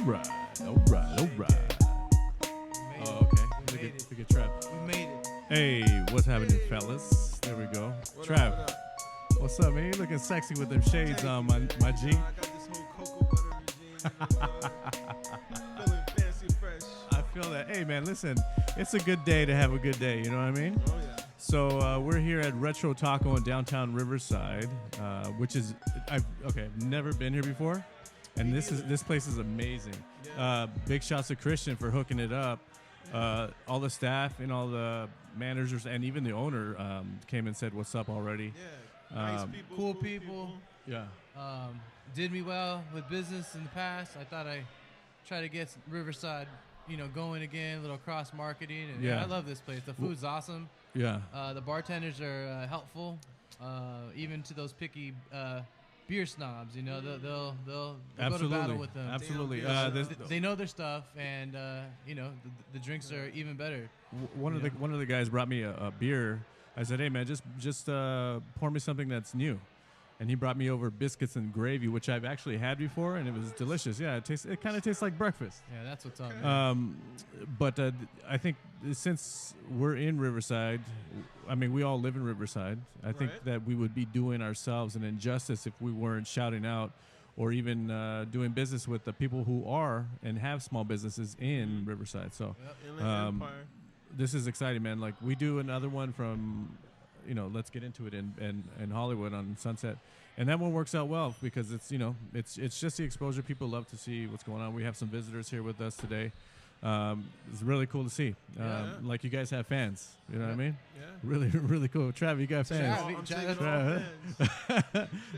right, all right, all right. Oh, okay. Look at Trav. We made it. Hey, what's happening, fellas? There we go. Trav, what's up, man? You looking sexy with them shades on, my G. I got this whole cocoa butter regime. Feeling fancy fresh. I feel that. Hey, man, listen, it's a good day to have a good day. You know what I mean? Oh, yeah. So we're here at Retro Taco in Downtown Riverside, which is I've never been here before, and this place is amazing. Yeah. Big shouts to Christian for hooking it up. All the staff and all the managers and even the owner came and said what's up already. Yeah. Nice people. Cool people. Yeah. Did me well with business in the past. I thought I try to get Riverside, going again, a little cross marketing. And Yeah. I love this place. The food's awesome. Yeah. The bartenders are helpful, even to those picky beer snobs. They'll go to battle with them. Absolutely. They know their stuff, and the drinks are even better. One of the guys brought me a beer. I said, "Hey man, just pour me something that's new," and he brought me over biscuits and gravy, which I've actually had before, and it was delicious. Yeah, it kind of tastes like breakfast. Yeah, that's what's up. Man. But I think since we're in Riverside, I mean, we all live in Riverside. I think that we would be doing ourselves an injustice if we weren't shouting out or even doing business with the people who are and have small businesses in Riverside. So this is exciting, man. Like, we do another one from, let's get into it in Hollywood on Sunset. And that one works out well because it's just the exposure. People love to see what's going on. We have some visitors here with us today. It's really cool to see. Like, you guys have fans. You know what I mean? Yeah. Really, really cool. Trav, you got fans.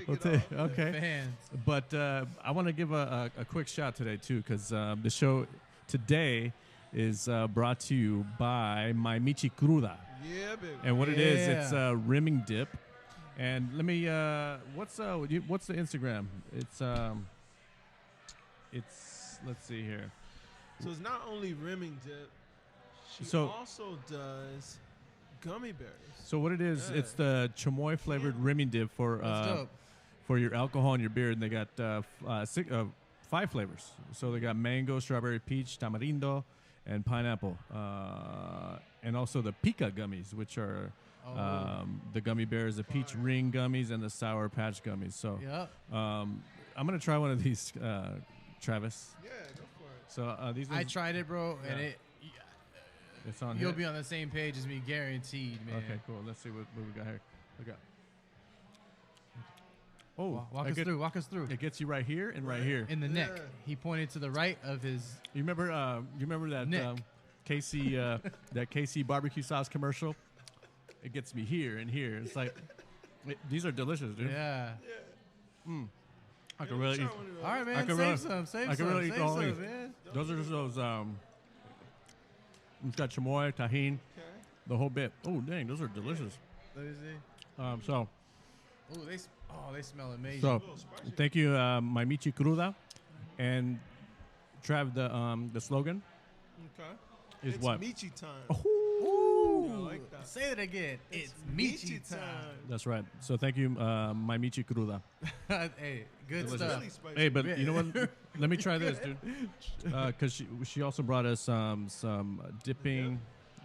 Okay. Fans. But I want to give a quick shout today, too, because the show today is brought to you by my Michi Cruda. Yeah, baby. And what it is, it's rimming dip. And let me, what's the Instagram? It's let's see here. So it's not only rimming dip. She also does gummy bears. So what it is, it's the chamoy flavored rimming dip for your alcohol in your beer, and they got 5 flavors. So they got mango, strawberry, peach, tamarindo, and pineapple, and also the pica gummies, which are the gummy bears, the peach ring gummies, and the sour patch gummies. So I'm gonna try one of these, Travis. Yeah, go for it. So these. I tried it, bro, and it's on. You'll be on the same page as me, guaranteed, man. Okay, cool. Let's see what we got here. Look out. Oh, walk us through. It gets you right here and right here. In the neck. He pointed to the right of his. You remember that neck. KC barbecue sauce commercial? It gets me here and here. It's like these are delicious, dude. Yeah. I can really eat. All right, man. I can really eat all these. Man. Those are those. It's got chamoy, tahini, the whole bit. Oh, dang, those are delicious. Let me see. So. They smell amazing. So, thank you, my Michi Cruda, and Trav. The slogan is it's what? Michi time. Ooh. I like that. Say it again. It's Michi time. That's right. So thank you, my Michi Cruda. Hey, good Delicious. stuff. Really spicy. Hey, but you know what? Let me try this, dude. Because she also brought us some dipping,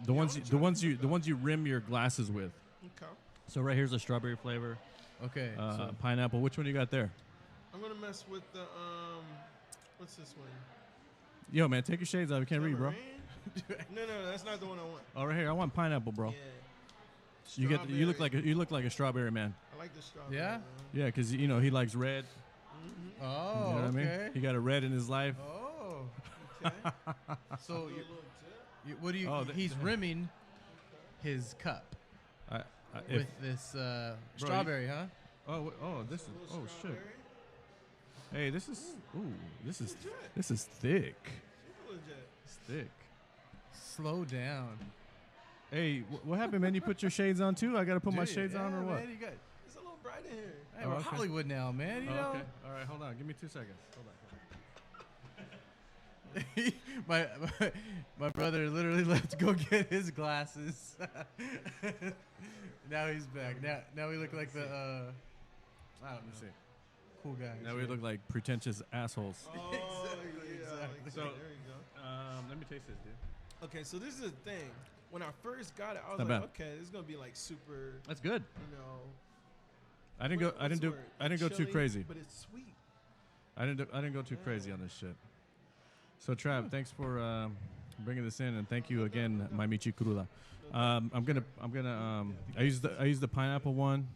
the ones you rim your glasses with. Okay. So right here's a strawberry flavor. Okay. Pineapple. Which one you got there? I'm gonna mess with the what's this one? Yo, man, take your shades off. You can't read, bro. No, that's not the one I want. Oh, right here. I want pineapple, bro. Yeah. You look like a strawberry man. I like the strawberry. Yeah? Man. Yeah, because he likes red. Oh, You know what I mean? okay. He got a red in his life. Oh. Okay. So what do you? He's rimming his cup with this strawberry, huh? This is shit. Hey, this is thick. It's thick. Slow down. Hey, what happened, man? You put your shades on too? I gotta put my shades on or what? Man, It's a little bright in here. hey, we're Hollywood now, man. You know. Okay. All right, hold on. Give me 2 seconds. Hold on. my brother literally left to go get his glasses. Now he's back. Now we look like the I don't know. See. Cool guy. Now we look like pretentious assholes. Oh, yeah. Exactly. So there you go. Let me taste this, dude. Okay, so this is the thing. When I first got it, I was Not like, bad. okay, this is gonna be like super. That's good. You know. I didn't go too Chili, crazy. But it's sweet. I didn't go too crazy on this shit. So Trav, thanks for bringing this in, and thank you again, my Michi Cruda. I use the pineapple one,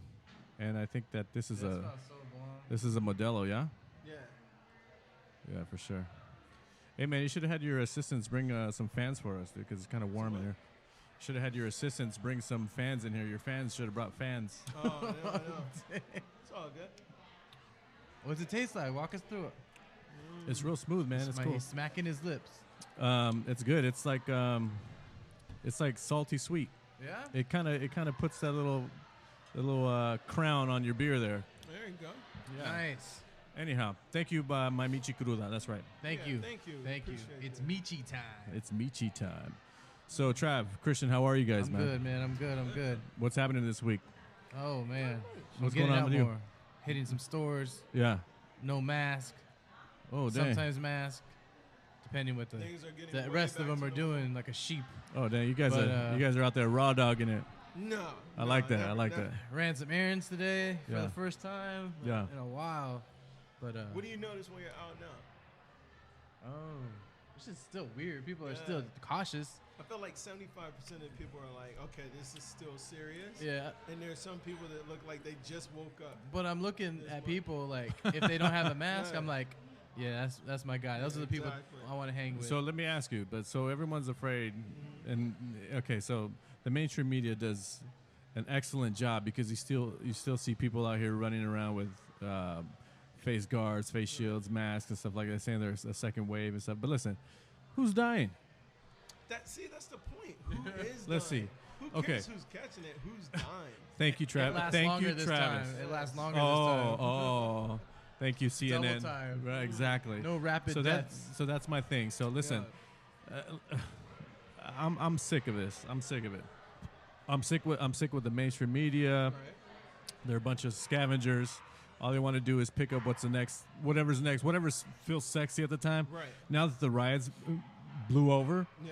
and I think that this is a Modelo, yeah. Yeah. Yeah, for sure. Hey man, you should have had your assistants bring some fans for us, dude, because it's kind of warm in here. Should have had your assistants bring some fans in here. Your fans should have brought fans. Oh, I know. It's all good. What's it taste like? Walk us through it. It's real smooth, man. It's cool. He's smacking his lips. It's good. It's like salty sweet. Yeah. It kind of puts that little crown on your beer there. There you go. Yeah. Nice. Anyhow, thank you, my Michi Cruda. That's right. Thank you. Thank you. Thank you. Appreciate It's Michi time. It's Michi time. So, Trav, Christian, how are you guys, I'm man? good, man. I'm good. What's happening this week? Oh man. What's I'm getting going on out with you? more. Hitting some stores. Yeah. No mask. Oh, dang. Sometimes mask. Depending what Things are getting the way rest of back them to are the doing, like a sheep. Oh, dang. You guys are out there raw dogging it. No. I like that. I like that. Ran some errands today for Yeah. the first time in a while. But What do you notice when you're out now? it's just still weird. People are still cautious. I feel like 75% of people are like, okay, this is still serious. Yeah. And there's some people that look like they just woke up. But I'm looking at people like if they don't have a mask, I'm like, yeah, that's my guy. Those are the people I want to hang with. So let me ask you, so everyone's afraid, and okay, so the mainstream media does an excellent job because you still see people out here running around with face guards, face shields, masks, and stuff like that, saying there's a second wave and stuff. But listen, who's dying? That's the point. Who is Let's dying? see. Who Okay. cares who's catching it? Who's dying? Thank you, It Travis. lasts Thank longer you, this Travis. time. It lasts longer this time. Oh, thank you, CNN. Double time. Right, exactly. No rapid so deaths. that's my thing. So listen, I'm sick of this. I'm sick of it. I'm sick with the mainstream media. Right. They're a bunch of scavengers. All they want to do is pick up whatever's next, whatever feels sexy at the time. Right. Now that the riots blew over, Yeah.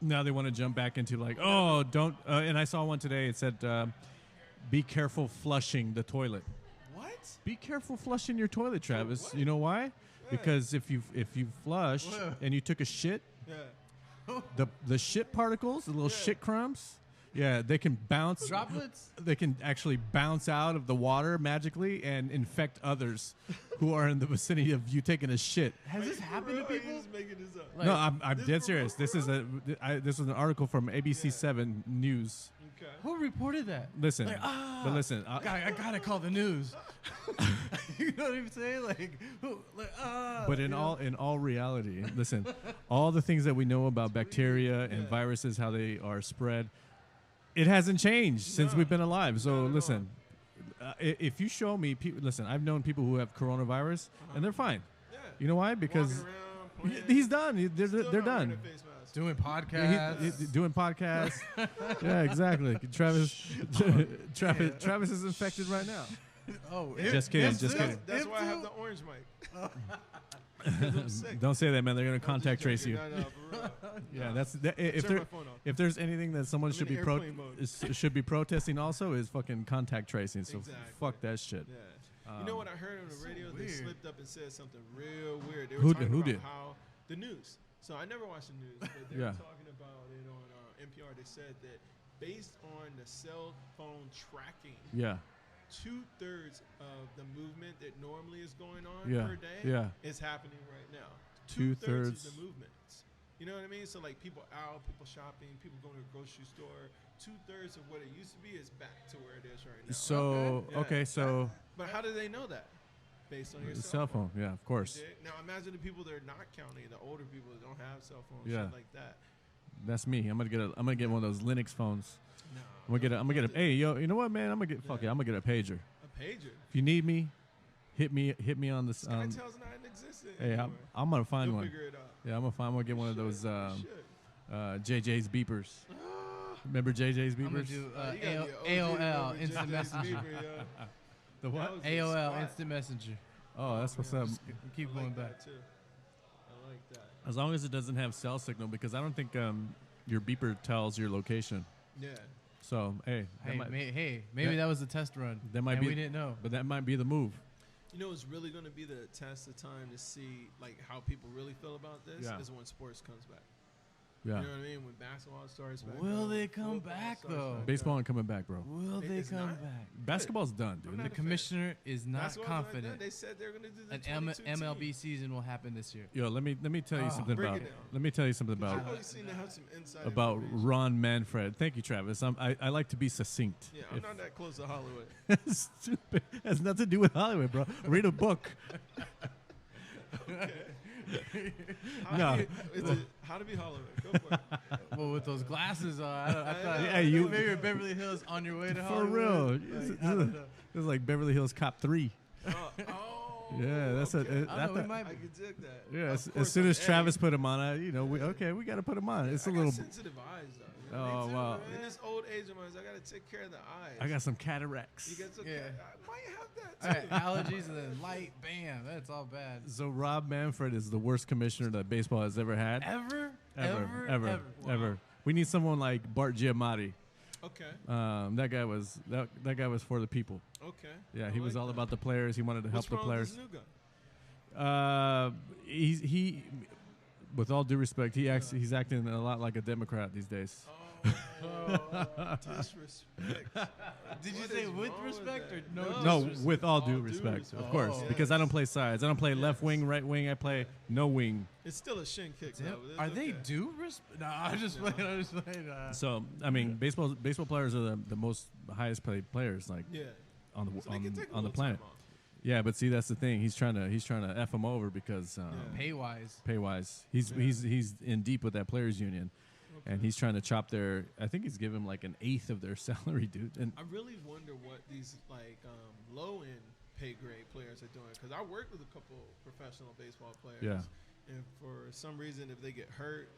now they want to jump back into like, oh, don't. And I saw one today. It said, "Be careful flushing the toilet." What? Be careful flushing your toilet, Travis. what? You know why? Because if you flush and you took a shit, Yeah. the shit particles, the little shit crumbs, they can bounce. Droplets? They can actually bounce out of the water magically and infect others who are in the vicinity of you taking a shit. Has this happened to people? He's making this up. No, I'm dead serious. this This is an article from ABC7 News. Okay. Who reported that? Listen, Like, but listen, I gotta call the news. You know what I'm saying? but in all reality, listen, all the things that we know about bacteria and viruses, how they are spread, it hasn't changed since we've been alive. So listen, if you show me, listen, I've known people who have coronavirus and they're fine. Yeah. You know why? Because Walking around, playing, he's done. They're still not done. wearing a face mask. Doing Yeah, podcasts. doing podcasts. Yeah, exactly. Travis is infected right now. Just kidding. That's why I have the orange mic. 'Cause I'm sick. Don't say that, man. They're gonna I'm just contact trace joking. you. No, for real. Yeah, if Turn my phone off. there's anything that someone I'm should in be airplane mode. should be protesting also is fucking contact tracing. So Exactly. fuck that shit. Yeah. You know what I heard on the radio? They weird. slipped up and said something real weird. They Who were did- talking who about did? how the news. So I never watched the news, but they Yeah. were talking about it on NPR. They said that based on the cell phone tracking, Yeah, 2/3 of the movement that normally is going on Yeah. per day Yeah. is happening right now. 2/3. of the movements. You know what I mean? So like people out, people shopping, people going to the grocery store. 2/3 of what it used to be is back to where it is right now. So Yeah. okay, so But how do they know that? Based on your the cell phone. yeah, of course. Now imagine the people that are not counting, the older people that don't have cell phones, Yeah. shit like that. That's me. I'm gonna get one of those Linux phones. No, I'm gonna get a. Hey, yo, you know what, man? I'm gonna get a pager. a pager. If you need me, hit me on this. SkyTel's not in existence Hey, anymore. I'm gonna find You'll one. figure it out. Yeah, I'm gonna get one of those Should. JJ's beepers. Remember JJ's I'm gonna beepers? do You gotta be an OG AOL to Instant remember JJ's Messenger. beeper, yo. The That what? was a AOL spot. Instant Messenger. Oh, that's what's Yeah. up. Keep I going like back. that too. I like like that. As long as it doesn't have cell signal, because I don't think your beeper tells your location. Yeah. So hey, maybe that was a test run. That might and be. we didn't know. But that might be the move. You know, it's really going to be the test of time to see like how people really feel about this is when sports comes back. Yeah. You know what I mean? When basketball starts back. Will they come back though? Baseball ain't coming back, bro. Will they come back? Basketball's done, dude. The commissioner is not confident. They said they're going to do the An 22 MLB team. season will happen this year. Yo, let me tell you something break about. it down. Let me tell you something about I've always seen to have some inside about information. Ron Manfred. Thank you, Travis. I like to be succauc't. Yeah, I'm not that close to Hollywood. Stupid. Has nothing to do with Hollywood, bro. Read a book. How to be Hollywood? Go for it. Well, with those glasses on, I thought Yeah, you- maybe you're Beverly Hills on your way to For Hollywood. real. Like, I don't know. It was like Beverly Hills Cop 3. Yeah, that's I don't know, we might I be. can dig that. Yeah, Of as course, soon as I'm Travis put him on, we got to put him on. It's a I got little. sensitive eyes though. You Oh, me too, wow. man. In this old age of mine, I got to take care of the eyes. I got some cataracts. You got some. Yeah. I might have All that too. right, allergies and then light, bam, that's all bad. So Rob Manfred is the worst commissioner that baseball has ever had. Ever. Ever. We need someone like Bart Giamatti. Okay. That guy was for the people. Okay. Yeah, I he was like all that. about the players. He wanted to What's help the wrong players. with this new guy? He, with all due respect, he's acting a lot like a Democrat these days. Oh, disrespect. Did you What say is with wrong respect or that? no? No, disrespect? with all due All due respect, respect. of course, Oh. because I don't play sides. I don't play left wing, right wing. I play no wing. It's still a shin kick, though. but it's Are they okay. due respect? No, I'm just playing. I'm just playing. So I mean, baseball players are the most highest paid players like Yeah. on the So they can take a on the little planet. time off. Yeah, but see, that's the thing. He's trying to f him over because Pay wise. pay wise, he's in deep with that players union, and he's trying to chop their. I think he's giving him like an eighth of their salary, dude. And I really wonder what these like low end pay grade players are doing because I work with a couple professional baseball players. Yeah. And for some reason, if they get hurt,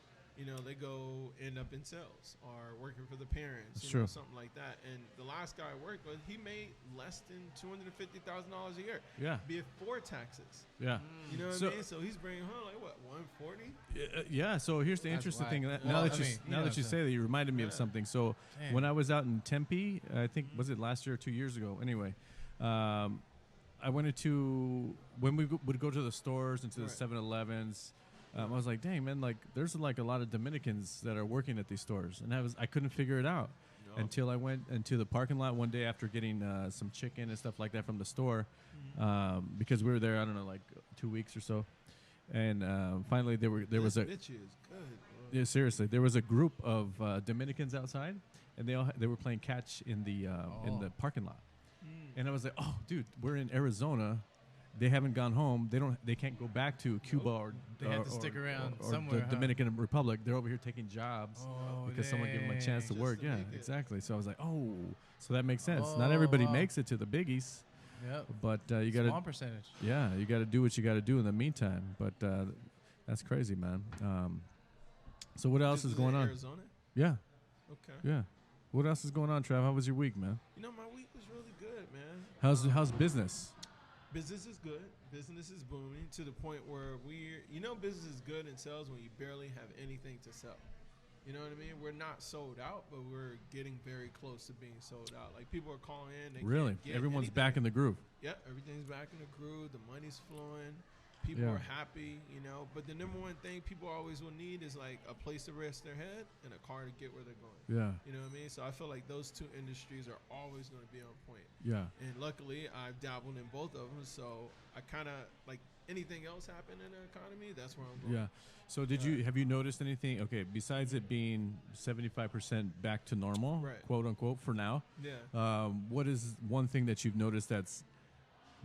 they go end up in sales or working for the parents, Sure. something like that. And the last guy I worked with, he made less than $250,000 a year, yeah, before taxes. yeah. You know what So- I mean? So he's bringing home like what, 140? Yeah, so here's the That's interesting whack. thing. Now Well, that I you mean, you now know that you so. say that, you reminded me of Yeah. something. So Damn. when I was out in Tempe, I think was it last year or 2 years ago? Anyway, I went into when we would go to the stores and to the Right. 7-Elevens. I was like, dang man, like there's like a lot of Dominicans that are working at these stores, and I couldn't figure it out No. until I went into the parking lot one day after getting some chicken and stuff like that from the store, because we were there, I don't know, like 2 weeks or so, and finally there was a Bitch is good. yeah, seriously, there was a group of Dominicans outside, and they were playing catch in the parking lot, and I was like, oh dude, we're in Arizona. They haven't gone home. They can't go back to Cuba or They have to stick around or somewhere, the huh? Dominican Republic. They're over here taking jobs because someone gave them a chance to Just work. to Yeah, make it. exactly. So I was like, oh, so that makes sense. Not everybody wow. makes it to the biggies, Yep. but you got Small to percentage. you got to do what you got to do in the meantime. But that's crazy, man. So what else This is going on? Arizona? Yeah, Okay. yeah. What else is going on, Trav? How was your week, man? My week was really good, man. How's business? Business is good. Business is booming to the point where business is good in sales when you barely have anything to sell. You know what I mean? We're not sold out, but we're getting very close to being sold out. Like people are calling in. They Really? can't get Everyone's anything. back in the groove. Yeah, everything's back in the groove. The money's flowing. People Yeah. are happy, But the number one thing people always will need is like a place to rest their head and a car to get where they're going. Yeah, You know what I mean? So I feel like those two industries are always going to be on point. yeah. And luckily, I've dabbled in both of them. So I kind of like anything else happen in the economy, that's where I'm going. Yeah. So have you noticed anything? Okay, besides it being 75% back to normal, Right. quote unquote, for now. Yeah. What is one thing that you've noticed that's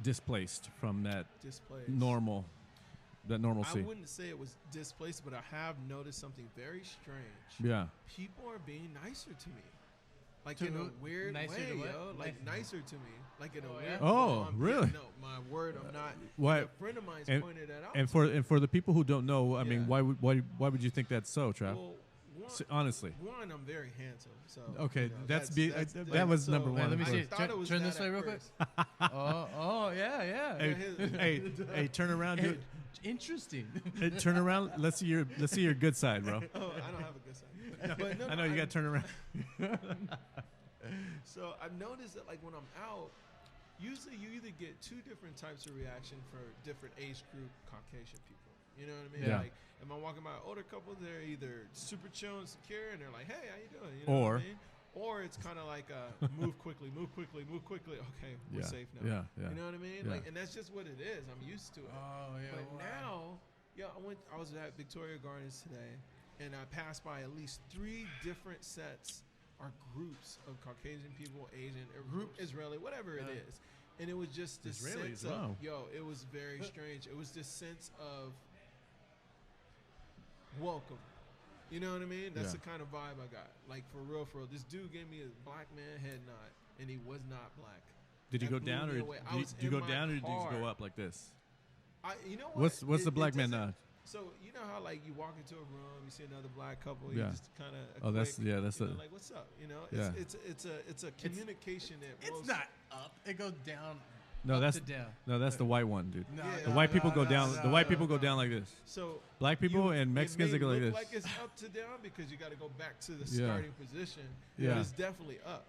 displaced from that Displays. that I normalcy? wouldn't say it was displaced, but I have noticed something very strange. Yeah. People are being nicer to me. Like To in a who? weird Nicer way, to what? yo. Like nicer to me. Like in a weird Oh, really? No, my word, I'm not. Why- A friend of mine's and- pointed that out. And for the people who don't know, I mean, Yeah. why would you think that's so, Trav? Well, Honestly. one, I'm very handsome. So Okay, that's that was number one. Let me Hey, see. I thought it was Turn that this way at real quick. first. Oh, yeah. Hey, turn around. Interesting. Hey, turn around. Let's see your good side, bro. Oh, I don't have a good side. But no, I know you got to turn around. So I've noticed that like when I'm out, usually you either get two different types of reaction for different age group Caucasian people. You know what I mean? Yeah. Like, am I walking by an older couple? They're either super chill and secure, and they're like, "Hey, how you doing?" You know what I mean? Or it's kind of like move quickly, move quickly, move quickly. Okay, we're safe now. Yeah. You know what I mean? Yeah. Like, and that's just what it is. I'm used to it. Oh yeah. But wow. now, I was at Victoria Gardens today, and I passed by at least 3 different sets or groups of Caucasian people, Asian, Israeli, whatever it is. And it was just this Israelis, sense wow. of, it was very strange. It was this sense of welcome. You know what I mean? That's the kind of vibe I got. Like, for real. This dude gave me a black man head nod, and he was not black. Did you That go blew down, me or away. did you go down, or did you go up like this? You know what? What's the black man nod? So you know how like you walk into a room, you see another black couple, Yeah. you just kind of That's like what's up? You know, Yeah. it's a communication that It's most, not up. It goes down. No, up that's to down. no, that's the white one, dude. No, Yeah. The white people go no, down. no, The white no, people go no. down like this. So Black people and Mexicans, it they may go like look this. like it's up to down because you got to go back to the Yeah. starting position. Yeah. But it's definitely up.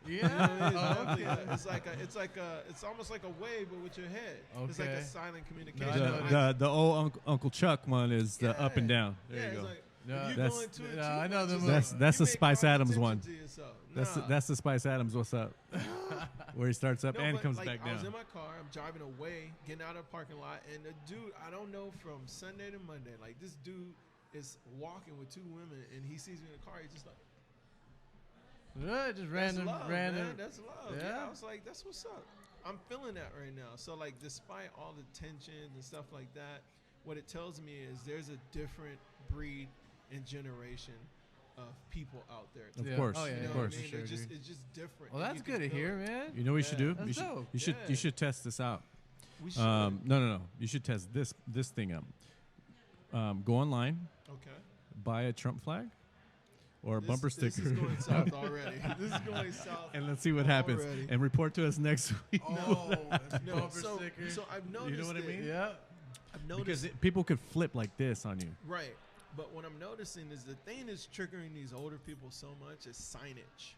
Yeah. You know what I mean? Oh, It's okay. definitely up. It's almost like a wave, but with your head. It's like Okay. a silent I communication. know The old Uncle Chuck one is the up and Yeah. down. There yeah, you it's go. like, No, if you that's- going too I know much, the it's movie. like, That's you the may Spice cause Adams attention one. to yourself. That's the Spice Adams. What's up? Where he starts up No, and but, comes like, back I was down. in my car. I'm driving away, getting out of the parking lot, and the dude, I don't know, from Sunday to Monday, like this dude is walking with 2 women, and he sees me in the car. He's just like, Just "That's random, love, random. man. That's love." Yeah. Yeah, I was like, "That's what's up." I'm feeling that right now. So like, despite all the tension and stuff like that, what it tells me is there's a different breed and generation of people out there. Of Yeah. course, Oh, yeah, You know of what I course. mean? Sure, It's just agree. it's just different. Well, and that's you can good to feel hear, it. man. You know what you should Yeah. do? That's You should dope. you Yeah. should test this out. We should. No. You should test this thing out. Go online, Okay. buy a Trump flag or a bumper sticker, This is going south already. This is going south. and let's see what happens. Already. And report to us next week. Oh, No, bumper so, sticker. so I've noticed. You know what I mean? Yeah. I've noticed. Because people could flip like this on you. Right. But what I'm noticing is the thing that's triggering these older people so much is signage.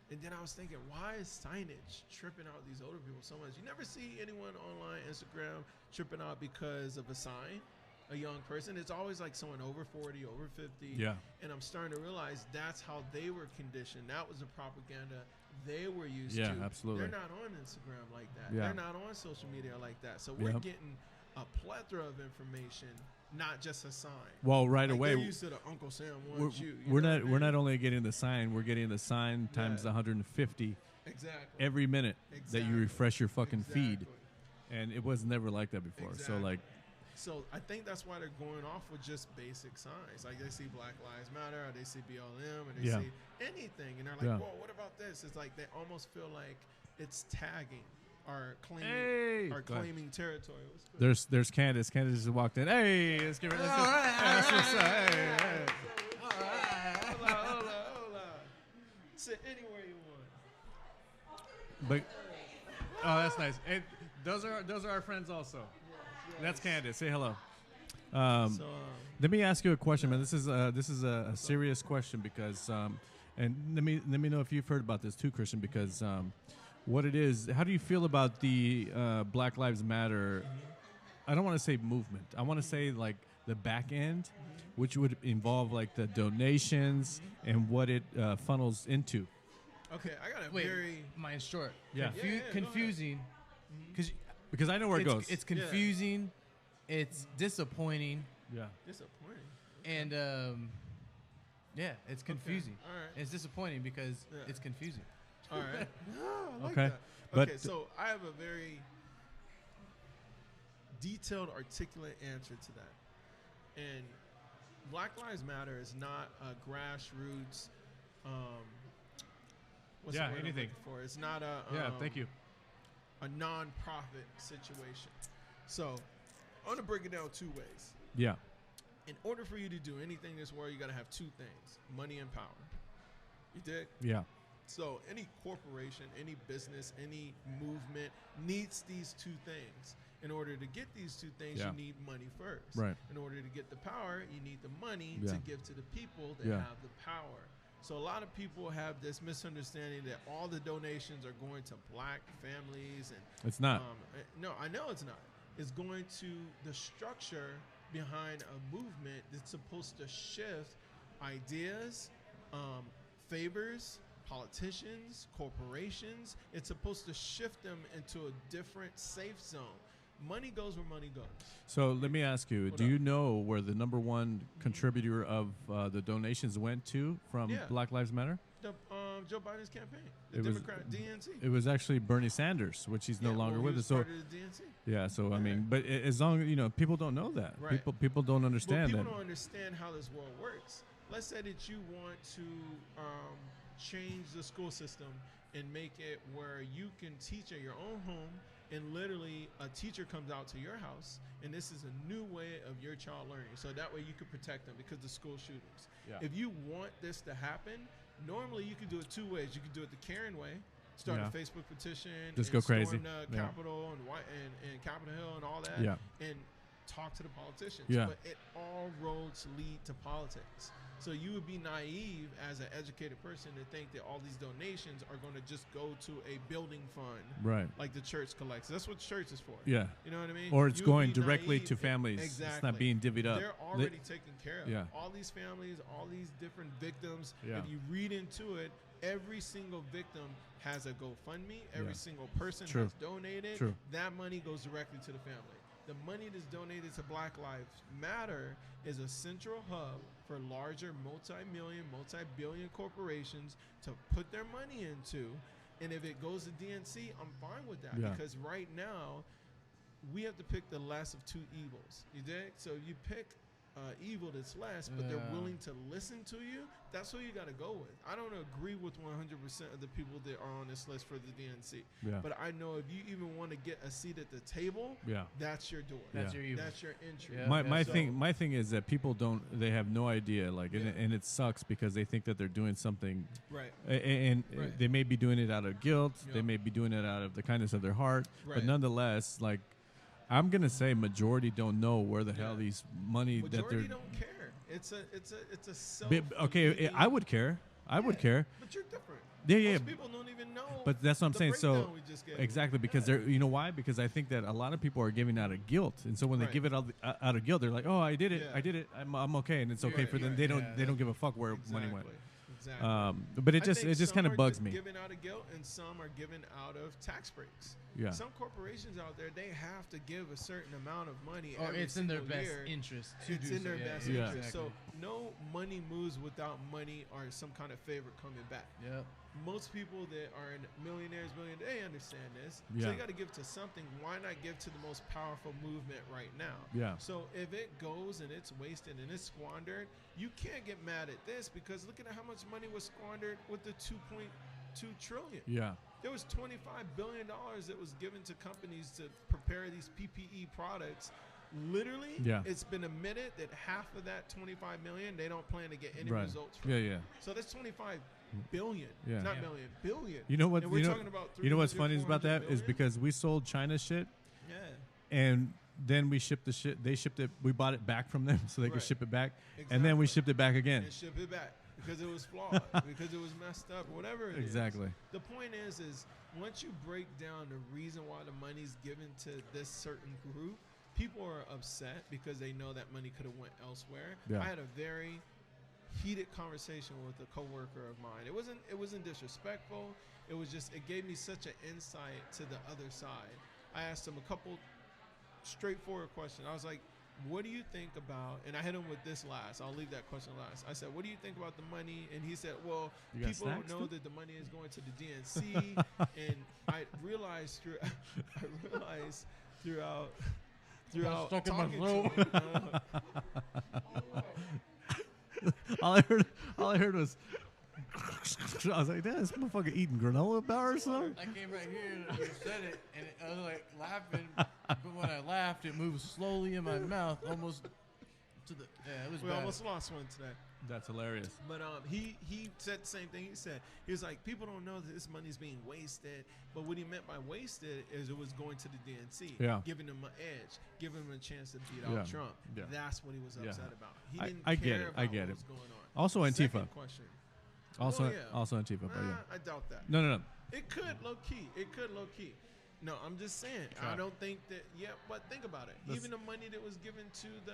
And then I was thinking, why is signage tripping out these older people so much? You never see anyone online, Instagram, tripping out because of a sign, a young person. It's always like someone over 40, over 50. Yeah. And I'm starting to realize that's how they were conditioned. That was the propaganda they were used Yeah, to. absolutely. They're not on Instagram like that. Yeah. They're not on social media like that. So we're Yep. getting a plethora of information, not just a sign. Well, right Like, away, they're used to the Uncle Sam we're, wants you. we're not we're not only getting the sign, we're getting the sign times Yeah. 150 exactly every minute that Exactly. you refresh your fucking feed, Exactly. and it was never like that before. So Exactly. like, So I think that's why they're going off with just basic signs. Like they see Black Lives Matter, or they see BLM, or they Yeah. see anything, and they're like, Yeah. "Whoa, what about this?" It's like they almost feel like it's tagging or claiming Hey! or Go ahead. claiming territory. What's good? there's Candace. Candace just walked in. Hey, let's give her. Let's All right, that's all what's up. right. Hey, hey. All right. Hola. Sit anywhere you want. But oh, that's nice. And those are our friends also. That's Candace. Say hello. So Let me ask you a question, man. This is a serious question because and let me know if you've heard about this too, Christian. Because what it is, how do you feel about the Black Lives Matter? I don't want to say movement. I want to say like the back end, which would involve like the donations and what it funnels into. okay, I got a Wait, very mine's short. Yeah. Confu- Yeah, yeah, go ahead. confusing. Because Because I know where it goes. it's confusing. It's disappointing. yeah. disappointing. And yeah, it's confusing. All right. And it's disappointing because Yeah. it's confusing. All right. I like Okay. that. But Okay, so I have a very detailed, articulate answer to that. And Black Lives Matter is not a grassroots. What's Yeah, the word I'm anything. looking for? It's not a. Yeah. Thank you. A non-profit situation. So I want to break it down 2 ways. Yeah. In order for you to do anything in this world, you got to have 2 things: money and power. You dig? Yeah. So any corporation, any business, any movement needs these 2 things. In order to get these two things, Yeah. you need money first. Right. In order to get the power, you need the money Yeah. to give to the people that Yeah. have the power. So a lot of people have this misunderstanding that all the donations are going to black families, and It's not. no, I know it's not. It's going to the structure behind a movement that's supposed to shift ideas, favors, politicians, corporations. It's supposed to shift them into a different safe zone. Money goes where money goes. So let me ask you, What do up? you know where the number one contributor of the donations went to from Yeah. Black Lives Matter? The, Joe Biden's campaign, the It was- Democrat DNC. It was actually Bernie Sanders, which he's no longer well, with he us. was So part of the DNC. yeah, so I Yeah. mean, but as long as people don't know that, Right. people don't But understand people that. don't understand how this world works. Let's say that you want to change the school system and make it where you can teach at your own home, and literally a teacher comes out to your house, and this is a new way of your child learning. So that way you can protect them because of school shootings. Yeah. If you want this to happen, normally you can do it two ways. You can do it the Karen way, start Yeah. a Facebook petition, Just and go crazy. storm the Yeah. Capitol and Capitol Hill and all that, Yeah. and talk to the politicians. Yeah. But it all roads lead to politics. So you would be naive as an educated person to think that all these donations are going to just go to a building fund Right. like the church collects. That's what church is for. Yeah. You know what I mean? Or it's You would going be directly naive to families. Exactly. It's not being divvied up. They're already taken care of. Yeah. All these families, all these different victims. Yeah. If you read into it, every single victim has a GoFundMe. Every Yeah. single person True. has donated. True. That money goes directly to the family. The money that's donated to Black Lives Matter is a central hub for larger multi-million, multi-billion corporations to put their money into. And if it goes to DNC, I'm fine with that. Yeah. Because right now, we have to pick the less of two evils. You dig? So you pick evil that's less, but they're Yeah. willing to listen to you. That's who you got to go with. I don't agree with 100% of the people that are on this list for the DNC. Yeah. But I know if you even want to get a seat at the table, Yeah. that's your door. That's Yeah. your evil. That's your entry. Yeah. My So- my thing is that people they have no idea, like, Yeah. and it sucks because they think that they're doing something, Right. and Right. they may be doing it out of guilt, Yeah. they may be doing it out of the kindness of their heart, Right. but nonetheless, like, I'm gonna say majority don't know where the hell Yeah. these money that Majority they're. don't care. It's a self. Okay, I would care. I would care. But you're different. Yeah. Most people don't even know. But that's what I'm the saying. So breakdown we just gave. exactly, because Yeah. they're, you know why? Because I think that a lot of people are giving out of guilt, and so when they Right. give it out of guilt, they're like, "Oh, I did it, Yeah. I did it, I'm okay," and it's okay Right, for them. right, They don't yeah. they don't give a fuck where money went. Exactly. But it I just think kind some of are bugs just me. Given out of guilt, and some are given out of tax breaks. Yeah. Some corporations out there, they have to give a certain amount of money. Or every it's in their single best year. interest to It's do in their so. best Yeah. interest. So Exactly. no money moves without money or some kind of favor coming back. Yep. Most people that are millionaires, they understand this. Yeah. So you got to give to something. Why not give to the most powerful movement right now? Yeah. So if it goes and it's wasted and it's squandered, you can't get mad at this because look at how much money was squandered with the 2.2 trillion. Yeah. There was $25 billion that was given to companies to prepare these PPE products. Literally, Yeah. it's been admitted that half of that 25 million, they don't plan to get any Right. results from. Yeah. So that's 25 billion, Yeah. not Yeah. million, billion. You know what? And we're You know, talking about you know what's 300, funny about that 400 is billion? because we sold China shit, Yeah. and then we shipped the shit. They shipped it. We bought it back from them so they could Right. ship it back, and then we Exactly. shipped it back again. And ship it back because it was flawed, because it was messed up, whatever it is. Exactly. The point is once you break down the reason why the money's given to this certain group, people are upset because they know that money could have went elsewhere. Yeah. I had a very heated conversation with a coworker of mine. It wasn't disrespectful. It was just it gave me such an insight to the other side. I asked him a couple straightforward questions. I was like, what do you think about, and I hit him with this last, I'll leave that question last. I said, what do you think about the money? And he said, well, You got people don't snacks know too? that the money is going to the DNC. And I realized throughout stuck in my talking throat. to him, all I heard was. I was like, "Damn, this motherfucker eating granola bar or something." I came right here and you said it, and I was like laughing. But when I laughed, it moved slowly in my mouth, almost it was We bad. almost lost one today. That's hilarious. But he said the same thing. He was like, people don't know that this money's being wasted. But what he meant by wasted is it was going to the DNC, giving them an edge, giving them a chance to beat out Trump. Yeah. That's what he was upset about. He didn't I care get it. about I get what it. was going on. Also Antifa. Second question. Also Antifa. But yeah. I doubt that. No. It could low key. No, I'm just saying. I don't think that. Yeah, but think about it. Even the money that was given to the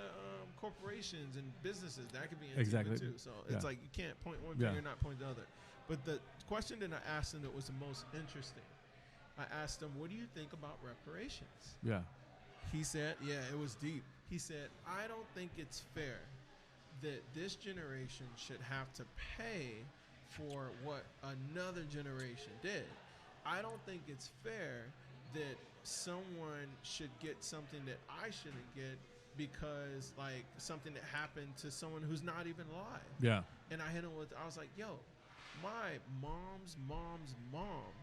corporations and businesses, that could be Antifa too. So it's like you can't point one finger and not point the other. But the question that I asked him that was the most interesting, I asked him, "What do you think about reparations?" Yeah. He said, "Yeah, it was deep." He said, "I don't think it's fair that this generation should have to pay for what another generation did. I don't think it's fair that someone should get something that I shouldn't get because like something that happened to someone who's not even alive." Yeah. And I hit him with, I was like, yo, my mom's mom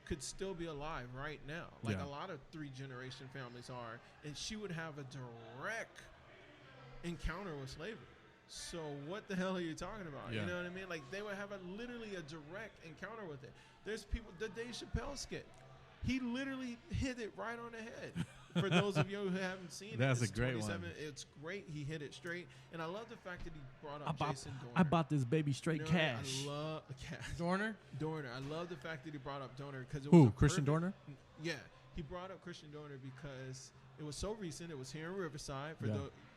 could still be alive right now. Like a lot of 3-generation families are, and she would have a direct encounter with slavery. So what the hell are you talking about? Yeah. You know what I mean? Like they would have literally a direct encounter with it. There's people, the Dave Chappelle skit, he literally hit it right on the head. For those of you who haven't seen That's it, a great one. It's great. He hit it straight. And I love the fact that he brought up Jason Dorner. I bought this baby straight cash. I love cash. Dorner. I love the fact that he brought up Dorner because Who? Christian Dorner? Yeah, he brought up Christian Dorner because it was so recent. It was here in Riverside. For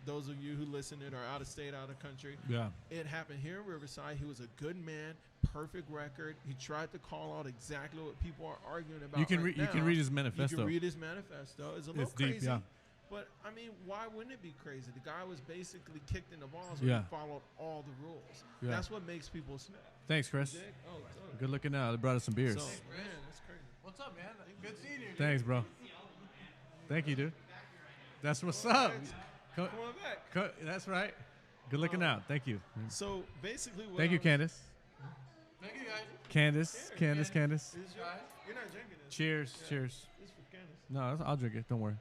those of you who listen and are out of state, out of country. Yeah. It happened here in Riverside. He was a good man, perfect record. He tried to call out exactly what people are arguing about. You can read his manifesto. You can read his manifesto. It's a little deep, crazy. yeah. But, I mean, why wouldn't it be crazy? The guy was basically kicked in the balls when he followed all the rules. Yeah. That's what makes people snap. Thanks, Chris. Oh, Good looking out. They brought us some beers. so, man, that's crazy. What's up, man? Good seeing you. Dude. Thanks, bro. Thank you, dude. That's what's up. Come on back. That's right. Good looking out. Thank you. So, basically what Thank you, Candace. Thank you, guys. Candace. You're not drinking this. Cheers. Cheers. This is for Candace. No, I'll drink it. Don't worry.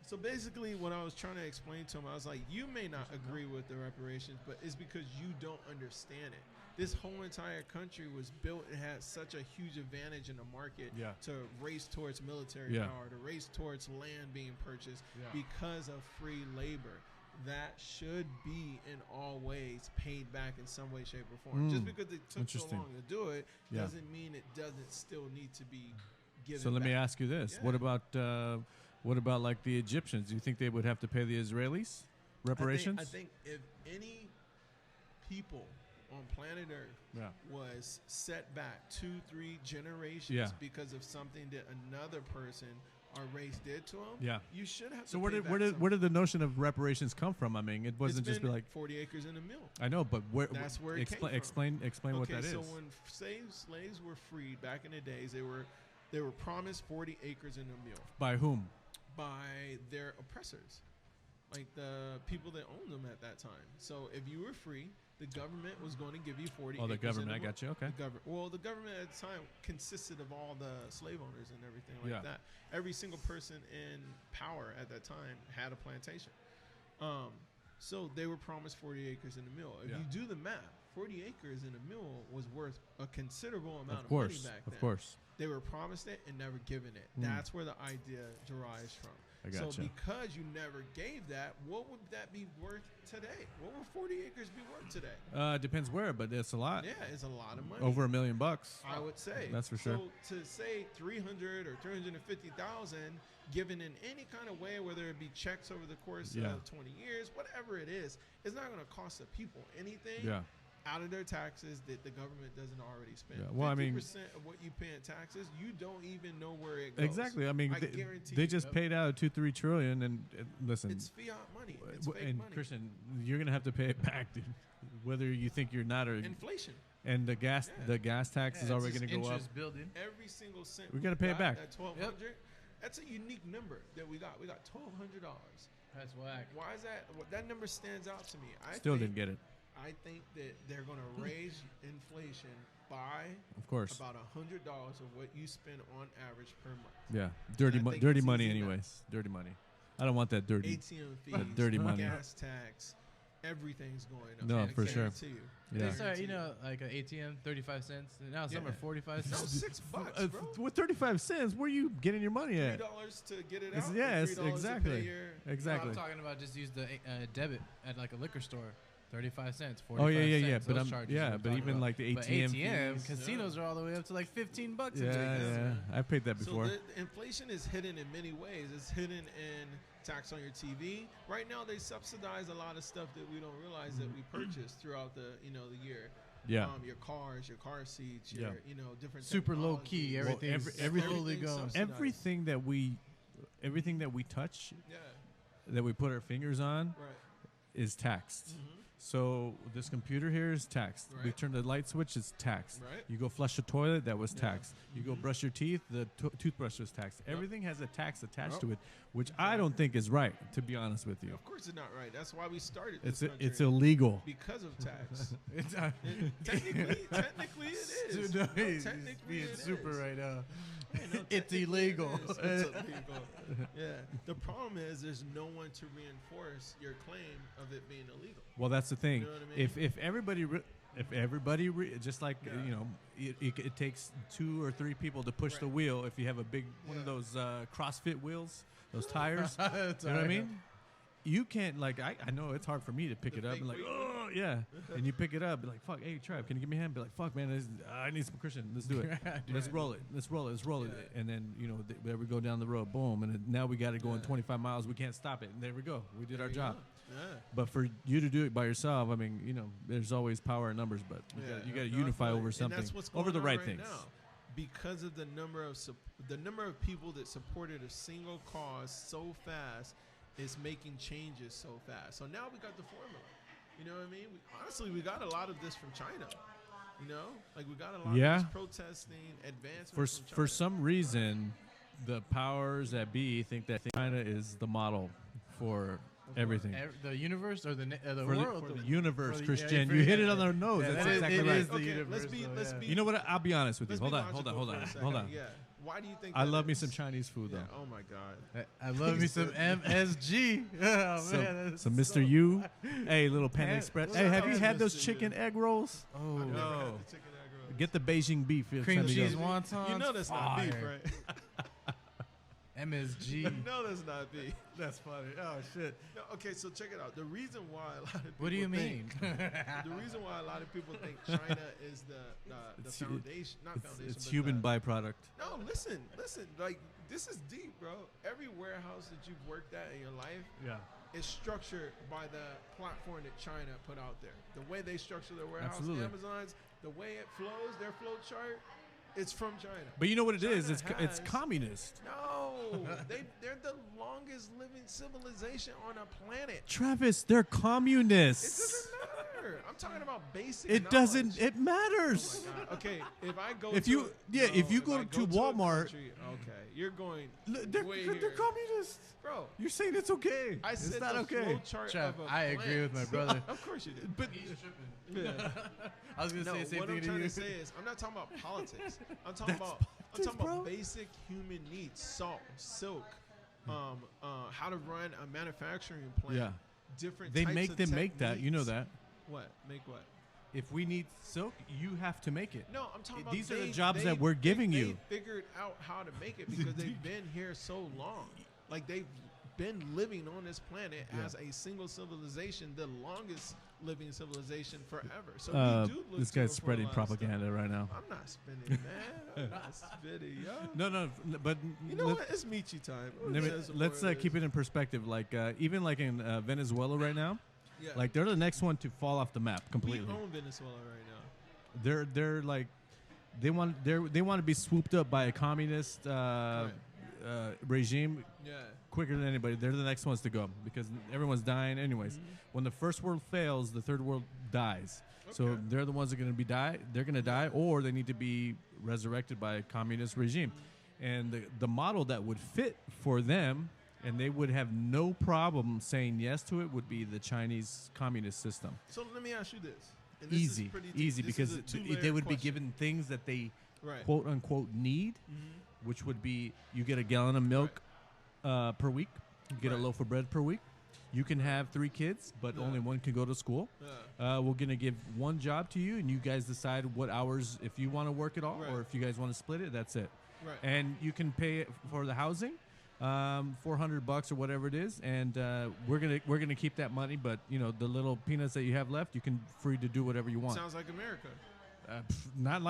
So basically what I was trying to explain to him, I was like, you may not agree with the reparations, but it's because you don't understand it. This whole entire country was built and had such a huge advantage in the market to race towards military power, to race towards land being purchased because of free labor. That should be in all ways paid back in some way, shape, or form. Just because it took so long to do it doesn't mean it doesn't still need to be given So let me back. ask you this. What about like the Egyptians? Do you think they would have to pay the Israelis reparations? I think if any people on planet Earth was set back 2-3 generations because of something that another person or race did to them, you should have to pay back where did the notion of reparations come from? I mean, it wasn't just be like 40 acres in a mill. I know, but That's where it came from. Explain what that is. So when slaves were freed back in the days, they were promised 40 acres in a mill. By whom? By their oppressors, like the people that owned them at that time. So if you were free, the government was going to give you 40 acres. Oh, the government, I got you, okay. The government at the time consisted of all the slave owners and everything like that. Every single person in power at that time had a plantation. So they were promised 40 acres in the mill. If you do the math, 40 acres in a mill was worth a considerable amount of money back then. Of course. They were promised it and never given it. That's where the idea derives from. I gotcha. So because you never gave that, what would that be worth today? What would 40 acres be worth today? Depends where, but it's a lot. Yeah, it's a lot of money. Over $1 million. I would say. That's for sure. So to say 300 or 350,000 given in any kind of way, whether it be checks over the course of 20 years, whatever it is, it's not going to cost the people anything. Out of their taxes that the government doesn't already spend. Well, I mean, 50% of what you pay in taxes, you don't even know where it goes. Exactly. I mean, guarantee they just paid out $2-3 trillion, and listen, it's fiat money. It's fake and money. Christian, you're gonna have to pay it back, dude. Whether you think you're not or inflation. And the gas tax is already gonna go up. Building. Every single cent we gotta pay it back. At $1,200, that's a unique number that we got. We got $1,200. That's whack. Why is that? That number stands out to me. Still didn't get it. I think that they're going to raise inflation by about $100 of what you spend on average per month. Yeah, dirty money anyways. Dirty money. I don't want that dirty. ATM fees, That dirty money. gas tax, everything's going up. No, I for sure. guarantee you. Yeah. They start, like an ATM, 35 cents. And now some are 45 No, cents. $6, bro. With 35 cents, where are you getting your money at? $3 to get it It's- out. yeah, and it's $3 to exactly. pay your- Exactly. I'm talking about just use the debit at like a liquor store. 35 cents, 45 Oh yeah. cents. But those I'm charges yeah. we're But talking even about. like the But ATM. ATM fees. casinos are all the way up to like $15 Yeah, yeah. I paid that before. So the inflation is hidden in many ways. It's hidden in tax on your TV. Right now, they subsidize a lot of stuff that we don't realize that we purchase throughout the the year. Yeah. Your cars, your car seats, your different super low key. technologies. Everything's slowly everything's going. subsidized. Everything that we touch, Yeah. that we put our fingers on, Right. is taxed. Mm-hmm. So this computer here is taxed. We Right. turn the light switch, it's taxed. Right. You go flush a toilet, that was Yeah. taxed. You go brush your teeth, the toothbrush was taxed. Yep. Everything has a tax attached Yep. to it, which I don't think is right, to be honest with you. Of course, it's not right. That's why we started. It's This country, it's illegal. because of tax. It's technically, it is. Dude, No, no, he's technically, being it super is. right now. Yeah, no, It's technically illegal. it is. It's illegal. Yeah. The problem is there's no one to reinforce your claim of it being illegal. Well, that's the thing. You know what I mean? If everybody just like Yeah. it takes 2 or 3 people to push the Right. wheel. If you have a big one of Yeah. those CrossFit wheels, those tires, you know what I mean? You can't I know it's hard for me to pick The it up fake and like, weight. oh yeah, and you pick it up, be like, fuck, hey Trev, can you give me a hand? Be like, fuck man, I need some cushion. Let's do it. Let's roll it. Let's roll it. Yeah. And then there we go down the road, boom, and now we got to go in Yeah. 25 miles. We can't stop it. And there we go. We did There our you job. go. Yeah. But for you to do it by yourself, I mean, there's always power in numbers, but you got to No, I unify feel over it. something, And that's what's over going the on right things. now. Because of the number of people that supported a single cause so fast is making changes so fast. So now we got the formula. You know what I mean? Honestly, we got a lot of this from China. Like we got a lot Yeah. of this protesting advancements For from China. for some reason, the powers that be think that China is the model for everything. The universe or the For world? the universe, for the- Christian. yeah, you for- hit it on the nose. Yeah, That's that is- exactly it right. is the Okay, universe. let's though, be- You know what? I'll be honest with you. Let's Hold be on. logical for a second. Hold on. Yeah. Why do you think I that love me is? some Chinese food, Yeah. though. Oh my God. I love me some MSG. Oh, man, Some that's Mr. so- U. Hey, little Panda Pan- Express. what's Hey, up, have you Mr. had those U? chicken egg rolls? I've Oh, never had no. the chicken egg rolls. Get the Beijing beef. cream Time to go. cheese wontons. You know that's not beef, fire. right? MSG. You know that's not beef. That's funny. Oh shit. No, okay, so check it out. The reason why a lot of people What do you mean? The reason why a lot of people think China is the It's- foundation, not foundation. It's but human the, byproduct. No, listen. Like this is deep, bro. Every warehouse that you've worked at in your life Yeah. is structured by the platform that China put out there. The way they structure their warehouse, Absolutely. Amazon's, the way it flows, their flow chart, it's from China. But you know what it is? China It's has- communist. No, they're the longest living civilization on a planet. Travis, they're It communists. doesn't matter. I'm talking about basic. It doesn't. knowledge. It matters. Oh my God. Okay, if I go. If to you- if you I go to a Walmart- country, okay, you're going. They're way they're here. communists. Bro. You're saying it's okay. I It's said not the okay. flow chart Trev, of a I agree with my plant. brother. Of course you did. But He's tripping. Yeah. I was gonna No, say the same what thing I'm to trying you. to say is, I'm not talking about politics. I'm talking about bro. basic human needs: salt, silk, how to run a manufacturing plant. Yeah. Different. They types make of them make that. You know techniques. that. What? Make what? If we need silk, you have to make it. No, I'm talking about These are the they- jobs they- that we're giving they you. figured out how to make it because they've been here so long. Like they've been living on this planet Yeah. as a single civilization, the longest living civilization forever. So we do look This to guy's it for a spreading lot of stuff. propaganda right now. I'm not spinning, man. I'm not spinning, yo. No, but You know what? It's Michi time. let's keep it in perspective. Like even like in Venezuela right now, Yeah. like they're the next one to fall off the map we completely. own Venezuela right now. They're like they want to be swooped up by a communist regime Yeah. quicker than anybody. They're the next ones to go because everyone's dying anyways. Mm-hmm. When the first world fails, the third world dies. So Okay. they're the ones that are going to die. They're going to die, or they need to be resurrected by a communist regime. And the model that would fit for them, and they would have no problem saying yes to it, would be the Chinese communist system. So let me ask you this. And this is Easy, pretty deep. easy, This because is a they two-layered would be question. given things that they Right. quote unquote need, which would be you get a gallon of milk per week, You get a loaf of bread per week. You can have 3 kids, but only one can go to school. We're going to give one job to you, and you guys decide what hours, if you want to work it all, or if you guys want to split it, that's it. Right. And you can pay for the housing, $400 or whatever it is, and we're gonna keep that money. But the little peanuts that you have left, you can free to do whatever you want. Sounds like America. Not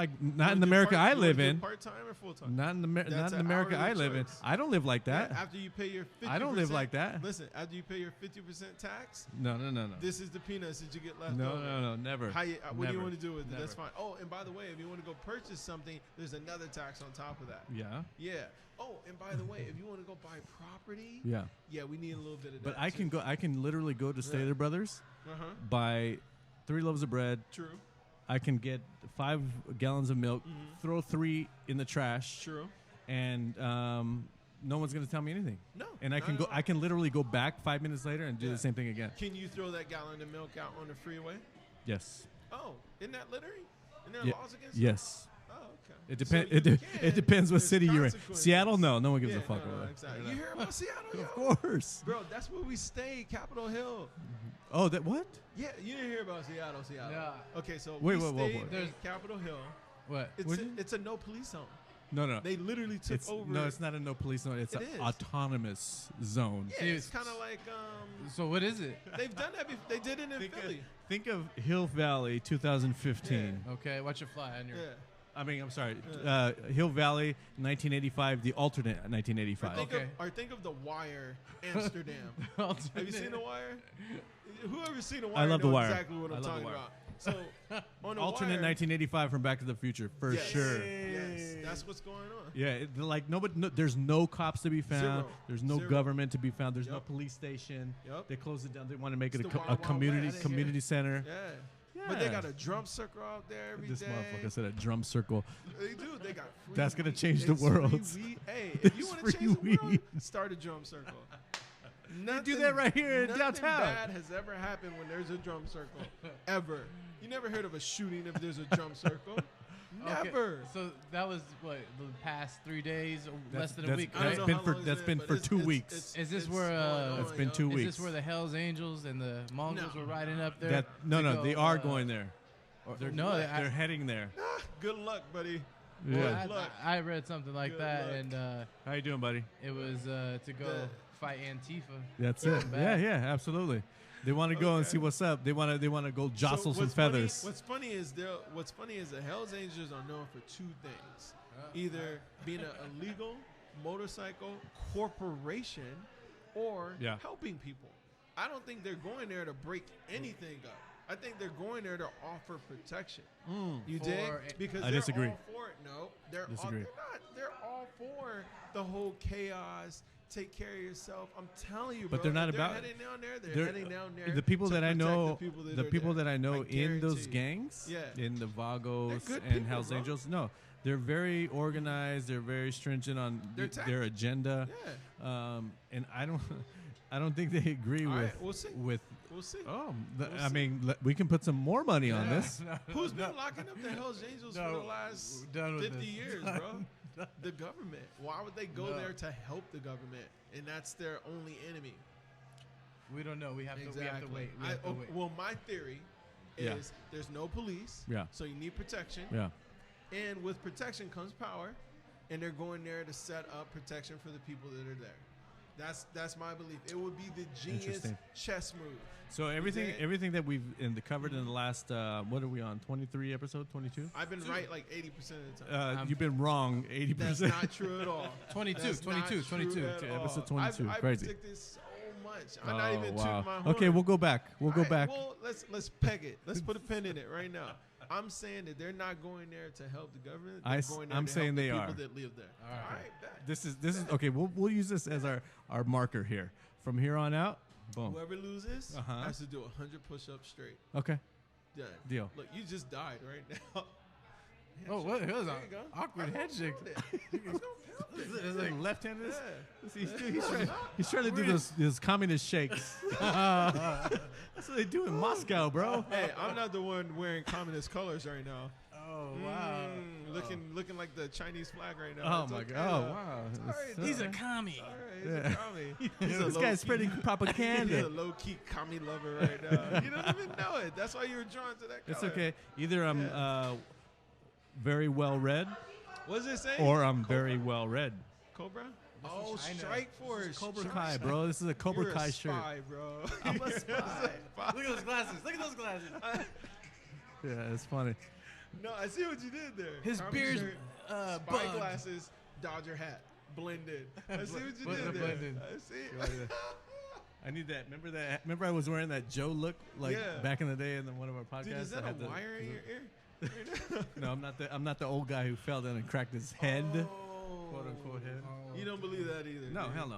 in the America I live in. Part time or full time? Not in America I live in. I don't live like that. After you pay your 50%, I don't live like that. Listen, after you pay your 50% tax, no. this is the peanuts that you get left No, over. no, never. What do you want to do with it? Never. That's fine. Oh, and by the way, if you want to go purchase something, there's another tax on top of that. Yeah. Yeah. Oh, and by the way, if you want to go buy property, Yeah. we need a little bit of that. But I can literally go to Stater Brothers, buy 3 loaves of bread. True. I can get 5 gallons of milk, throw 3 in the trash. True. And no one's gonna tell me anything. No. And I can go. I can literally go back 5 minutes later and do the same thing again. Can you throw that gallon of milk out on the freeway? Yes. Oh, isn't that littering? Isn't there laws against that? Yes. Oh, okay. It depends. So It depends what there's city you're in. consequences. Seattle, no one gives a Yeah, fuck no, over that. exactly. You hear about Seattle? Yo? Of course. Bro, that's where we stay, Capitol Hill. Oh, that what? Yeah, you didn't hear about Seattle. Yeah. Okay, so Wait, we wait, stayed wait. in Capitol Hill. What? It's a no police zone. No. They literally took over. No, it's not a no police zone. It's It an is. autonomous zone. Yeah, it's kind of like So what is it? they've done that. They did it in Philly. Think of Hill Valley 2015. Okay, watch it fly on your. Yeah. I mean, I'm sorry. Hill Valley 1985, the alternate 1985. Or think of The Wire, Amsterdam. Have you seen The Wire? Whoever's seen The Wire I love The knows Wire. exactly what I'm talking about. So, on The Alternate Wire, 1985 from Back to the Future, for sure. Yes, that's what's going on. Yeah, there's no cops to be found. Zero. There's no Zero. government to be found. There's no Yep. police station. Yep. They closed it down. They want to make it It's a the Wild Wild community West. center. Yeah. But they got a drum circle out there every This day. motherfucker said a drum circle. They do. They got free That's gonna weed. change the It's free world. weed. Hey, if you want to Free change the world, weed. start a drum circle. do that right here in nothing downtown. bad has ever happened when there's a drum circle. Ever. You never heard of a shooting if there's a drum circle. Okay, Never. So that was what the past 3 days, or less than a week. I don't Right? know been how for- long that's it's been but for it's- 2 it's- weeks. Is this it's where, going It's on, been yo. 2 Is weeks. this where the Hell's Angels and the Mongols No. were riding up there? No, they are going there. No, They're heading there. Good luck, buddy. Yeah. Look. I read something like Good that, luck. and How you doing, buddy? it was to go The- fight Antifa. That's it. Yeah, Bad. absolutely. They want to go and Okay. see what's up. They want to go jostle So some feathers. What's funny is the Hells Angels are known for 2 things: either being an illegal motorcycle corporation or Yeah. helping people. I don't think they're going there to break anything up. I think they're going there to offer protection. You dig? Because I they're disagree. all for it. No, they're Disagree. they're not. They're all for the whole chaos. Take care of yourself. I'm telling you, bro. But they're not if about- heading down there. They're They're- heading down there. The people to that I protect know, the people that, I know in those guarantee you. gangs, Yeah. in the Vagos They're good and people, Hells bro. Angels, no, they're very organized. They're very stringent on their agenda. Yeah. And I don't think they agree All with right, we'll see. with. We'll see. Oh, We'll I see. mean, we can put some more money on this. Who's been locking up the Hells Angels for the last done with 50 this. years, bro? The government. Why would they go there to help the government? And that's their only enemy. We don't know. We have to wait. We have to wait. Well, my theory Yeah. is there's no police. Yeah. So you need protection. Yeah. And with protection comes power. And they're going there to set up protection for the people that are there. That's my belief. It would be the genius Interesting. chess move. So everything that we've covered in the last what are we on 23 episode 22? I've been right like 80% of the time. You've been wrong 80%. That's not true at all. 22, That's 22, not 22. true at Okay, all. episode 22. I've Crazy. predicted so much. I'm not even tooting my horn. Okay, we'll go back. We'll go All right, back. Well, let's peg it. Let's put a pin in it right now. I'm saying that they're not going there to help the government. They're going there I'm to saying help they the are. people that live there. All right, bet. This is okay. We'll use this as our marker here. From here on out, boom. Whoever loses Uh-huh. has to do 100 push-ups straight. Okay, Done. deal. Look, you just died right now. Oh, what? It was There an you go. awkward I head shake. It's like left-handed. Yeah. He's trying to do those communist shakes. That's what they do in Moscow, bro. Hey, I'm not the one wearing communist colors right now. Oh wow. looking like the Chinese flag right now. Oh It's my okay, god! Oh though. wow! All right, He's a dog. commie. All right, he's a commie. This guy's spreading He's propaganda. a low-key commie lover right now. You don't even know it. That's why you were drawn to that color. It's okay. Either I'm very well read, What does it say? or I'm very well read. Cobra? This Oh, is China. Strike Force. Cobra Kai, bro. This is a Cobra You're Kai a shirt. spy, bro. I'm a spy. Look at those glasses. Look at those glasses. Yeah, it's funny. No, I see what you did there. His Commie beard's shirt, spy bugged. glasses, Dodger hat, blended. I see what you Blended. did there. Blended. I see. I need that. Remember that? Remember I was wearing that Joe look like Yeah. back in the day in one of our podcasts. Dude, is that I a had the- wire in your ear? No, I'm not the old guy who fell down and cracked his head. Oh. Quote unquote head. You don't believe that either. No, do you? hell no.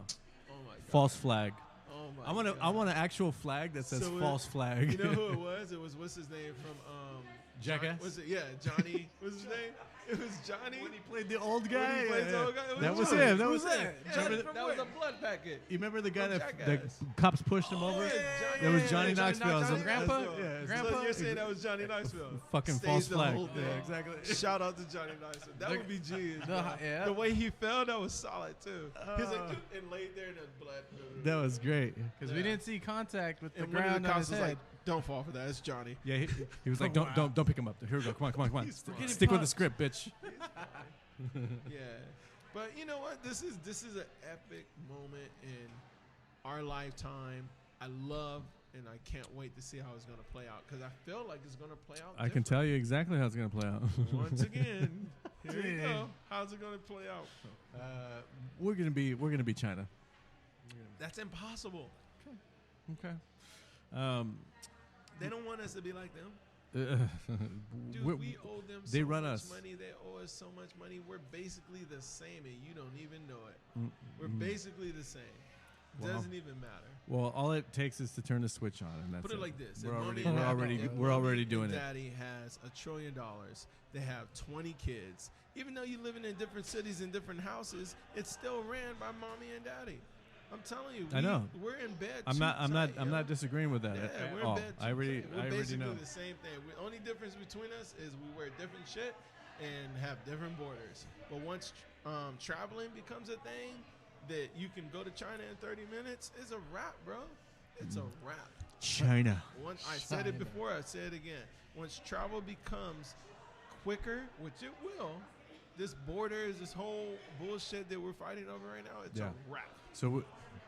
Oh my god. False flag. Oh my I want an actual flag that says So false flag. You know who it was? It was what's his name from Jackass? Was it? Yeah, Johnny. What's his name? It was Johnny. When he played the old When guy. he plays the old guy, it That was Johnny. him. That Who was that? him. Yeah, Remember that the- was a blood packet. You remember the guy From that the Jackass. cops pushed him over? Yeah, That was yeah, Johnny Johnny Knoxville. Knoxville. So- Grandpa? Yeah, Grandpa? So you're saying that was Johnny Knoxville? fucking Stays false the flag. whole Yeah, thing. exactly. Shout out to Johnny Knoxville. That would be genius. Yeah. The way he fell, that was solid too. He's like and laid there in the blood. That was great. Because we didn't see contact with the And one of ground the on cops his was head. like, "Don't fall for that. It's Johnny." Yeah, he was like, Wow. don't pick him up. Here we go. Come on. He's getting Stick with the pumped. script, bitch. Yeah, but you know what? This is an epic moment in our lifetime. I love and I can't wait to see how it's gonna play out because I feel like it's gonna play out. I can tell you exactly how it's gonna play out. Once again, here you go. How's it gonna play out? We're gonna be China. That's impossible. Okay. They don't want us to be like them. Dude, we're- we owe them they so run much us. money. They owe us so much money. We're basically the same, and you don't even know it. We're basically the same. Wow. Doesn't even matter. well, all it takes is to turn the switch on, and that's Put it like this: We're if already mommy and we're daddy- already if doing mommy it. and Daddy has $1 trillion. They have 20 kids. Even though you're living in different cities and different houses, it's still ran by mommy and daddy. I'm telling you, I know. we're in bed. I'm too not tight, yo. disagreeing with that Yeah, at we're all. in bed. I already We're basically know. the same thing. The only difference between us is we wear different shit and have different borders. But once traveling becomes a thing that you can go to China in 30 minutes, it's a wrap, bro. It's a wrap. China. I said it before, I say it again. Once travel becomes quicker, which it will, this borders, this whole bullshit that we're fighting over right now, it's Yeah. a wrap. So,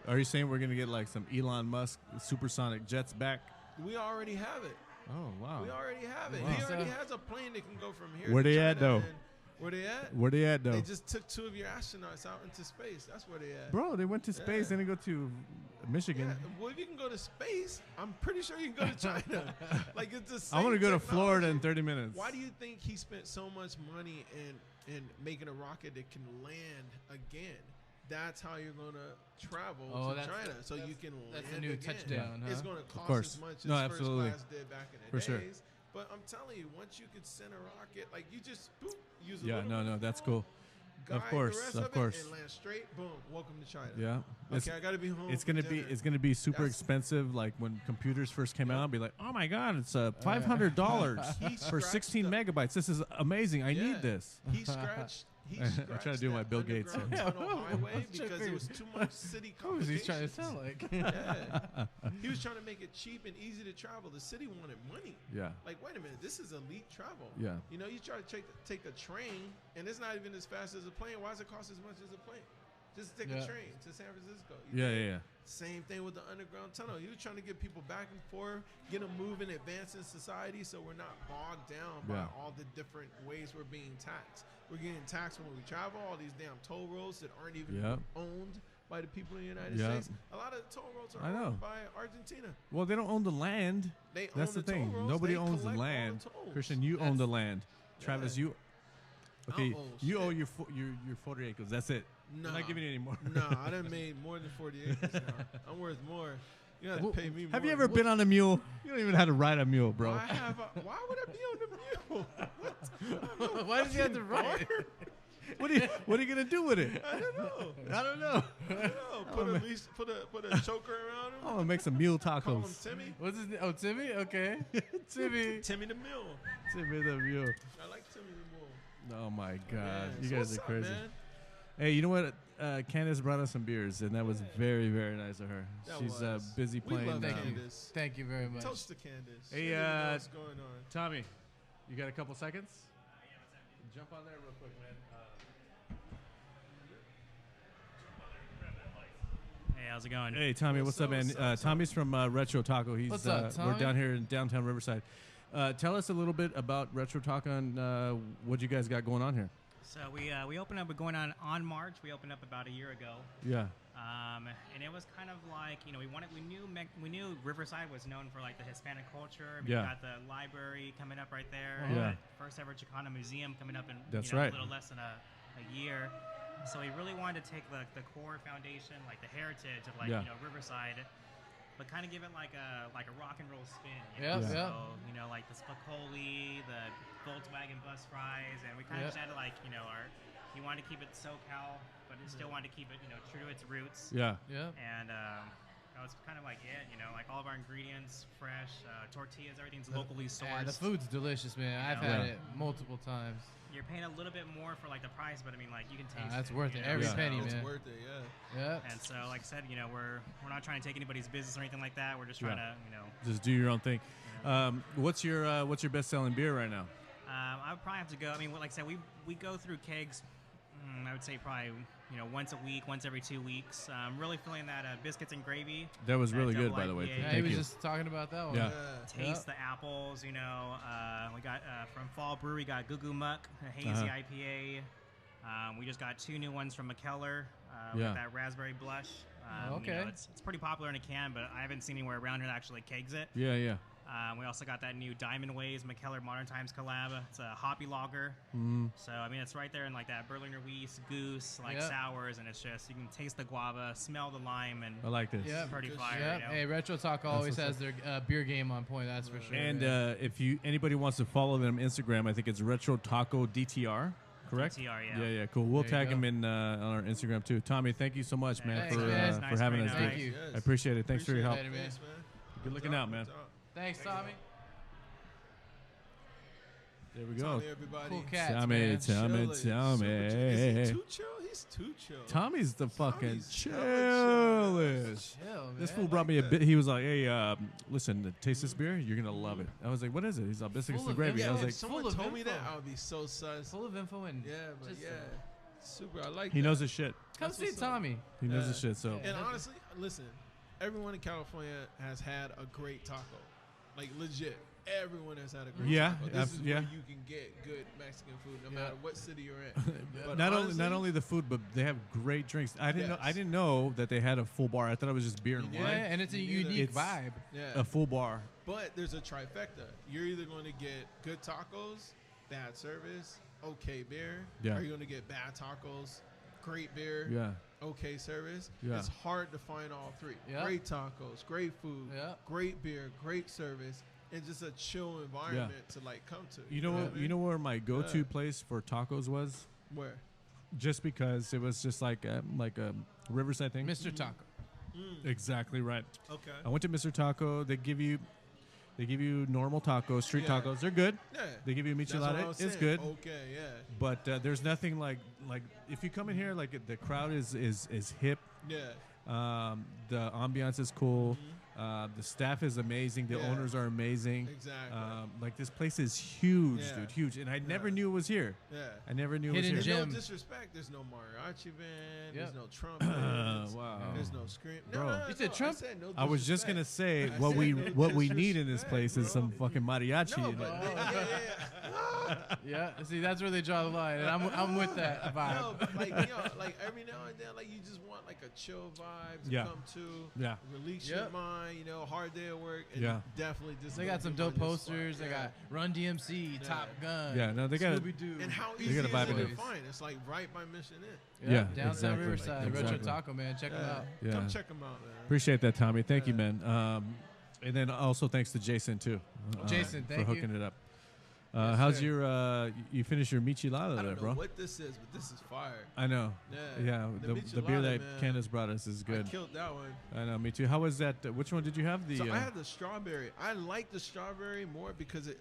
are you saying we're gonna get like some Elon Musk supersonic jets back? We already have it. Oh wow. We already have it. Wow. He already So- has a plane that can go from here Where to they China at, though? and- Where they at? Where they at though? They just took 2 of your astronauts out into space. That's where they at. Bro, they went to space, Yeah. then they go to Michigan. Yeah, well, if you can go to space, I'm pretty sure you can go to China. Like it's the same I want to go to technology. Florida in 30 minutes. Why do you think he spent so much money in making a rocket that can land again? That's how you're gonna travel to China, so you can that's land a new again. touchdown, huh? It's gonna cost course. as much as No, first absolutely. class did back in the For sure. days. But I'm telling you, once you could send a rocket, like you just boop, use a Yeah, little no, that's fuel, cool. guide course, the rest of of course. it, and land straight. Boom, welcome to China. Yeah. Okay, I gotta be home. It's for gonna be dinner. super That's- expensive. Like when computers first came Yep. out, be like, oh my god, it's $500 He for scratched 16 the- megabytes. This is amazing. I Yeah. need this. He scratched. He I scratched try to do my that Bill Gates underground here. tunnel highway What's your because figure? it was too much city Who is he trying to complications. sound like? Yeah. He was trying to make it cheap and easy to travel. The city wanted money. Yeah. Like, wait a minute, this is elite travel. Yeah. You know, you try to take a train, and it's not even as fast as a plane. Why does it cost as much as a plane? Just take a Yeah. train to San Francisco. Yeah. Same thing with the underground tunnel. He was trying to get people back and forth, get them moving, advance in society, so we're not bogged down by Yeah. all the different ways we're being taxed. We're getting taxed when we travel, all these damn toll roads that aren't even Yep. owned by the people in the United Yep. States. A lot of the toll roads are I know. owned by Argentina. Well, they don't own the land. They That's own the toll thing. roads. Nobody They owns the collect all land. tolls. Christian, you own the land. Travis, Yeah. you. Okay, owe you owe shit. your 40 acres. That's it. No. I'm not giving you any more. No, I done made more than 40 acres now. I'm worth more. You have to pay me more. Have you ever been on a mule? You don't even know how to ride a mule, bro. Why would I be on the mule? What? Why does he have to ride? What are you gonna do with it? I don't know. I don't know. I don't know. Put a choker around him. I'm gonna make some mule Call him tacos. Timmy. What's his name? Oh, Timmy? Okay. Timmy. Timmy the Mule. Timmy the mule. I like Timmy the Mule. Oh my God, Man, you so guys what's are up, crazy. man? Hey, you know what? Candace brought us some beers, and that was very, very nice of her. That She's was. busy We playing. love Thank you. Candace. Thank you very much. Toast to Candace. Hey, She didn't know what's going on. Tommy, you got a couple seconds? Jump on there real quick, man. Hey, how's it going? Hey, Tommy, what's up, man? What's up? Tommy's from Retro Taco. He's What's up, we're Tommy? down here in Downtown Riverside. Tell us a little bit about Retro Taco and what you guys got going on here. So we opened up. We're going on March. We opened up about a year ago, Yeah. and it was kind of like we knew Riverside was known for like the Hispanic culture. Yeah. We got the library coming up right there. Yeah. First ever Chicana museum coming up in That's a right. little less than a year. So we really wanted to take the core foundation, like the heritage of Yeah. Riverside, but kind of give it like a rock and roll spin. Yeah, know? yeah. So like the Spicoli, the Volkswagen bus fries, and we kind of just added we wanted to keep it SoCal, but it still wanted to keep it true to its roots. Yeah. Yeah. And that was kind of like it. Like all of our ingredients fresh, tortillas, everything's locally sourced. Yeah, the food's delicious, man. I've Yeah. had it multiple times. You're paying a little bit more for like the price, but I mean you can taste That's it. worth it. know? Every Yeah. penny, It's man. worth it, yeah. Yeah. And so, like I said, we're not trying to take anybody's business or anything like that. We're just trying to, Just do your own thing. What's your best-selling beer right now? I would probably have to go. I mean, like I said, we go through kegs. I would say probably once a week, once every 2 weeks. Really feeling that biscuits and gravy. That was That really good, double by the way. IPA. Yeah, he Thank was you. just talking about that one. Yeah. Taste the apples. We got from Fall Brew. We got Goo Goo Muck, a hazy IPA. We just got 2 new ones from McKellar. We Yeah. got that raspberry blush. Okay. It's pretty popular in a can, but I haven't seen anywhere around here that actually kegs it. Yeah, yeah. We also got that new Diamond Ways McKellar Modern Times collab. It's a hoppy lager. So, I mean, it's right there in like that Berliner Weiss, Goose, sours, and it's just, you can taste the guava, smell the lime, and I like this. Yeah. pretty Good fire. Yeah. Hey, Retro Taco always what's has their beer game on point. That's for sure. And man. if anybody wants to follow them on Instagram, I think it's Retro Taco DTR. Correct? DTR, yeah. Yeah, cool. We'll There you tag go. him in on our Instagram too. Tommy, thank you so much, man, Thanks, for man. for Nice having right us. now. dude. Thank you. Yes. I appreciate it. Thanks for your help. Appreciate it, man. Thanks, man. Good looking out, man. Thanks, Tommy. There we go. Tommy, everybody. Cool cats, Tommy, man. Tommy, Chill. Is he Tommy. too chill? He's too chill. Tommy's the fucking Tommy's chillest. Chill, man. This fool brought me a bit. He was like, "Hey, listen, taste this beer. You're gonna love it." I was like, "What is it?" He's like, "Biscuits Full and of gravy." info. I was If like, someone full of told me that, info. I would be so sus. Full of info and Yeah, but just, super. I like "He that. knows his shit. come That's see what's up. Tommy. He knows Yeah. his shit." So, And honestly, listen, everyone in California has had a great taco. Like, legit. Everyone has had a great Yeah, taco. This is yeah. where you can get good Mexican food no matter what city you're in. But not honestly, only the food, but they have great drinks. I Yes. didn't know that they had a full bar. I thought it was just beer and Yeah, wine. and it's a Me neither. unique It's- vibe. Yeah. A full bar. But there's a trifecta. You're either going to get good tacos, bad service, okay beer, Yeah. or you're going to get bad tacos, great beer, Yeah. okay service. Yeah. It's hard to find all three. Yeah. Great tacos, great food, Yeah. great beer, great service, and just a chill environment to like come to. You know what I what? mean? You know where my go-to Yeah. place for tacos was? Where? Just because it was just like a Riverside thing. Mr. Taco. Exactly right. Okay. I went to Mr. Taco. They give you normal tacos, street Yeah. tacos. They're good. Yeah. They give you That's what I michelada. was It's saying. good. Okay, yeah. But there's nothing like if you come in here, like the crowd is hip. Yeah. The ambiance is cool. The staff is amazing. The Yeah. owners are amazing. Exactly. Like this place is huge, Yeah. dude, huge. And I never Yeah. knew it was here. Yeah. I never knew Hidden it was gem. here. And no disrespect, there's no mariachi band, Yep. there's no trumpet, Wow. there's no scream. Bro. No, You said I Trump? said no I was just gonna disrespect. say I what said we no what we need in this disrespect, place is bro. some fucking mariachi. No, in but it. Yeah, see, that's where they draw the line, and I'm with that vibe. No, but like like every now and then, like you just want like a chill vibe to Yeah. come to, Yeah. release Yep. your mind. Hard day at work. And Yeah. definitely this. They is got gonna some be dope one of this posters. spot. They Yeah. got Run DMC, Yeah. Top Gun. Yeah, no, they got it. Scooby Doo. And how They easy got a is vibe it in to it. find? It's like right by Mission Inn. Yeah, Downtown exactly. Riverside, Retro Exactly. Taco, man. Check them out. Yeah. Come check them out, man. Appreciate that, Tommy. Thank you, Yeah. man. And then also thanks to Jason too. Jason, thank for you. hooking it up. Yes, How's sir. your you finished your michelada I there, don't know bro? what this is, but this is fire. I know. Yeah. The beer michelada, that man, Candace brought us is I good. killed that one. I know, me too. How was that? Which one did you have? The So I had the strawberry. I like the strawberry more because it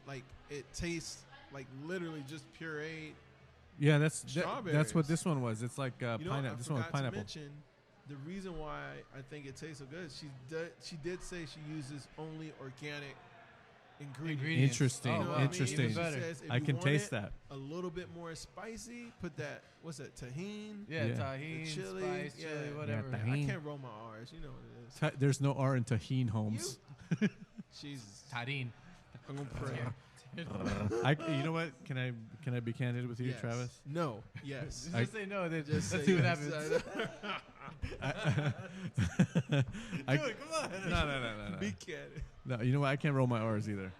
tastes like literally just pureed Yeah, that's Strawberries. what this one was. It's like You know, I pineapple. This one was forgot to pineapple. mention the reason why I think it tastes so good. She did say she uses only organic ingredients. Interesting. You know what I mean? Interesting. She Even better. says if I you can want taste it that. a little bit more spicy, put that, what's that, tahini? Yeah, Yeah. tahini, Chili, spice, yeah. chili, Yeah, whatever. tahini. I can't roll my R's. You know what it is. There's no R in Tahine Homes. Jesus. Tahini. I'm going to pray. You know what? Can I be candid with you, Yes. Travis? No. Yes. Just say no. Then Just let's say see what yes. happens. I, Dude, come on. no. Be candid. No, you know what? I can't roll my R's either.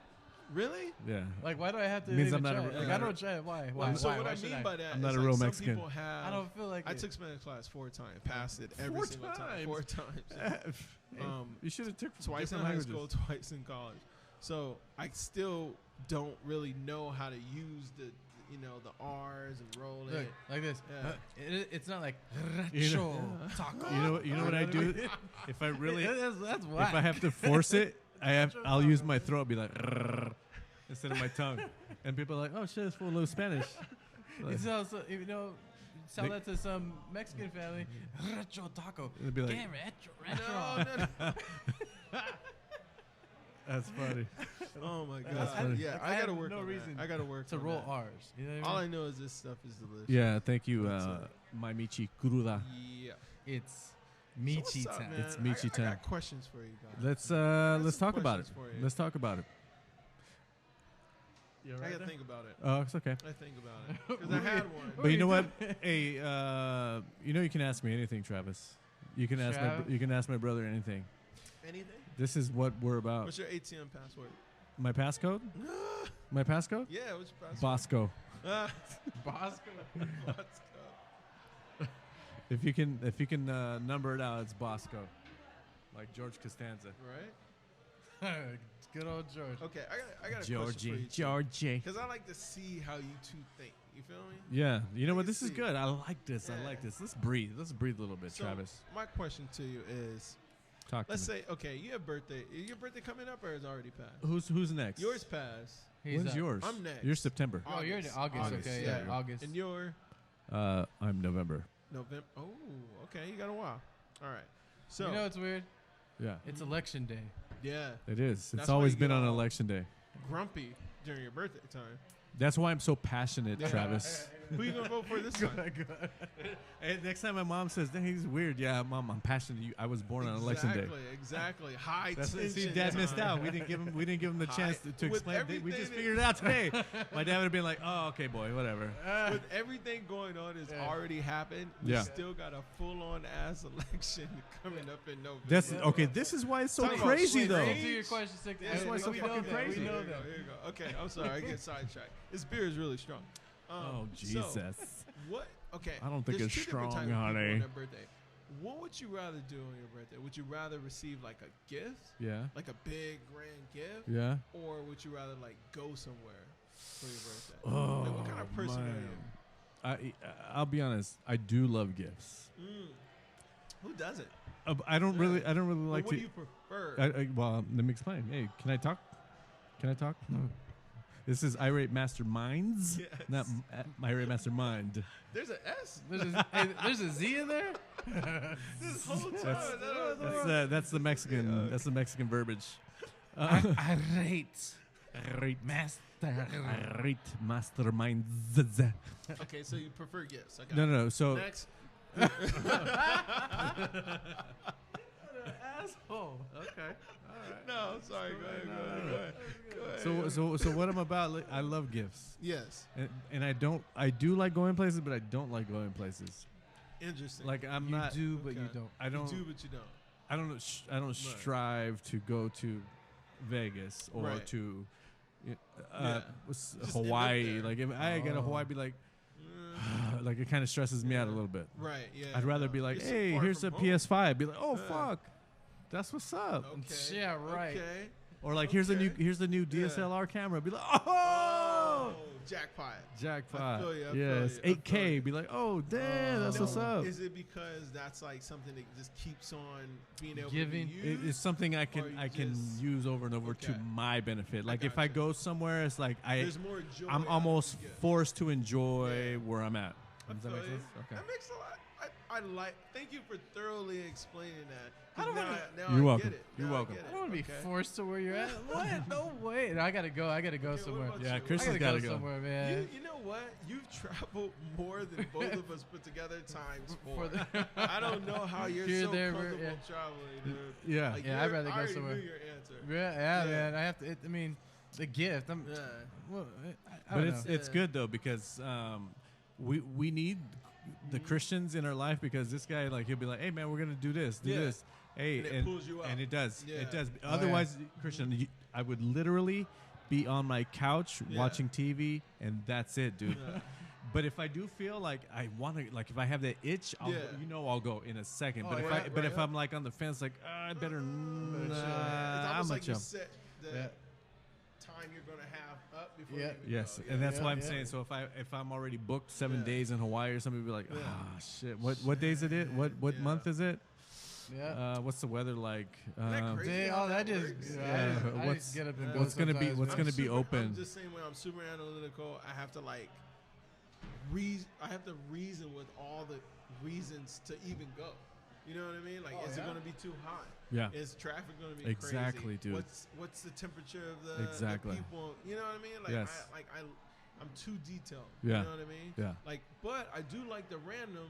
Really? Yeah. Like, why do I have to Means even I'm try not it? a- Like, I'm I not don't try it. Why? Why? So Why? what Why I should mean by that I'm not is a like real some Mexican. people have. I don't feel like I it. took Spanish class 4 times. Passed it every 4 single time. times? 4 times. You should have took Twice in different high languages. school, twice in college. So I still don't really know how to use the R's and roll Look, it. like this. Yeah. It's not like You know- Retro Taco. You know what I do? If I really, that's whack. if I have to force it, I'll use my throat, be like "Rrrr," instead of my tongue, and people are like, "Oh shit, it's full of Spanish." Like, It's also, tell that to some Mexican family. Retro Taco. It'd be like- Get retro. No. That's funny. Oh my god. That's funny. Yeah, Like, I I gotta have work no on reason that. I gotta work To on roll that. R's. You know what All I I mean? know is this stuff is delicious. Yeah, thank you, That's my Michi Cruda. Yeah. It's So Michi what's up, time. man? It's Michi I time. got questions for you guys. Let's some talk about it. questions for you. Let's talk about it. You I gotta think about it. Oh, it's okay. I think about it because I had one. But you know what? Hey, you can ask me anything, Travis. You can ask Trav? you can ask my brother anything. Anything? This is what we're about. What's your ATM password? My passcode? My passcode? Yeah, what's your password? Bosco. Bosco. Let's go. If you can number it out, it's Bosco, like George Costanza. Right? Good old George. Okay, I got a question for you. Georgie. Because I like to see how you two think. You feel me? Yeah, you know what? can This is see. good. I like this. I Yeah. like this. Let's breathe. Let's breathe a little bit, So Travis. my question to you is, Talk let's to me. say, okay, you have birthday. Is your birthday coming up or is it already passed? Who's next? Yours passed. When's yours? I'm next. You're September. Oh, you're in August. Okay, yeah, yeah, yeah. August. And your I'm November. November. Oh, okay, you got a while. All right. So You know what's weird? Yeah, It's election day. yeah, it is. It's That's why always you been get on all- election day. grumpy during your birthday time. That's why I'm so passionate, Yeah. Travis. Who you gonna vote for this time? Hey, next time my mom says, "Dang, he's weird." Yeah, Mom, I'm passionate. I was born on election day. Exactly. High That's tension. see, Dad missed out. We didn't give him the chance to With explain. We everything just that- figured it out today. My dad would have been like, "Oh, okay, boy, whatever." With everything going on that's Yeah. already happened, Yeah. we still got a full-on ass election coming up in November. That's okay. This is why it's so Talk about crazy, though. slavery. Answer your question. Six. Yeah, That's why it's so we fucking know that. crazy. We know Here you that. go, here you go. Okay, I'm sorry. I get sidetracked. This beer is really strong. Oh So, Jesus! what? Okay. I don't think there's it's two different strong, types of people honey. On their birthday. What would you rather do on your birthday? Would you rather receive like a gift, Yeah, like a big grand gift, yeah. or would you rather like go somewhere for your birthday? Oh, Like, what kind of person are you? I'll be honest. I do love gifts. Who doesn't? I don't really like What to. do you prefer? Well, let me explain. Hey, can I talk? Can I talk? No. This is Irate Master Minds, Yes. not Irate Master Mind. There's an S. There's a Z in there. This whole time. That's the Mexican. That's the Mexican verbiage. Irate master. Irate Master Minds. Okay, so you prefer gifts. I got No, it. no, no. So Next. Asshole. okay. No, I'm sorry. Go ahead. So what I'm about? Like, I love gifts, Yes. and I do like going places, but I don't like going places. Interesting. Like I'm You not. do, but you Okay. don't. I don't. You do, but you don't. I don't. I don't strive to go to Vegas or Right. to Yeah. what's Just end up Hawaii. there. Like if I get a Hawaii, I'd be like, like it kind of stresses me out a little bit. Right. Yeah. I'd rather no. be like, You're so hey, far here's a from home. PS5. Be like, oh Yeah. fuck, that's what's up. Okay. Yeah, right. Okay. Or like here's the new DSLR camera. Be like, oh, jackpot. Jackpot. I feel you, I yes. feel you, I feel 8K. you. Be like, oh, damn, that's what's up. Is it because that's like something that just keeps on being able Giving. to be used? It's something I Or can you just- use over and over to Okay. my benefit. Like if I gotcha. go somewhere, it's like There's more joy. I'm out of almost the gift. forced to enjoy Yeah. where I'm at. I Does that feel make you. sense? Okay. That makes a lot. I like. Thank you for thoroughly explaining that. I don't now, wanna- now You're I welcome. Get it. You're Now welcome. get it. I don't want to be Okay. forced to where you're at. What? No way. No, I gotta go. I gotta go Okay, what somewhere. about Yeah, you? Chris I has gotta gotta go go. somewhere, man. You know what? You've traveled more than both of us put together times For four. the- I don't know how you're Here, so there, comfortable yeah. traveling, dude. Yeah. Like, Yeah, I'd rather I go already somewhere. knew your answer. Yeah, Yeah. man. I have to. I mean, the gift. Yeah. Well, I But don't it's know. it's good though because we need the Christians in our life because this guy like he'll be like, hey man, we're gonna do this, do Yeah. this, hey, And it pulls you up. and it does, Yeah. it does. yeah. Otherwise, Christian, I would literally be on my couch Yeah. watching TV, and that's it, dude. Yeah. But if I do feel like I want to, like if I have that itch, Yeah. I'll go in a second. Oh, But if right, if I'm like on the fence, like I better, It's I'm almost a like you chump. set the Yeah. time you're gonna have up before Yeah. you even Yes, go. and that's Yeah, why I'm yeah. saying. So if I'm already booked 7 Yeah. days in Hawaii or something, be like, Yeah. ah, shit. What days it? What Yeah. month is it? Yeah. What's the weather like? Isn't that crazy? Dang, how oh, that that just. works? Yeah, I what's- just get up and yeah. go. what's gonna be- sometimes, what's man. gonna be open? I'm just saying when I'm super analytical, I have to like I have to reason with all the reasons to even go. You know what I mean? Like, Oh, is it yeah? going to be too hot? Yeah. Is traffic going to be Exactly, crazy? dude. What's the temperature of the Exactly. people? You know what I mean? Like, Yes. I'm too detailed. Yeah. You know what I mean? Yeah. Like, but I do like the random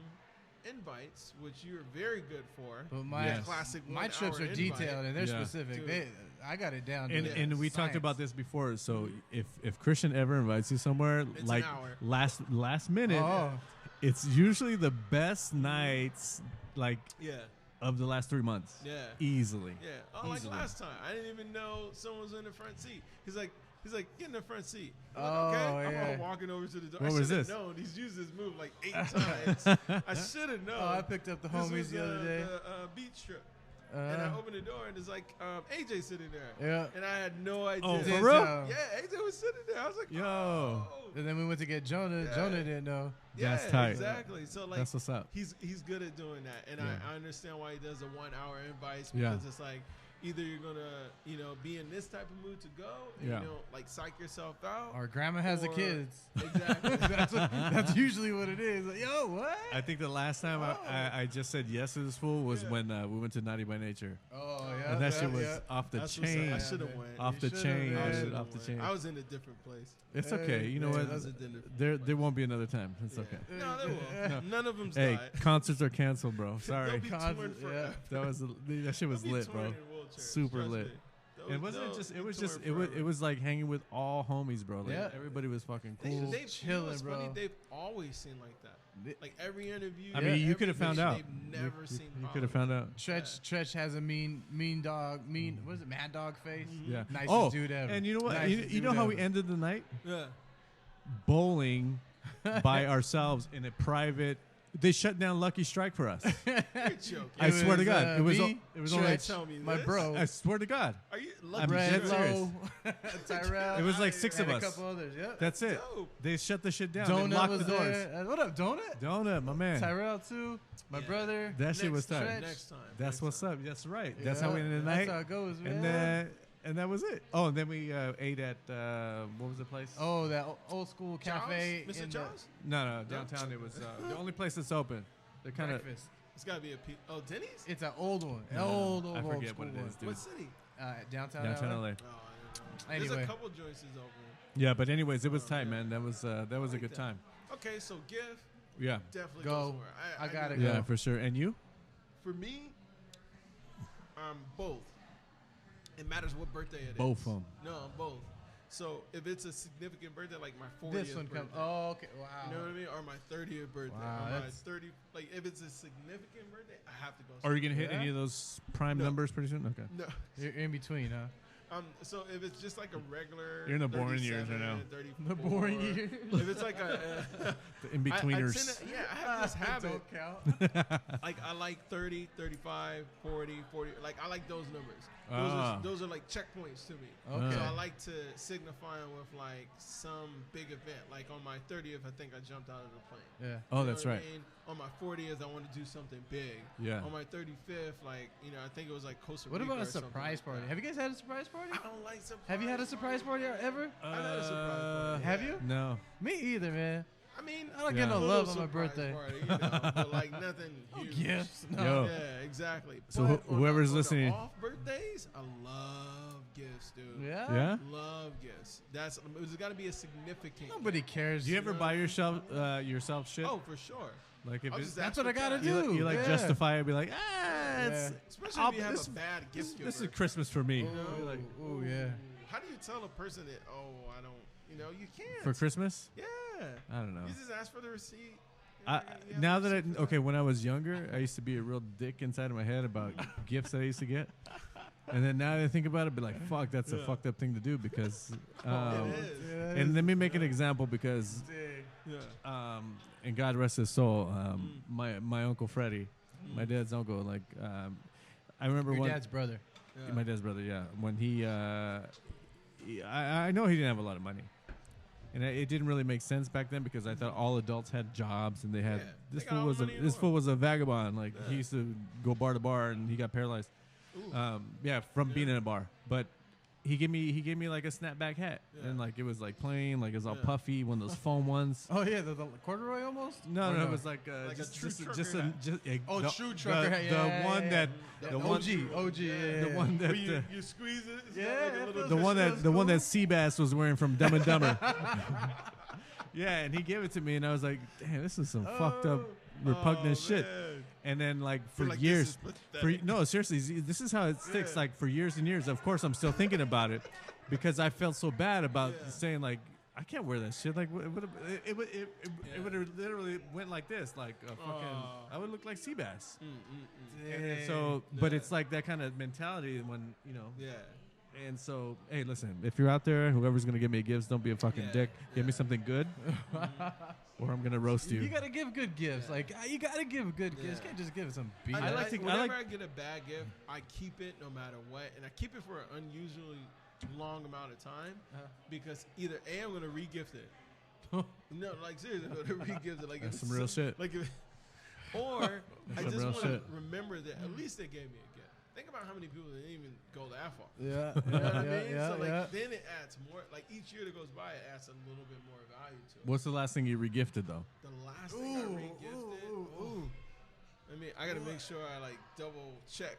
invites, which you're very good for. But my Yes. Classic my 1 trips hour are invite. detailed and they're Yeah. specific. Dude. I got it down. And to and we talked science. about this before. So if Christian ever invites you somewhere, It's like an hour. last minute, Oh, it's usually the best nights like Yeah. of the last 3 months. Yeah. Easily. Yeah. Oh, like Easily. last time, I didn't even know someone was in the front seat. He's like, get in the front seat. I'm Oh, like, okay. yeah. I'm walking over to the door. What I was should have this? known. He's used this move like 8 times. I should have known. oh, I picked up the This homies was, the other day. The beach trip. And I opened the door and it's like AJ sitting there. Yeah. And I had no idea. Oh, Did for real? tell. Yeah, AJ was sitting there. I was like, Yo. oh. And then we went to get Jonah. Yeah. Jonah didn't know. Yeah, That's tight. exactly. So like, That's what's up. he's good at doing that, and Yeah. I understand why he does the 1 hour invites Yeah. because it's like either you're gonna be in this type of mood to go, and, Yeah. like psych yourself out. Our grandma has the Or- kids. Exactly. That's usually what it is. Like, yo, what? I think the last time I just said yes to this fool was Yeah. when we went to Naughty by Nature. Oh yeah. And that yeah, shit was yeah. off the That's what's up. chain. I should have man. went. Off You the should've, chain, man. I dude, should've off the went. chain. I was in a different place. It's Hey, okay. You know yeah, what? I was in a different There place. won't be another time. It's Yeah. okay. No, there will. No. None of them's Hey, died. concerts are canceled, bro. They'll Sorry. be Concert- touring yeah. forever. That shit was They'll be lit, bro. touring in wheelchairs, Super trust lit. me. It wasn't They'll just. It be was just. touring It forever. was like hanging with all homies, bro. Like Yeah. everybody was fucking They, cool. they've, you know Chilling, what's funny? bro. They've always seemed like that. Like every interview. I mean, you every could have found video, out. They've never seen. You could have found out. Tretch has a mean dog, what is it, mad dog face? Yeah. Nicest oh, dude ever. and you know what? Nicest You know dude how we ever. ended the night? Yeah. Bowling by ourselves in a private. They shut down Lucky Strike for us. You're joking. I swear to was, God, it was. me, It was Tretch, only. Tell me my this? bro, I swear to God, Are you I'm lucky? dead Red serious. Low, Tyrell. it was like 6 and of a us. couple others. Yeah. That's it. Dope. They shut the shit down. They Donut locked was the doors. there. What up, Donut? Donut, my man. Tyrell too. My Yeah. brother. That shit was Next time, tight. Next time. That's next what's time. up. That's right. That's how we Yeah, ended the That's night. how it goes, man. And then and that was it. Oh, and then we ate at what was the place? Oh, that old school cafe. Mr. in Charles? No, downtown. It was the only place that's open. They're the kind of. breakfast. It's got to be a Denny's? It's an old one. No, Old I old forget school what it one. is, dude. What city? Downtown. Downtown LA. Oh, I didn't know. There's Anyway. a couple joints open. Yeah, but anyways, it was Oh, tight, yeah. man. That was a like good that. time. Okay, so gift Yeah. definitely Go. goes somewhere. I gotta agree. go. Yeah, for sure. And you? For me, both. It matters what birthday it is. Both of 'em. No, both. So if it's a significant birthday, like my 40th This one birthday, comes. Oh, okay. Wow. you know what I mean, or my 30th birthday, Wow, or my that's- 30. Like if it's a significant birthday, I have to go. Are you gonna hit Yeah. any of those prime No. numbers pretty soon? Okay. No. You're in between, huh? So if it's just like a regular, You're in the boring years right 37, now. 34, The boring years. If it's like a The in betweeners. I have this habit. Don't count. Like I like 30, 35, 40, 40. Like I like those numbers. Those are like checkpoints to me. Okay. So I like to signify them with like some big event. Like on my 30th, I think I jumped out of the plane. Yeah. Oh, You know that's what I right. mean? On my 40th, I want to do something big. Yeah. On my 35th, like I think it was like Costa Rica. What about a or something surprise like party? that. Have you guys had a surprise party? I don't like surprise. Have you had a surprise party ever? I've had a surprise party. Have you? No. Me either, man. I mean, I don't Yeah. get no a love little on my surprise birthday. party, but like nothing huge. Gifts. No. Yo. Yeah, exactly. So But on whoever's on listening- the off birthdays, I love gifts, dude. Yeah. Yeah. Love gifts. There's got to be a significant. Nobody cares. Do you ever know buy what I mean? yourself shit? Oh, for sure. Like if I'll it's, just That's ask what for I gotta cash. do. you like Yeah. justify it, be like, Yeah. it's Especially I'll- if you have this- a bad gift giver. this is Christmas for me. You know? Oh, yeah. How do you tell a person that? Oh, I don't. You can't. For Christmas? Yeah. I don't know. You just ask for the receipt. Now that when I was younger, I used to be a real dick inside of my head about gifts that I used to get. And then now that I think about it, I'd be like, fuck, that's a fucked up thing to do because. It is. And let me make an example because, Yeah. and God rest his soul, my uncle Freddie, my dad's uncle, like, I remember Your one. dad's brother. Yeah. My dad's brother, yeah. When I know he didn't have a lot of money. And it didn't really make sense back then because I thought all adults had jobs and they had Yeah, this they got all fool was the a money in the this fool world. was a vagabond. Like Yeah. he used to go bar to bar and he got paralyzed. Ooh. From being in a bar. But he gave me like a snapback hat Yeah. and like it was like plain, like it was all Yeah. puffy, one of those foam ones. Oh, yeah, the corduroy almost? No, Or no, it was like, Like a just true just trucker just hat. Oh, the, true trucker hat, the yeah, one yeah, that yeah. the OG, one OG, yeah. the one that Where you squeeze it. It's got Yeah, like a it little feels the one that feels the one cool. that Seabass was wearing from Dumb and Dumber. Yeah, and he gave it to me, and I was like, "Damn, this is some fucked up, repugnant shit." man. And then, like for Feel like this years, is pathetic. no, seriously, this is how it sticks. Yeah. Like for years and years. Of course, I'm still thinking about it because I felt so bad about Yeah. saying like, "I can't wear that shit." Like, it would have literally went like this, like a fucking. I would look like Seabass. And so, but Yeah. it's like that kind of mentality when Yeah. And so, hey, listen, if you're out there, whoever's going to give me gifts, don't be a fucking Yeah, dick. Give me yeah. something good, or I'm going to roast you. You gotta give good gifts. Yeah. Like you gotta give good gifts. Yeah. You can't just give some BS. I like to- I whenever like- I get a bad gift, I keep it no matter what, and I keep it for an unusually long amount of time because either A, I'm gonna re-gift it. No, like seriously, I'm gonna re-gift it. Like That's if some real shit. Like or I some just real want to shit. remember that at least they gave me a gift. Think about how many people didn't even go that far. Yeah, You know what I mean? yeah, So like yeah. then it adds more. Like each year that goes by, it adds a little bit more value to it. What's the last thing you regifted though? The last thing I re-gifted. I mean, I gotta make sure I like double check.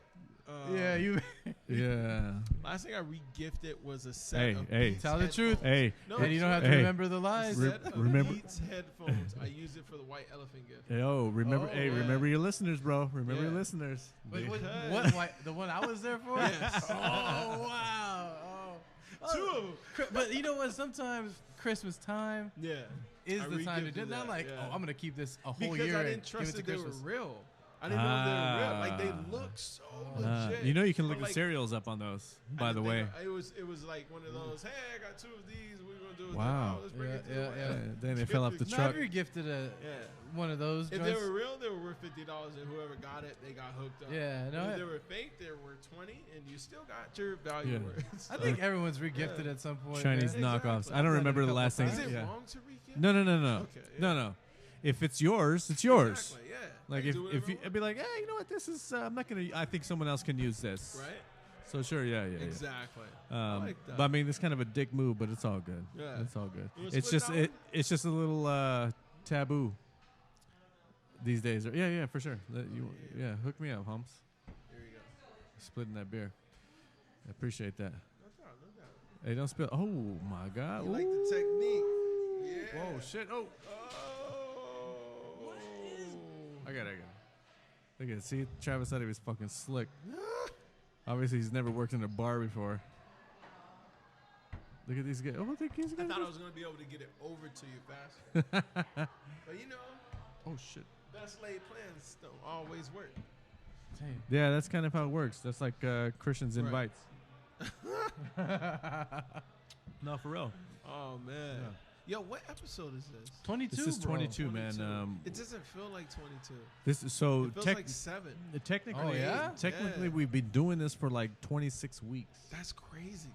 Yeah, you Yeah. Last thing I re-gifted was a set Hey, of hey. Beats Tell the truth. headphones. Hey, No, and you don't have to Hey. remember the lies. Re- Set of remember- Beats headphones. I use it for the white elephant gift. yo, remember, Oh, hey, yeah. remember your listeners, bro. Remember your Yeah. listeners. Wait, what, Because- the one I was there for? Yes. Oh wow. Oh. Two of them. But you know what? Sometimes Christmas time Yeah. is I the time to re-gifted do it. Not that, like, yeah. oh, I'm gonna keep this a whole Because year I and didn't give trust it to that they Christmas. were real. I didn't know if they were real. Like they look so legit. You know you can look But, the like, cereals up on those, I by the didn't way. think it was like one of those. Hey, I got two of these. We're gonna do it. Wow. Oh, let's bring it to Yeah, the yeah. way. Then they fell off the Not truck. every gifted Yeah. one of those. If they joints. were real, they were worth $50, and whoever got it, they got hooked up. Yeah, no, If I- they were fake, they were 20, and you still got your value Yeah. worth. I think everyone's regifted at some point. Chinese man. Exactly. knockoffs. I I've don't done it remember a the couple last thing. Is it times. Yeah. wrong to re-gift? No. Okay, yeah. No. If it's yours, it's yours. Exactly, yeah. Like I if do whatever you, I I'd be like, hey, you know what? This is I'm not gonna. I think someone else can use this. want. Right? So sure, yeah. Exactly. Yeah. like that. But I mean, it's kind of a dick move, but it's all good. Yeah. It's all good. You wanna It's split just that it's just a little taboo these days. Yeah, for sure. Yeah, hook me up, Humps. Here you go. Splitting that beer. I appreciate that. No doubt, no doubt. Hey, don't spill. Oh my God. You like the technique. Yeah. Whoa, shit. Oh, Oh. I got it. Look at it. See, Travis said he was fucking slick. Obviously, he's never worked in a bar before. Look at these guys. Oh, these I guys. thought I was going to be able to get it over to you faster. But you know, Oh, shit. best laid plans don't always work. Damn. Yeah, that's kind of how it works. That's like Christian's Right. invites. No, for real. Oh, man. Yo, what episode is this? 22. This is bro. 22, man. It doesn't feel like 22. This is so It feels like 7. technically. Oh, yeah? Technically, Yeah. we've been doing this for like 26 weeks. That's crazy.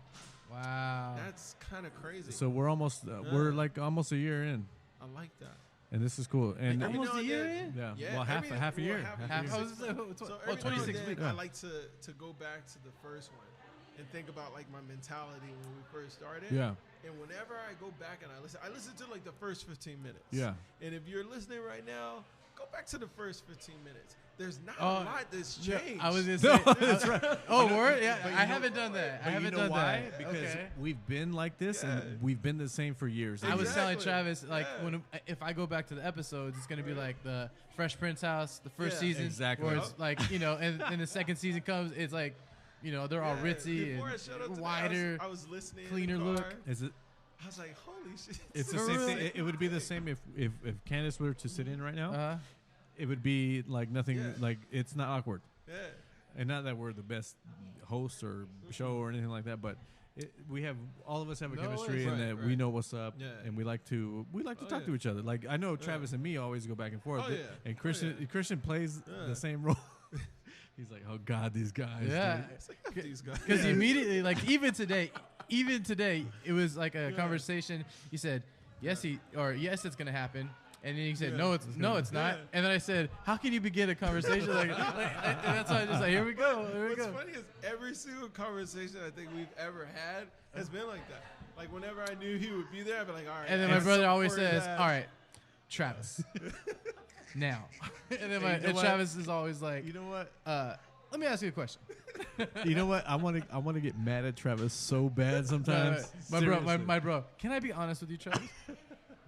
Wow. That's kind of crazy. So we're almost almost a year in, I like that. and this is cool. And Every Almost now a and year then- in? yeah, Yeah, well, half a year. half a Half a year. I year. was So oh, every 26 now and weeks. then, I Yeah. like to go back to the first one and think about like my mentality when we first started. Yeah, And whenever I go back and I listen to like the first 15 minutes. yeah. And if you're listening right now, go back to the first 15 minutes. There's not a Oh, lot that's Yeah, changed. I was gonna No, say. that's right. Oh, word? Yeah, but you I know- haven't done that. I But haven't you know done why? that. Because Okay. we've been like this, Yeah. and we've been the same for years. I was telling Exactly. Travis, like, Yeah. if I go back to the episodes, it's gonna be like the Fresh Prince house, the first Yeah. season, Exactly. where it's like, you know, and the second season comes, it's like, you know, they're all Yeah, ritzy before I showed up and today, wider. I was listening cleaner in the look. car. Is it? I was like, holy shit. It's the For same real? thing. It would be the same if Candace were to sit in right now. Uh-huh. It would be like nothing. Yeah. Like it's not awkward, Yeah. and not that we're the best hosts or show or anything like that, but. We have all of us have a No, chemistry, it's- and Right, that we right. know what's up, Yeah. and we like to Oh, talk to yeah. each other. Like I know Yeah. Travis and me always go back and forth, Oh, yeah. and Oh, Christian yeah. Christian plays Yeah. the same role. He's like, oh God, these guys. Yeah. dude." It's like, F these guys. Because immediately, like even today, it was like a conversation. You said yes, yes, it's gonna happen, and then you said Yeah. no, it's not. Yeah. And then I said, how can you begin a conversation and that's why I just like here we go. What's funny is every single conversation I think we've ever had has been like that. Like whenever I knew he would be there, I'd be like, all right. And then I my have brother something always for his says, ass. all right, Travis, now. And then Hey, you know what? Travis is always like, You know what? let me ask you a question. You know what? I want to get mad at Travis so bad sometimes. My bro, Seriously. my bro. Can I be honest with you, Travis?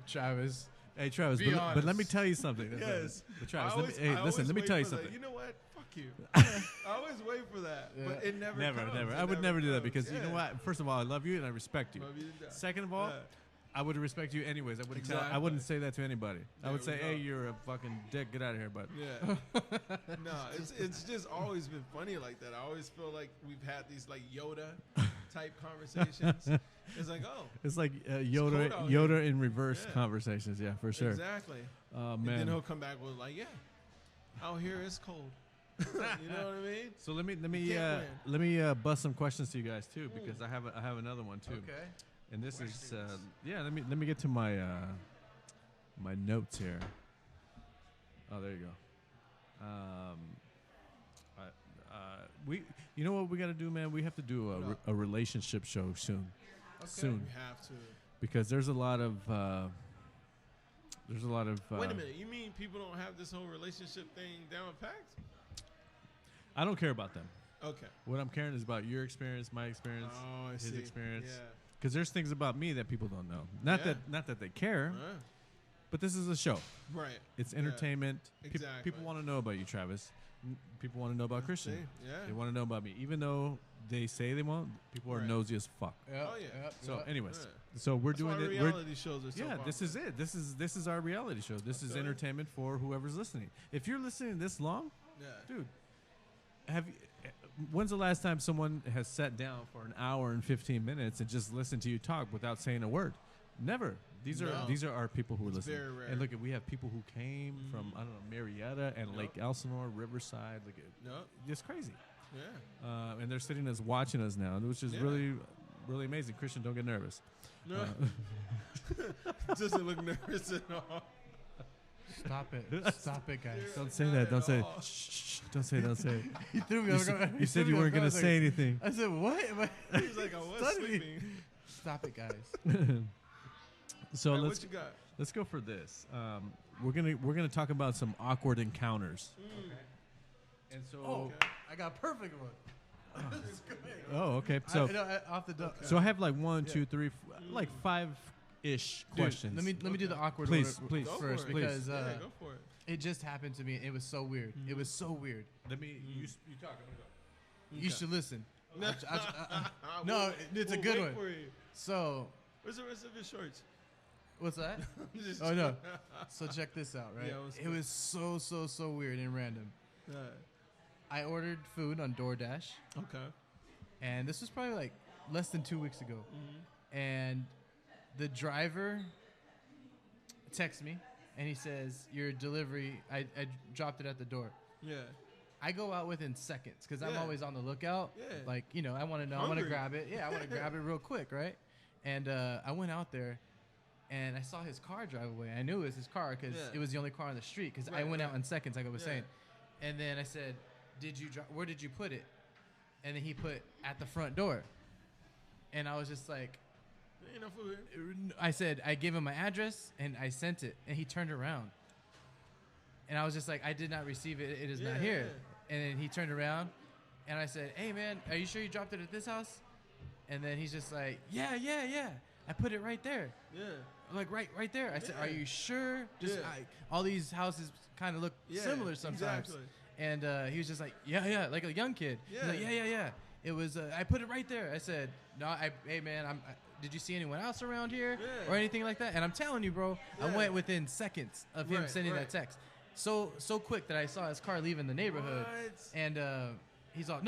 Travis. Hey Travis, Be but let me honest. tell you something. Yes. But Travis, I always- I listen. always Let me wait tell you for that. something. You know what? Fuck you. I always wait for that, but Yeah. it never. Never. comes. It I would never do that comes. because you know Yeah. what? First of all, I love you and I respect you. Love you to death. Second of all, Yeah. I would respect you anyways. I wouldn't. I Exactly. wouldn't say that to anybody. I There would we say, go. "Hey, you're a fucking dick. Get out of here." But Yeah. No, it's just always been funny like that. I always feel like we've had these like Yoda type conversations. It's like, oh, it's like cold Yoda, out Yoda in reverse Yeah. conversations. Yeah, for sure. exactly. Oh And then man. he'll come back with like, yeah, out here it's cold. You know what I mean? So let me can't bust some questions to you guys too because I have another one too. Okay. And this is let me get to my my notes here. Oh, there you go. We you know what we got to do, man? We have to do What up? a relationship show soon. Soon, We have to. because there's a lot of Wait a minute. You mean people don't have this whole relationship thing down packed? I don't care about them. Okay. What I'm caring is about your experience, my experience, Oh, I his see. experience. Yeah. Because there's things about me that people don't know. Yeah. Not that they care, Huh. but this is a show. Right. It's Yeah. entertainment. Exactly. People want to know about you, Travis. People want to know about Christian. See? Yeah. They want to know about me, even though they say they won't. People are Right. nosy as fuck. Yep, Oh, yeah. yep, So, yep. anyways, Yeah. so we're That's why doing it. reality shows are so Yeah, this is popular. it. This is our reality show. This is Okay. entertainment for whoever's listening. If you're listening this long, Yeah. dude, when's the last time someone has sat down for an hour and 15 minutes and just listened to you talk without saying a word? Never. These are our people who are It's listening. very rare. And look, we have people who came from I don't know Marietta and Yep. Lake Elsinore, Riverside. Look, No. it's crazy. Yeah. And they're sitting us watching us now, which is Yeah. really, really amazing. Christian, don't get nervous. No. Doesn't look nervous at all. Stop it. Stop it, guys. Don't say Not that. at Don't say it. all. Shh. Don't say it. Don't say it. You threw me You, off s- guard. you said threw you me weren't off going guard. to I say was anything. like- I said, what? He was like, I was Study. sleeping. Stop it, guys. So All right, let's what you got? let's go for this. We're gonna talk about some awkward encounters. And so Okay. I got a perfect one. oh okay. So Off the dome. so I have like 1, 2, 3, like 5-ish Dude, questions. Let me do the awkward Please, order please. Go first for it. because Yeah, go for it. it just happened to me. It was so weird. It was so weird. Let me you talk. You should listen. No, No, it's a good wait one. for you. So Where's the rest of his shorts? what's that? Just- Oh no. So check this out, right? Yeah, what's it good? was so weird and random. Yeah. I ordered food on DoorDash, Okay. and this was probably like less than 2 weeks ago. Mm-hmm. And the driver texts me, and he says, your delivery, I dropped it at the door. Yeah. I go out within seconds because I'm Yeah. always on the lookout. Yeah. Like, you know, I want to know. I want to grab it. Yeah, I want to grab it real quick, right? And I went out there, and I saw his car drive away. I knew it was his car because it was the only car on the street because I went out in seconds, like I was saying. And then I said, where did you put it? And then he put at the front door. And I was just like, ain't no food here. I said, I gave him my address, and I sent it. And he turned around. And I was just like, I did not receive it. It is not here. And then he turned around, and I said, hey, man, are you sure you dropped it at this house? And then he's just like, yeah. I put it right there. Yeah. I'm like, right there. I said, are you sure? Just all these houses kind of look similar sometimes. Exactly. And he was just like, yeah, like a young kid. Yeah. He's like, yeah. It was, I put it right there. I said, no, hey, man, did you see anyone else around here or anything like that? And I'm telling you, bro, I went within seconds of him sending that text. So quick that I saw his car leaving the neighborhood. What? And he's all,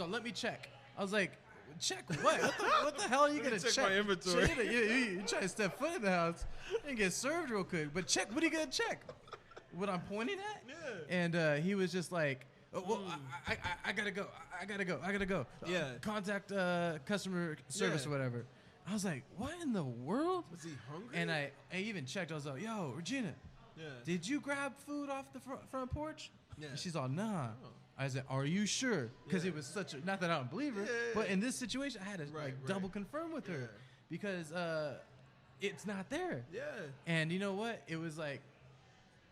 let me check. I was like, check what? What the hell are you going to check? My inventory. You try to step foot in the house and get served real quick. But check, what are you going to check? What I'm pointing at? Yeah. And he was just like, oh, well, I got to go. I got to go. Yeah. Contact customer service or whatever. I was like, what in the world? Was he hungry? And I even checked. I was like, yo, Regina. Yeah. Did you grab food off the front porch? Yeah. And she's all, nah. Oh. I said, are you sure? Because Yeah. it was such a, not that I don't believe her, but in this situation, I had to double confirm with her because it's not there. Yeah. And you know what? It was like,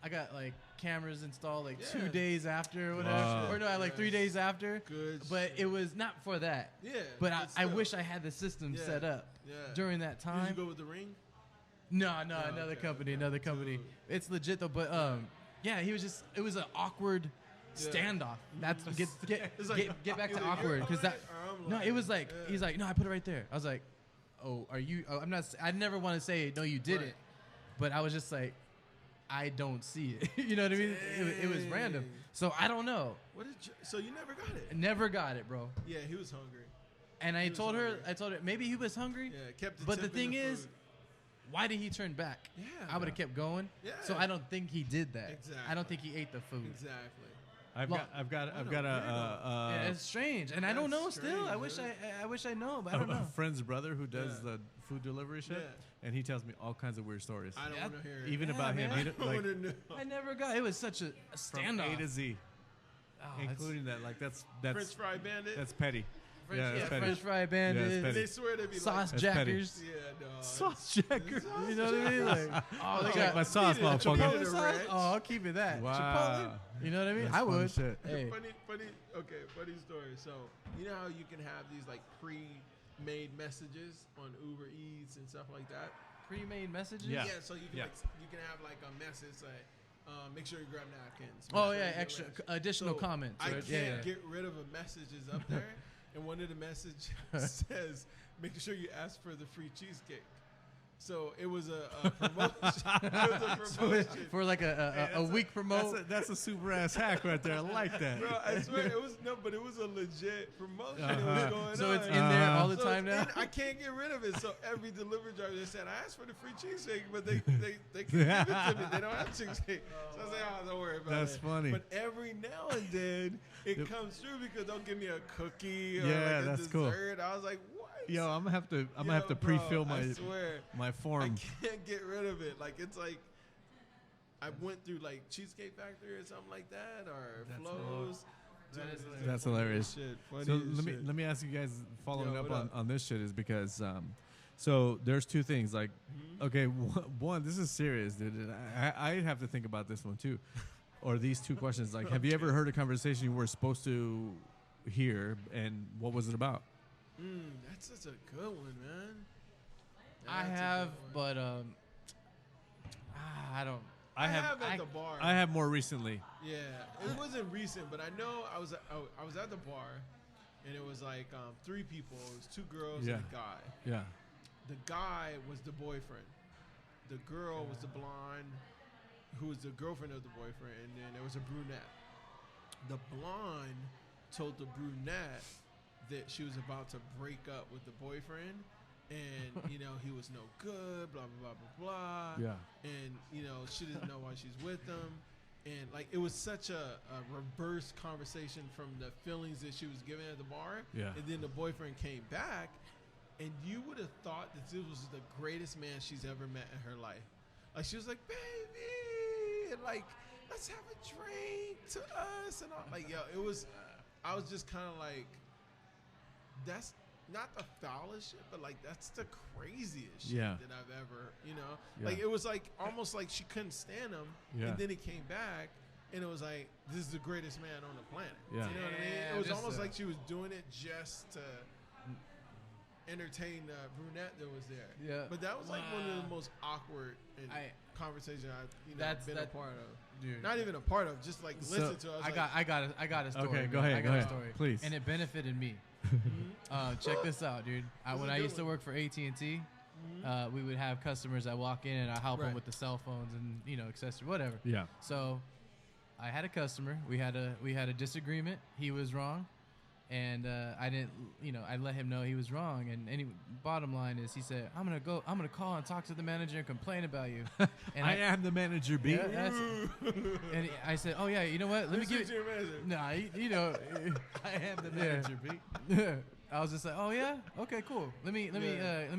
I got like cameras installed like 2 days after or whatever. Or no, like 3 days after. Good But shit. it was not for that. Yeah. But but I still. wish I had the system set up during that Did time. you go with the ring? No, another company. Dude. It's legit though, but yeah, he was just. It was an awkward standoff. That's It's like, get back to either awkward you're because that. lying or I'm No, lying. it was like he's like, no, I put it right there. I was like, oh, are you? Oh, I'm not. I never want to say no, you did it, but I was just like, I don't see it. You know what I mean? It was random. So I don't know. So you never got it? Never got it, bro. Yeah, he was hungry. And He was hungry. I told her maybe he was hungry. Yeah, kept the But the tip in thing the is, food. why did he turn back? Yeah, I would have kept going. Yeah. So I don't think he did that. Exactly. I don't think he ate the food. Exactly. I've got a Yeah, it's strange, and I don't know. That's Still, I strange, wish I know, but I don't know. a friend's brother who does Yeah. the food delivery shit, Yeah. and he tells me all kinds of weird stories. I don't Yeah. want to hear it. Even Yeah, about him, man. he, I like want to know. I never got. It was such a from standoff. A to Z, Oh, that's- including that. Like that's French fry bandit. that's petty. French, yeah, that's petty. French fry Yeah, bandits, it's petty. They swear they be sauce That's petty. jackers. like, yeah, no. Sauce jacker. You know what I mean? Like, oh, they Check got my sauce, Yeah, motherfucker. Chipotle Chipotle sauce. ranch. Oh, I'll keep it that. Wow. Chipotle. You know what I mean? That's I funny would. shit. Hey, Funny story. So you know how you can have these like pre-made messages on Uber Eats and stuff like that. pre-made messages. Yeah. So you can Yeah. you can have like a message like, make sure you grab napkins. Make Oh sure yeah, you get extra ranch. additional So comments. I right? can't get rid of a messages up there, and one of the messages says, "Making sure you ask for the free cheesecake." So it was a promotion. It was a promotion. for like a week promote. That's a super ass hack right there. I like that. Bro, I swear it was but it was a legit promotion that was going So on. it's in there all the So time now. I can't get rid of it. So every delivery driver just said, I asked for the free cheesecake, but they can give it to me. They don't have cheesecake. So I was like, oh, don't worry about That's it. funny. But every now and then it comes through because they'll give me a cookie or Yeah, like a that's cool. dessert. I was like, what? Yo, I'm gonna have to Bro, pre-fill I swear, my I form. can't get rid of it. Like it's like I went through like Cheesecake Factory or something like that, or That's Flo's. That's hilarious. Shit, funny So as shit. let me ask you guys, following Yo, up what up? on this shit, is because so there's two things. Like, Mm-hmm. okay, one, this is serious, dude. And I have to think about this one too, or these two questions. Like, have you ever heard a conversation you were supposed to hear, and what was it about? That's such a good one, man. I That's a have, good one. but I don't. I have at the bar. I have more recently. Yeah, it wasn't recent, but I know I was at the bar, and it was like 3 people. It was 2 girls Yeah. and a guy. Yeah. The guy was the boyfriend. The girl was the blonde, who was the girlfriend of the boyfriend, and then there was a brunette. The blonde told the brunette that she was about to break up with the boyfriend, and you know he was no good, blah blah blah blah blah. Yeah. And you know she didn't know why she's with him, and like it was such a reverse conversation from the feelings that she was giving at the bar. Yeah. And then the boyfriend came back, and you would have thought that this was the greatest man she's ever met in her life. Like she was like, baby, and like let's have a drink to us, and all. Like yo, it was. I was just kind of like, that's not the foulest shit, but like that's the craziest shit that I've ever, you know. Like it was like almost like she couldn't stand him, and then he came back, and it was like this is the greatest man on the planet. Yeah. You know what I mean? It was almost like she was doing it just to entertain the brunette that was there. Yeah. But that was like one of the most awkward conversations I've been a part of. Dude. Not even a part of, just like listen to. I got a story. Okay, man. go ahead. I got a story, please. And it benefited me. Check this out, dude. When I used to work for AT&T, we would have customers that walk in, and I help them with the cell phones and accessories, whatever. Yeah. So, I had a customer. We had a disagreement. He was wrong, and I didn't. I let him know he was wrong. And bottom line is, he said, "I'm gonna call and talk to the manager and complain about you." And I am the manager, B. Yeah, and I said, "Oh yeah, you know what? Let me give you." Nah, I am the manager, B. I was just like, "Oh yeah, okay, cool. Let me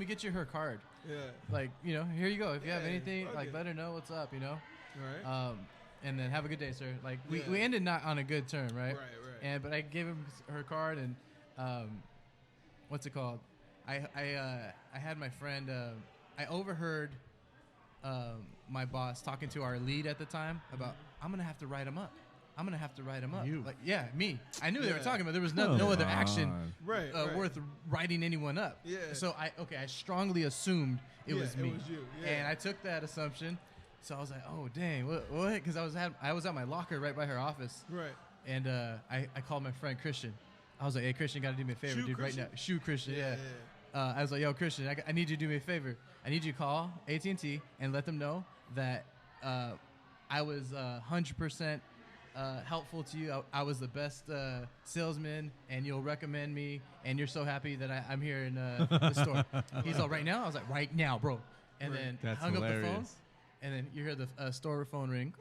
get you her card. Yeah. Like, here you go. If you have anything, like, let her know what's up. Right. And then have a good day, sir. Like we ended not on a good term, right? Right. But I gave him her card, and what's it called? I had my friend. I overheard my boss talking to our lead at the time about I'm gonna have to write him up. I'm gonna have to write him up. You. Like, yeah, me. I knew they were talking about. There was no other action worth writing anyone up. Yeah. So I strongly assumed it was me. It was you. Yeah. And I took that assumption. So I was like, oh dang, what? Because I was at my locker right by her office. Right. And I called my friend Christian. I was like, hey Christian, gotta do me a favor, dude, right now. Shoe Christian, yeah. I was like, yo Christian, I need you to do me a favor. I need you to call AT&T and let them know that I was 100% helpful to you. I was the best salesman, and you'll recommend me, and you're so happy that I'm here in the store. He's all, right now? I was like, right now, bro. And then hung up the phone, and then you hear the store phone ring.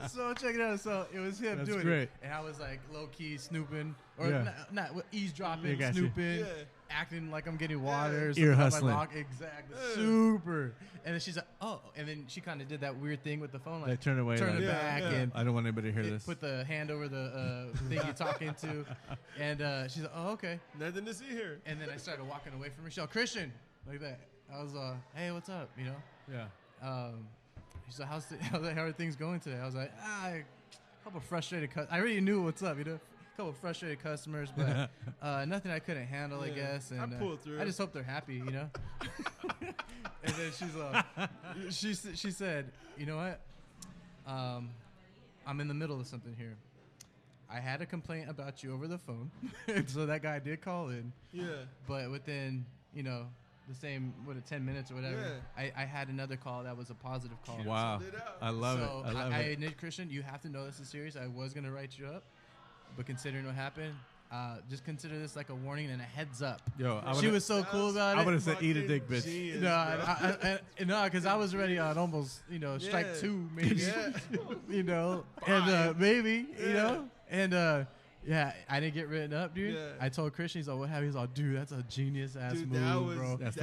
So check it out. So it was him doing it. And I was like low-key snooping, or not eavesdropping, snooping, acting like I'm getting water. Ear hustling. Exactly. Super. And then she's like, oh. And then she kind of did that weird thing with the phone. Like, turn away. Turn it back. And I don't want anybody to hear this. Put the hand over the thing you're talking to. And she's like, oh, okay. Nothing to see here. And then I started walking away from Michelle. Christian. Like that. I was hey, what's up? Yeah. She's like, how are things going today? I was like, a couple of frustrated I already knew what's up, a couple of frustrated customers, but nothing I couldn't handle, I guess. And I pulled through. I just hope they're happy, And then she said, you know what? I'm in the middle of something here. I had a complaint about you over the phone, so that guy did call in. Yeah. But within, the same 10 minutes or whatever. Yeah. I had another call that was a positive call. Wow, I love it. I love it. Nick Christian, you have to know this is serious. I was gonna write you up, but considering what happened, just consider this like a warning and a heads up. Yo, she was so cool about it. I would have said, "Eat a dick, bitch." Genius, No, because I was already on almost strike two, maybe. Yeah. And maybe and. Yeah, I didn't get written up, dude. Yeah. I told Christian, he's like, what happened? He's like, dude, that's a genius ass move, bro. That's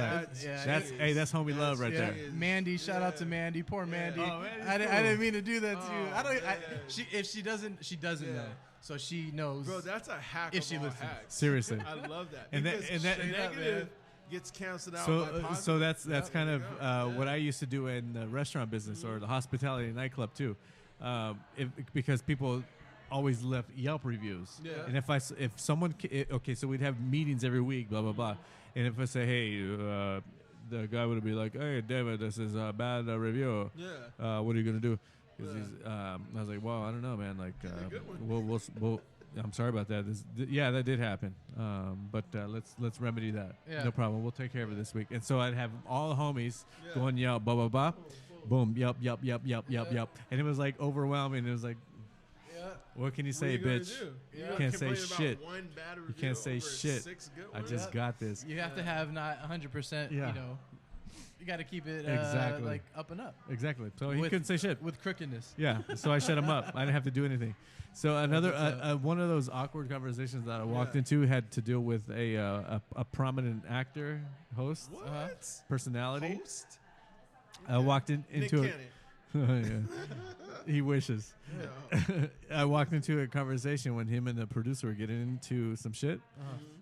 homie love right there. Mandy, shout out to Mandy. Poor Mandy. Oh, I didn't mean to do that to you. If she doesn't know. So she knows. Bro, that's a hack if she of all listens. hacks. Seriously. I love that. And that negative gets canceled out by positive. So that's kind of what I used to do in the restaurant business or the hospitality nightclub too. Because people always left Yelp reviews. Yeah. And if someone so we'd have meetings every week, blah blah blah. And if I say, hey, the guy would be like, hey David, this is a bad review. Yeah. What are you gonna do? I was like, well, I don't know, man. Like, we'll I'm sorry about that. That did happen. But let's remedy that. Yeah. No problem. We'll take care of it this week. And so I'd have all the homies going Yelp, blah blah blah. Boom, Yelp. And it was like overwhelming. It was like, What can you say, bitch? You can't say shit. You can't say shit. I just got this. You have to have not 100%. Yeah. You know, you got to keep it Exactly. like up and up. Exactly. So he couldn't say shit with crookedness. Yeah. So I shut him up. I didn't have to do anything. So another one of those awkward conversations that I walked into had to deal with a prominent actor, host, personality. Host? I walked into Nick it. He wishes. No. I walked into a conversation when him and the producer were getting into some shit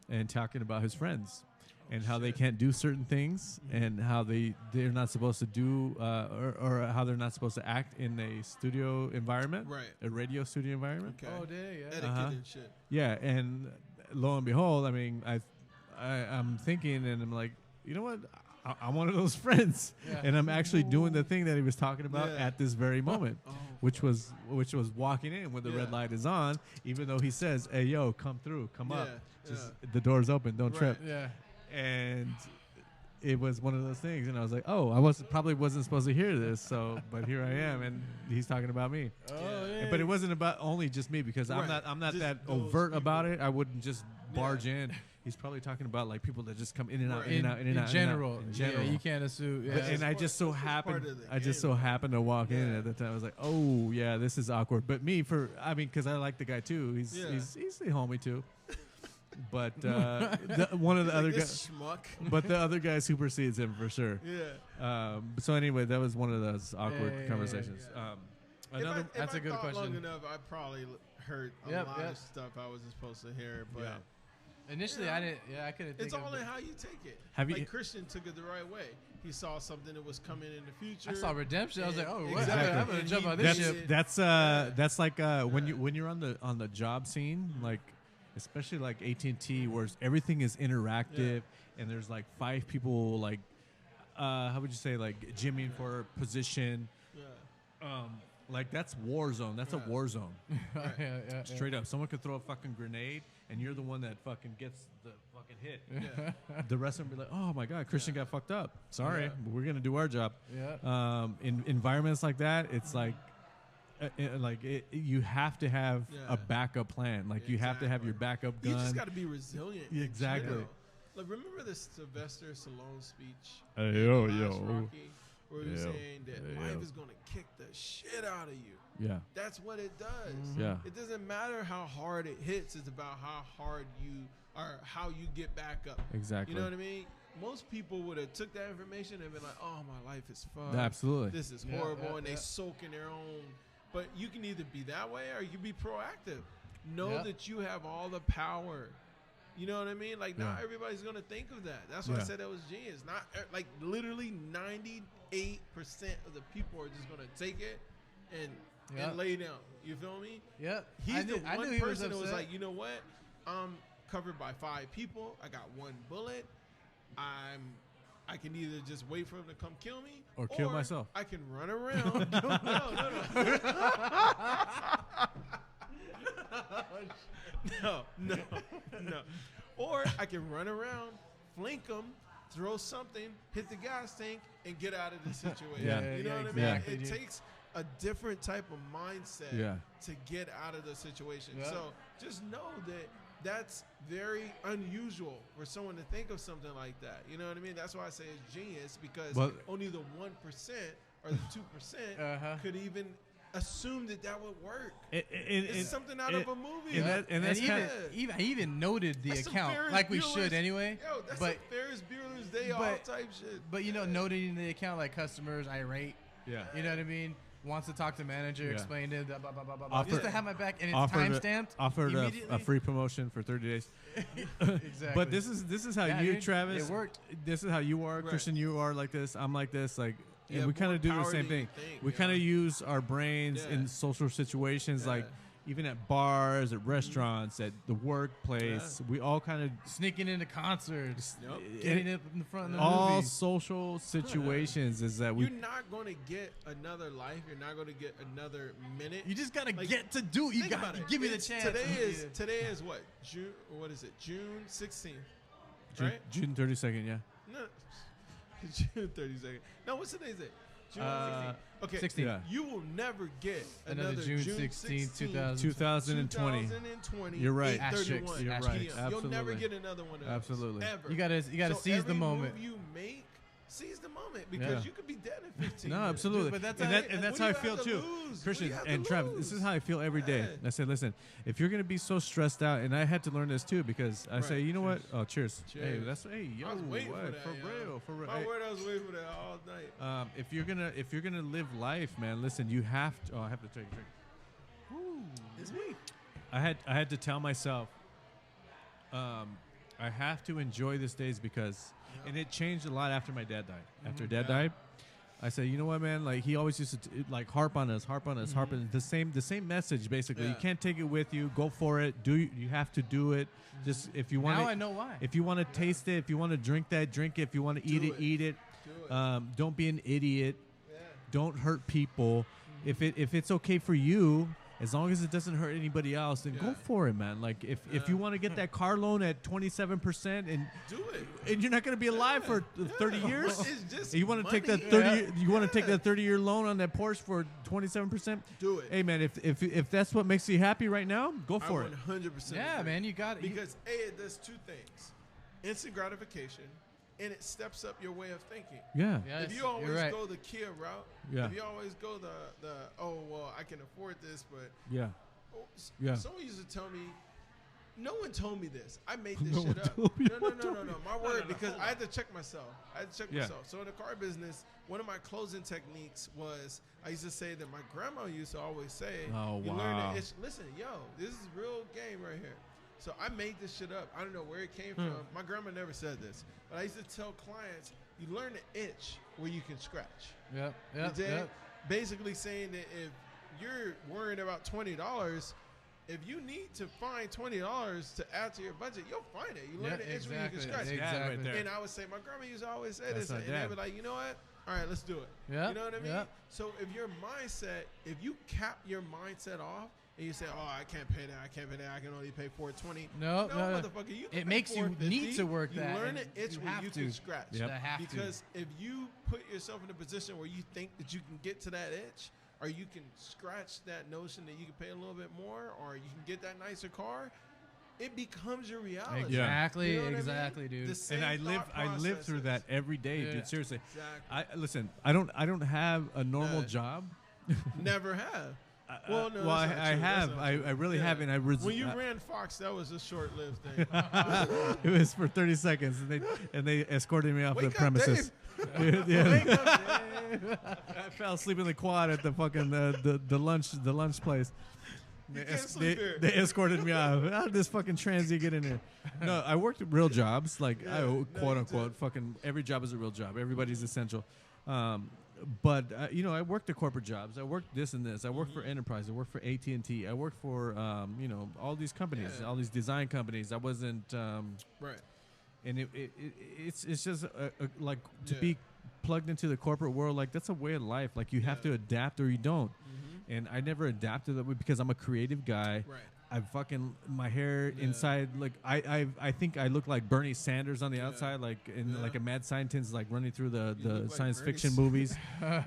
and talking about his friends and how they can't do certain things and how they're not supposed to do or how they're not supposed to act in a studio environment, a radio studio environment. Okay. Oh, yeah. Etiquette and shit. Yeah, and lo and behold, I mean, I'm thinking and I'm like, you know what? I'm one of those friends, and I'm actually doing the thing that he was talking about at this very moment, which was walking in when the red light is on, even though he says, "Hey, yo, come through, come up, just the door's open, don't trip." Yeah, and it was one of those things, and I was like, "Oh, probably wasn't supposed to hear this, but here I am, and he's talking about me." Oh, yeah. But it wasn't about only just me because I'm not just that overt about it. I wouldn't just barge in. He's probably talking about like people that just come in and out, in and out, in and out. In general, yeah, you can't assume. Yeah. And I just so happened to walk in at the time. I was like, oh yeah, this is awkward. But because I like the guy too. He's the homie too. But one of the other guys, but the other guy supersedes him for sure. Yeah. So anyway, that was one of those awkward conversations. That's a good question. Long enough, I probably heard a lot of stuff I wasn't supposed to hear, but. Initially, I didn't. Yeah, I couldn't. It's all in how you take it. Like Christian took it the right way. He saw something that was coming in the future. I saw redemption. I was like, oh, exactly. I'm gonna jump on this ship. That's like when you're on the job scene, like especially like AT&T, where everything is interactive and there's like 5 people like how would you say like gymming for a position. Like that's war zone. That's a war zone. Straight up. Someone could throw a fucking grenade and you're the one that fucking gets the fucking hit. The rest of them be like, oh my God, Christian got fucked up. Sorry, but we're going to do our job. In environments like that, it's like, you have to have a backup plan. Like you have to have your backup gun. You just got to be resilient. Exactly. Like remember the Sylvester Stallone speech? Yo. Rocky, where he was saying that life is going to kick the shit out of you. Yeah. That's what it does. Yeah. It doesn't matter how hard it hits. It's about how hard how you get back up. Exactly. You know what I mean? Most people would have took that information and been like, oh, my life is fucked. Absolutely. This is horrible. And they soak in their own. But you can either be that way or you can be proactive. Know that you have all the power. You know what I mean? Like, not everybody's going to think of that. That's why I said that was genius. Not like literally 98% of the people are just going to take it and lay down. You feel me? Yep. He's the one person that was like, you know what? I'm covered by 5 people. I got 1 bullet. I can either just wait for him to come kill me or kill myself. I can run around. No. Or I can run around, flank them, throw something, hit the gas tank, and get out of the situation. You know what I mean? Exactly. It takes a different type of mindset to get out of the situation. So just know that that's very unusual for someone to think of something like that. You know what I mean? That's why I say it's genius, because only the 1% or the 2% could even assume that would work. It's something out of a movie. I even noted the account like we should anyway. Yo, that's a Ferris Bueller's Day Off type shit. But noting the account like customers irate. Yeah. You know what I mean? Wants to talk to manager, explain it, blah, blah, blah, blah, just to have my back, and it's time-stamped. Offered a free promotion for 30 days. Exactly. But this is how you, Travis. It worked. This is how you are, Christian. You are like this. I'm like this. Like, and we kind of do the same thing. We kind of use our brains in social situations, like even at bars, at restaurants, at the workplace. We all kind of sneaking into concerts, getting up in the front of the all movie. social situations is that you're not going to get another life. You're not going to get another minute. You just got to get to do it. You got to give me the chance. Today is what? June? What is it? June 16th, right? June 32nd. Yeah. No. June 32nd. No, what's today's date? June 16th. Okay, 16. Yeah. You will never get Another June 16th, 2020. 2020. You're right. 8:31 You're Asterisk. right. PM. You'll never Absolutely. get another one of those. Absolutely. Ever. You gotta So seize the every moment. move you make, seize the moment Yeah. because you could be dead in 15 No, years. absolutely. But that's and, how- and that's What how I do you feel have to too. lose? Christian What do you have and to Travis, this is lose? how I feel every day. Yeah. I said, listen, if you're going to be so stressed out, and I had to learn this too because I say, Right. you know what? Oh, cheers. Hey, Cheers. that's, hey, yo, I was waiting what? for that. For yo. real, for real. My Hey, word, I was waiting for that all night. if you're gonna live life, man, listen, you have to. Oh, I have to take a drink. It's me. I had to tell myself, I have to enjoy this days because, and it changed a lot after my dad died. After dad died, I said, you know what, man? Like he always used to like harp on us. Harp on the same message basically. You Yeah. can't take it with you. Go for it. You have to do it. Just if you want. Now I know why. If you want to taste it, if you want to drink that, drink it. If you want to eat Do it, it. eat it. Do it. Don't be an idiot. Yeah. Don't hurt people. If it's okay for you, as long as it doesn't hurt anybody else, then go Yeah. for it, man. Like if you want to get that car loan at 27% and Do it. you're not going to be alive for 30 years, It's just you want to take that money. 30 you want to take that 30-year loan on that Porsche for 27%? Do it. Hey man, if that's what makes you happy right now, go for it. 100%. Yeah, agree. man, you got it. Because it does two things: instant gratification, and it steps up your way of thinking. Yeah. Yes, If you always you're right. go the Kia route, Yeah. if you always go the oh well I can afford this, but Yeah. yeah. Someone used to tell me, no one told me this. I made this No shit one up. told me, No. My word, no, because hold I had to check myself. Yeah. So in the car business, one of my closing techniques was I used to say that my grandma used to always say, Oh, you wow. learn to itch. Listen, yo, this is real game right here. So I made this shit up. I don't know where it came from. My grandma never said this, but I used to tell clients, you learn to itch where you can scratch. Yep. You Yep. dig? Yep. Basically saying that if you're worrying about $20, if you need to find $20 to add to your budget, you'll find it. You learn Yeah, to itch where you can exactly. scratch. Yeah, right there. And I would say, my grandma used to always say That's this, not and they bad. would be like, you know what? All right, let's do it. Yeah, You know what I mean? yeah. So if your mindset, if you cap your mindset off, and you say, oh, I can't pay that, I can only pay $420. No, no. motherfucker, you can It pay makes you $450. need to work you that, learn and to itch you where have you to. can scratch. Yep. I have Because if you put yourself in a position where you think that you can get to that itch, or you can scratch that notion that you can pay a little bit more, or you can get that nicer car, it becomes your reality. Yeah. Exactly, You know what I mean? exactly, dude. The same And I thought live through that processes. every day, Yeah. dude. Seriously. Exactly. Listen, I don't have a normal Yeah. job. Never have. Well, no, well, that's not I true. That's have. not I true. really Yeah. have, and When you ran Fox, that was a short-lived thing. it was for 30 seconds, and they escorted me off Wake the up, premises. Dave. Yeah. I fell asleep in the quad at the fucking the lunch place. You can't sleep here. They escorted me out. How did this fucking transy get in here? No, I worked at real jobs, like Yeah, no, quote you unquote. did. Fucking every job is a real job. Everybody's essential. But I worked at corporate jobs. I worked this and this. I worked for Enterprise. I worked for AT&T. I worked for all these companies, Yeah. all these design companies. I wasn't. Right. And it's just like to Yeah. be plugged into the corporate world. Like that's a way of life. Like you have Yeah. to adapt or you don't. And I never adapted that way because I'm a creative guy. Right. I fucking my hair Yeah. inside, like I think I look like Bernie Sanders on the Yeah. outside, like in Yeah. like a mad scientist, like running through You the look like science Bernie fiction Sanders. movies.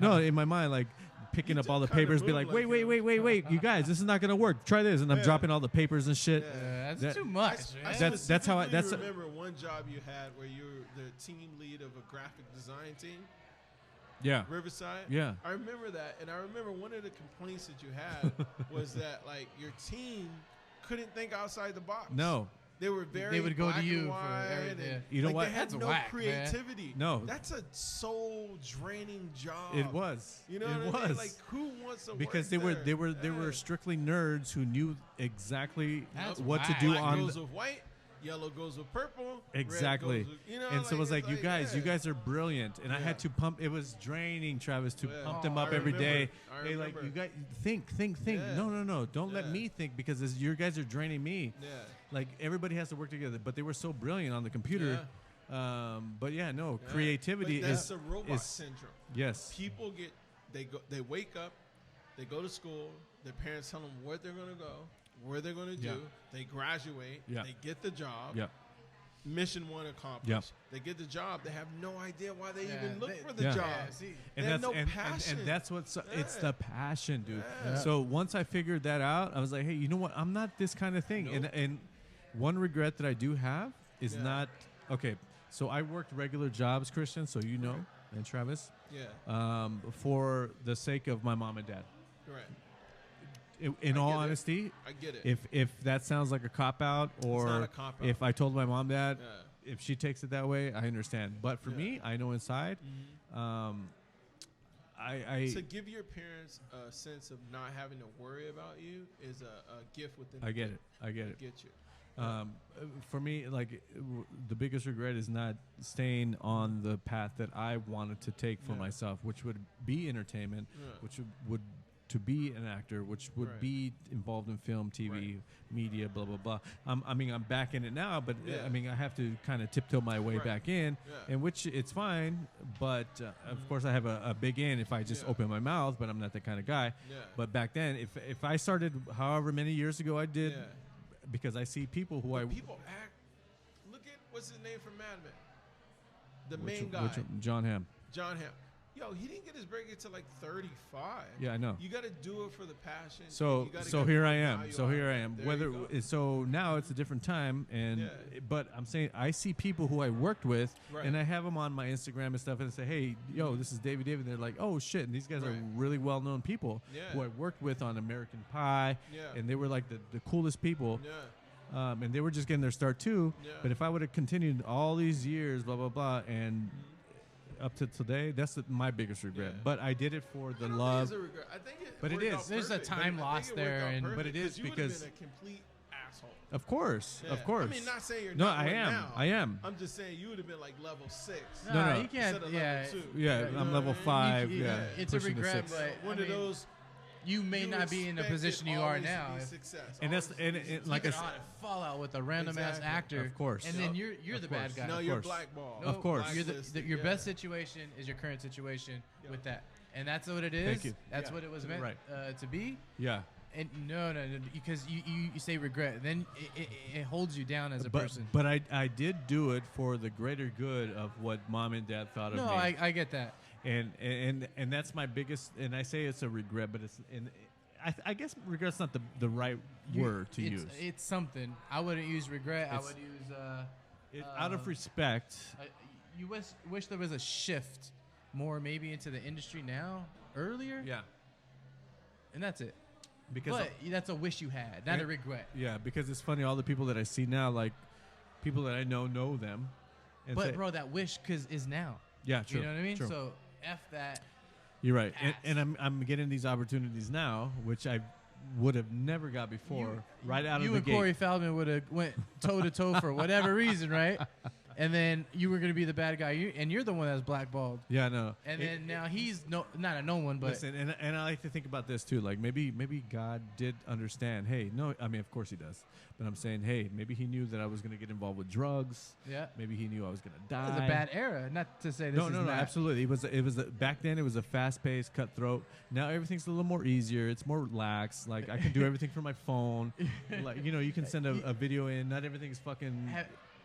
No, in my mind, like picking You up all do the kinda papers, be move like, like wait, him. you guys, this is not gonna work. Try this, and I'm Yeah. dropping all the papers and shit. Yeah. That's That- too much. man. That's how I- that's a- remember one job you had where you were the team lead of a graphic design team, Yeah, Riverside. yeah. I remember that, and I remember one of the complaints that you had was that like your team couldn't think outside the box. No, They were very. They would go to black you and for white, everything, and, yeah. You know like, what? They had That's no whack, man. creativity. No. That's a soul draining job. It was. You know it what I was. mean? Like who wants to Because work they were there? strictly nerds who knew exactly That's what to whack. do Black on goes with white, yellow goes with purple. red exactly. goes with, you know, And so it was like, you yeah. guys are brilliant, and I Yeah. had to pump. It was draining, Travis, to Yeah. pump them Oh, up I every remember. day. I Hey, like remember. you guys think. Yeah. No, don't let Yeah. me think because you guys are draining me. Yeah. Like everybody has to work together, but they were so brilliant on the computer. But yeah, no, Yeah. creativity But that's is the robot is- syndrome. yes. People they wake up, they go to school, their parents tell them where they're going to go, where they're going to do, Yeah. they graduate, Yeah. they get the job, Yeah. mission one accomplished. Yep. They get the job. They have no idea why they even look for the Yeah. job. Yeah, see. They have no passion. And that's what's it's the passion, dude. Yeah. So once I figured that out, I was like, hey, you know what? I'm not this kind of thing. Nope. And one regret that I do have is Yeah. not okay. So I worked regular jobs, Christian. So you know, and Travis, Yeah. for the sake of my mom and dad. Right. In I all get it. honesty, I get it. if that sounds like a cop out, or not a cop-out. if I told my mom that, Yeah. if she takes it that way, I understand. But for Yeah. me, I know inside, I to give your parents a sense of not having to worry about you is a gift within. I a get gift. it. I get I it. get you. For me, like the biggest regret is not staying on the path that I wanted to take for Yeah. myself, which would be entertainment, Yeah. which would to be an actor, which would Right. be involved in film, TV, Right. media, blah blah blah. I mean, I'm back in it now, but Yeah. I mean, I have to kind of tiptoe my way Right. back in, Yeah. and which it's fine. But of course, I have a big in if I just Yeah. open my mouth. But I'm not that kind of guy. Yeah. But back then, if I started however many years ago I did, Yeah. because I see people who But people act. Look at what's his name from Mad Men. The main guy, John Hamm. John Hamm. Yo, he didn't get his break until like 35. Yeah, I know. You got to do it for the passion. So You gotta so get here the I am. value So out here of I it. am. There Whether you go. so now it's a different time, and Yeah. but I'm saying I see people who I worked with, Right. and I have them on my Instagram and stuff, and I say, hey, yo, this is David. And they're like, oh shit, and these guys are Right. really well known people Yeah. who I worked with on American Pie, Yeah. and they were like the coolest people. Yeah. And they were just getting their start too. Yeah. But if I would have continued all these years, blah blah blah, and up to today, that's my biggest regret. Yeah. But I did it for the I don't love. think it's a regret. I think it But it worked is. out There's a perfect. time I think lost it there, worked out and- perfect but it is you would've because- been a complete asshole. Of course, Yeah. of course. I mean, not saying you're No, not I one am. now. I am. I'm just saying you would have been like level 6. No, no. you can't. Instead of Yeah, level 2. Yeah, You I'm know what level I mean? 5. You- yeah, it's a pushing to regret, 6. but One I of mean, those. you may you not be in the expected position you are always to now. be If- success, And that's always to be and like I you said, could fall out with a random ass Exactly. actor, Of course. and then Yep. you're Of the course. bad guy. No, Of you're course. blackballed. Of course. You're Blacklisted, your yeah. best situation is your current situation Yep. with that, and that's what it is. Thank you. That's Yeah. what it was meant Right. to be. yeah. And no, because you say regret, then it holds you down as a person. But I did do it for the greater good of what mom and dad thought No, of me. I get that. And that's my biggest. And I say it's a regret, but it's and I guess regret's not the right word to use. It's something. I wouldn't use regret. I It's- would use. Out of respect. You wish there was a shift more maybe into the industry now earlier. Yeah. And that's it. Because But that's a wish you had, not a regret. yeah, because it's funny. All the people that I see now, like people that I know them. And But say, bro, that wish is now. yeah, true. You know what I mean? True. So F that. You're right, Ass. and I'm getting these opportunities now, which I would have never got before. Right out of You the and gate. Corey Feldman would have went toe to toe for whatever reason, right? And then you were gonna be the bad guy, and you're the one that's blackballed. Yeah, no. And then now he's not a no one, but Listen, and I like to think about this too. Like maybe God did understand. Hey, no, I mean of course he does. But I'm saying, hey, maybe he knew that I was going to get involved with drugs. yeah, Maybe he knew I was going to it die. was a bad era. Not to say this No, is no, not. absolutely. It was back then. It was a fast-paced, cutthroat. Now everything's a little more easier. It's more relaxed. Like I can do everything from my phone. Like you can send a video in. Not everything's fucking.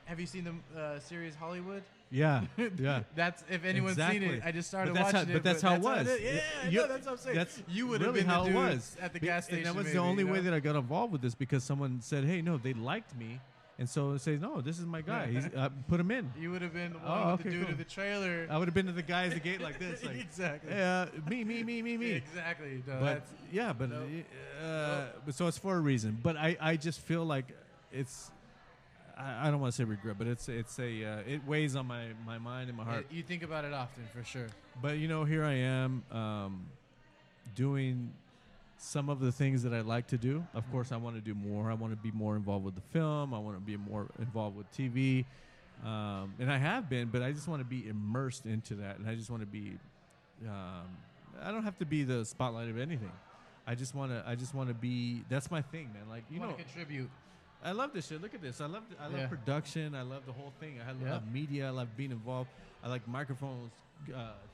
Have you seen the series Hollywood? Yeah, yeah. That's if anyone's seen Exactly. it. I just started But that's watching how- it. but that's how it was. is. Yeah, I You- know, that's what I'm saying. That's you would have really been how the it dude was at the gas station. And that was maybe, the only you way know? that I got involved with this because someone said, "Hey, no, they liked me," and so they say, "No, this is my guy. He's put him in." You would have been the one Oh, with okay, the dude cool. in the trailer. I would have been to the guy at the gate like this, like exactly. me. Exactly. No, But that's, yeah, but Nope. but so it's for a reason. But I just feel like it's. I don't want to say regret, but it weighs on my mind and my heart. you think about it often, for sure. But here I am doing some of the things that I like to do. Of course, I want to do more. I want to be more involved with the film. I want to be more involved with TV, and I have been. But I just want to be immersed into that, and I just want to be. I don't have to be the spotlight of anything. I just want to be. That's my thing, man. Like You want to contribute. I love this shit. Look at this. I love Yeah. production. I love the whole thing. I Yeah. love media. I love being involved. I like microphones,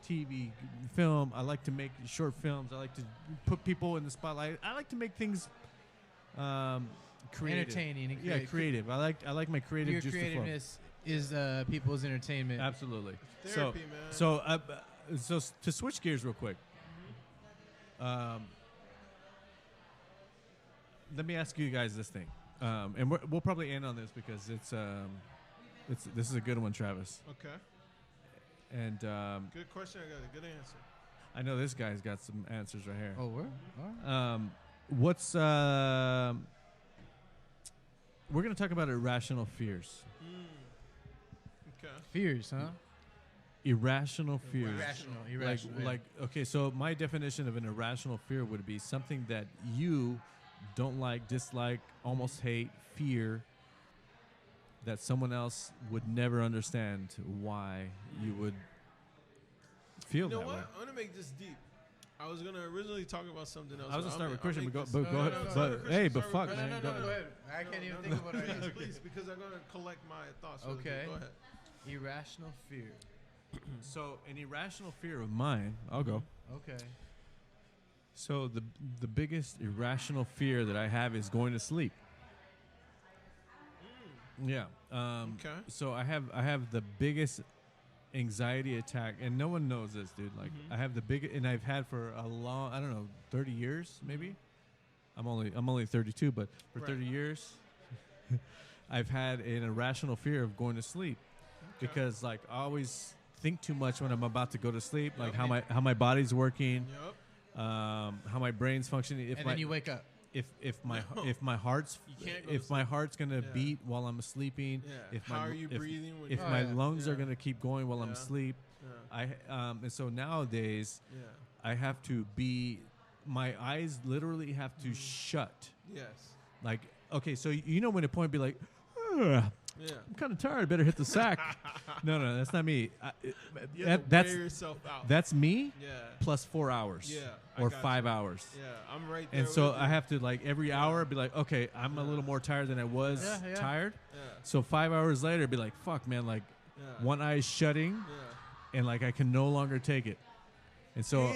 TV, film. I like to make short films. I like to put people in the spotlight. I like to make things creative. Entertaining and Yeah, creative. I like my creative Your juice to flow. creativeness is people's entertainment. Absolutely. Therapy, so, so to switch gears real quick. Let me ask you guys this thing, and we'll probably end on this because this is a good one, Travis. Okay. And good question. I got a good answer. I know this guy's got some answers right here. Oh, where? All right. What's we're gonna talk about irrational fears. Okay. Fears, huh? Irrational fears. Irrational. Like okay, so my definition of an irrational fear would be something that you don't like, dislike, almost hate, fear that someone else would never understand why you would feel that way. You know what? I'm gonna make this deep. I was gonna originally talk about something else. I was gonna start with Christian, but go go ahead. But hey, but fuck, man. No, go ahead. I can't even think of what I please, please, because I'm gonna collect my thoughts. Okay. Go ahead. Irrational fear. So an irrational fear of mine, I'll go. Okay. So the biggest irrational fear that I have is going to sleep. Yeah. Okay. So I have the biggest anxiety attack, and no one knows this, dude. Like I have the biggest, and I've had for a long, I don't know, 30 years maybe. I'm only 32, but for 30 years, I've had an irrational fear of going to sleep because like I always think too much when I'm about to go to sleep, like how my body's working. Yep. How my brain's functioning. And then you wake up. If my heart's gonna beat while I'm sleeping. Yeah. If How are you breathing? If my lungs are gonna keep going while I'm asleep. Yeah. And so nowadays, I have to be. My eyes literally have to shut. Yes. Like okay, so you know when a point be like. Ugh. Yeah. I'm kind of tired. I better hit the sack. No, that's not me. That's yourself out. That's me. Yeah. Plus 4 hours. Yeah. Or 5 hours. Yeah, I'm right there. And so I have to like every hour be like, okay, I'm a little more tired than I was tired. Yeah. So 5 hours later, be like, fuck, man, like one eye is shutting, and like I can no longer take it. And so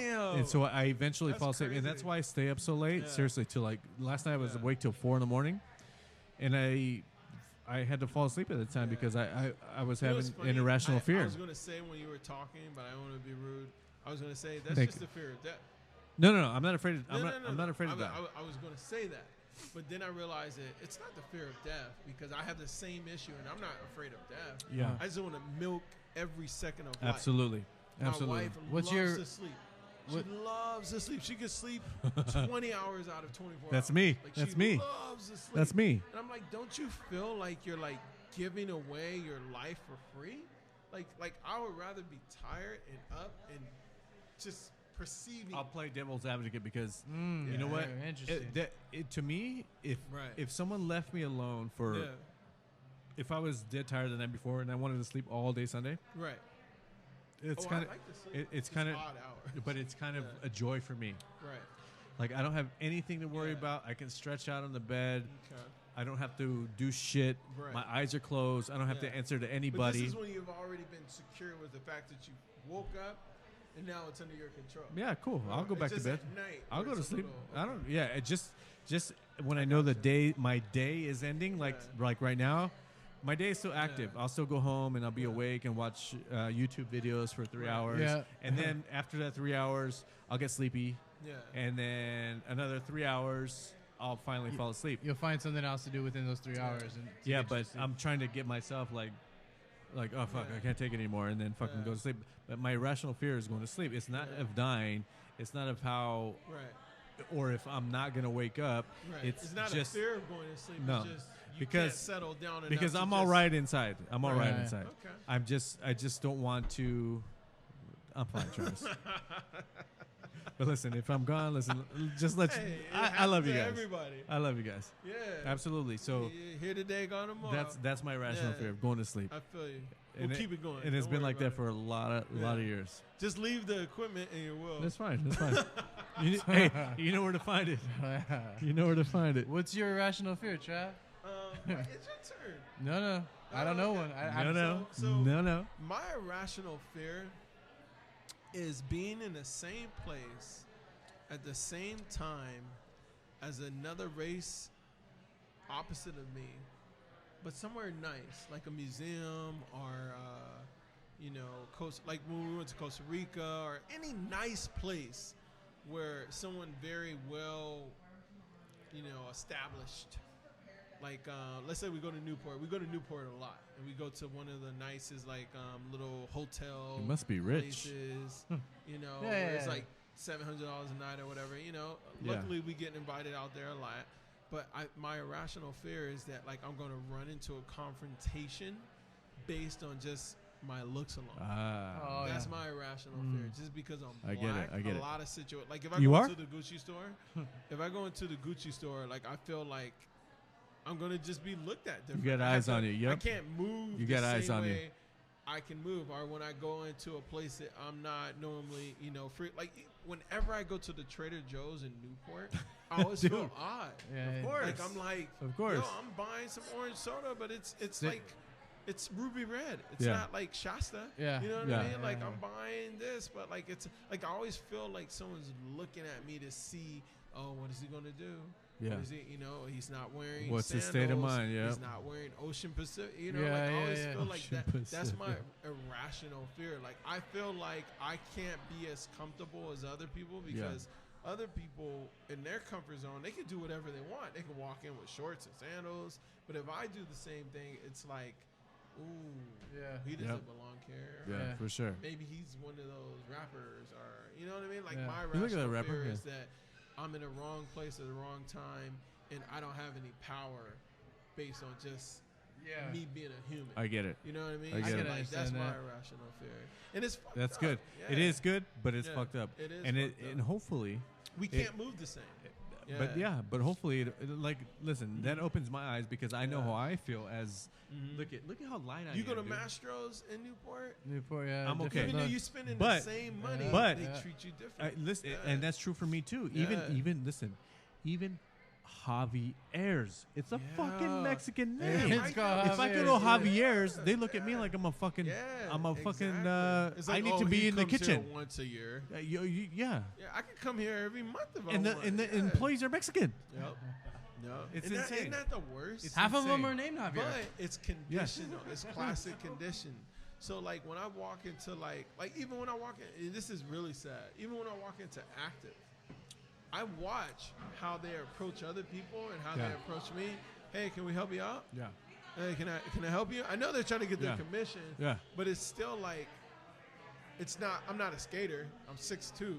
I eventually fall asleep, and that's why I stay up so late. Yeah. Seriously, till like last night I was awake till 4 a.m, and I had to fall asleep at the time because I was having an irrational fear. I was going to say when you were talking, but I don't want to be rude. I was going to say that's just the fear of death. No, I'm not afraid of I'm not afraid of that. I was going to say that. But then I realized that it's not the fear of death because I have the same issue and I'm not afraid of death. Yeah. I just want to milk every second of life. Absolutely. My wife loves to sleep. She loves to sleep. She could sleep 20 hours out of 24 hours. That's me. Like That's she me. loves to sleep. That's me. And I'm like, don't you feel like you're like giving away your life for free? Like I would rather be tired and up and just perceiving. I'll play devil's advocate because you know what? Interesting. To me, if someone left me alone for, if I was dead tired the night before and I wanted to sleep all day Sunday, right? It's kind of it's kind of but it's kind of a joy for me. Right. Like I don't have anything to worry about. I can stretch out on the bed. Okay. I don't have to do shit. Right. My eyes are closed. I don't have to answer to anybody. But this is when you've already been secure with the fact that you woke up and now it's under your control. Yeah, cool. I'll go back to bed. I'll go to sleep. I don't. Yeah, it just when I know my day is ending, like right now. My day is still active. I'll still go home and I'll be awake and watch YouTube videos for 3 hours. Yeah. And then after that 3 hours, I'll get sleepy. Yeah. And then another 3 hours, I'll finally fall asleep. You'll find something else to do within those 3 hours. And but I'm trying to get myself like oh fuck, I can't take it anymore, and then fucking go to sleep. But my irrational fear is going to sleep. It's not of dying. It's not of how. Right. Or if I'm not gonna wake up. Right. It's not just a fear of going to sleep. No. It's just because can't settle down because I'm all right inside. I'm all right inside. Okay. I just don't want to. I'm fine, Travis. But listen, if I'm gone, just let you. I love you guys. Everybody. I love you guys. Yeah. Absolutely. So here today, gone tomorrow. That's my rational fear of going to sleep. I feel you. We'll keep it going. And it's been like that for a lot of years. Just leave the equipment in your will. That's fine. That's fine. Hey, you know where to find it. You know where to find it. What's your irrational fear, Trav? It's your turn. No. I don't know one. No. My irrational fear is being in the same place at the same time as another race opposite of me but somewhere nice, like a museum or, like when we went to Costa Rica or any nice place where someone very well, established. Like, let's say we go to Newport. We go to Newport a lot. And we go to one of the nicest, little hotel You must be rich. places, Yeah, where yeah, it's yeah. like $700 a night or whatever, Yeah. Luckily, we get invited out there a lot. But my irrational fear is that, I'm going to run into a confrontation based on just my looks alone. That's my irrational fear. Just because I'm I black, get it. a lot of situations. Like, if I You go are? into the Gucci store, I feel like I'm going to just be looked at different. You got eyes on you. Yep. I can't move You the got eyes same on you. way I can move. Or when I go into a place that I'm not normally, free. Like, whenever I go to the Trader Joe's in Newport, I always Dude. feel odd. Yeah, Of course. Like, I'm like, Of course. yo, I'm buying some orange soda, but it's Th- like, it's ruby red. It's Yeah. not like Shasta. Yeah. You know what Yeah. I mean? Yeah, Like, yeah. I'm buying this, but it's like I always feel like someone's looking at me to see, oh, what is he gonna do? Yeah. What is he? He's not wearing. What's his sandals. state of mind? Yeah. He's not wearing Ocean Pacific. I Yeah, always yeah. feel like Ocean that's my Pacific. irrational fear. Like, I feel like I can't be as comfortable as other people because other people in their comfort zone, they can do whatever they want. They can walk in with shorts and sandals. But if I do the same thing, it's like, ooh, Yeah. he doesn't Yep. belong here. Yeah, Yeah. for sure. Maybe he's one of those rappers, or you know what I mean. Like, Yeah. my You look at that irrational rapper, fear yeah. is that I'm in the wrong place at the wrong time, and I don't have any power based on just Yeah. me being a human. I get it. You know what I mean? I get So, it. like, that's understand my that. irrational fear, and it's fucked That's up. good. Yeah. It is good, but it's Yeah. fucked up. It is and fucked up. and hopefully, We can't move the same. but hopefully, listen, that opens my eyes because I know Yeah. how I feel as. Mhm. Look at how light I am. You go to dude. Mastro's in Newport, Newport, yeah. I'm okay. different even though look. you spending the But- same money, but- they Yeah. treat you different. Listen, Yeah. and that's true for me too. Yeah. Even listen, even Javier's. It's a fucking Yeah. Mexican Yeah, name. it's called If I go to Javier's, Javier's, they look at me like I'm a fucking. Yeah, I'm a fucking. exactly. It's I like, need oh, to be he in the comes here kitchen. once a year. Yeah. Yeah, I could come here every month if I And want. the Yeah. employees are Mexican. Yep. No, It's isn't insane. Isn't that the worst? It's Half of them insane. are named Javier. But it's conditional. It's classic condition. So, like, when I walk into like even when I walk in, and this is really sad. Even when I walk into Active, I watch how they approach other people and how Yeah. they approach me. Hey, can we help you out? Yeah. Hey, can I help you? I know they're trying to get their Yeah. commission. Yeah. But it's still like, it's not. I'm not a skater. I'm 6'2".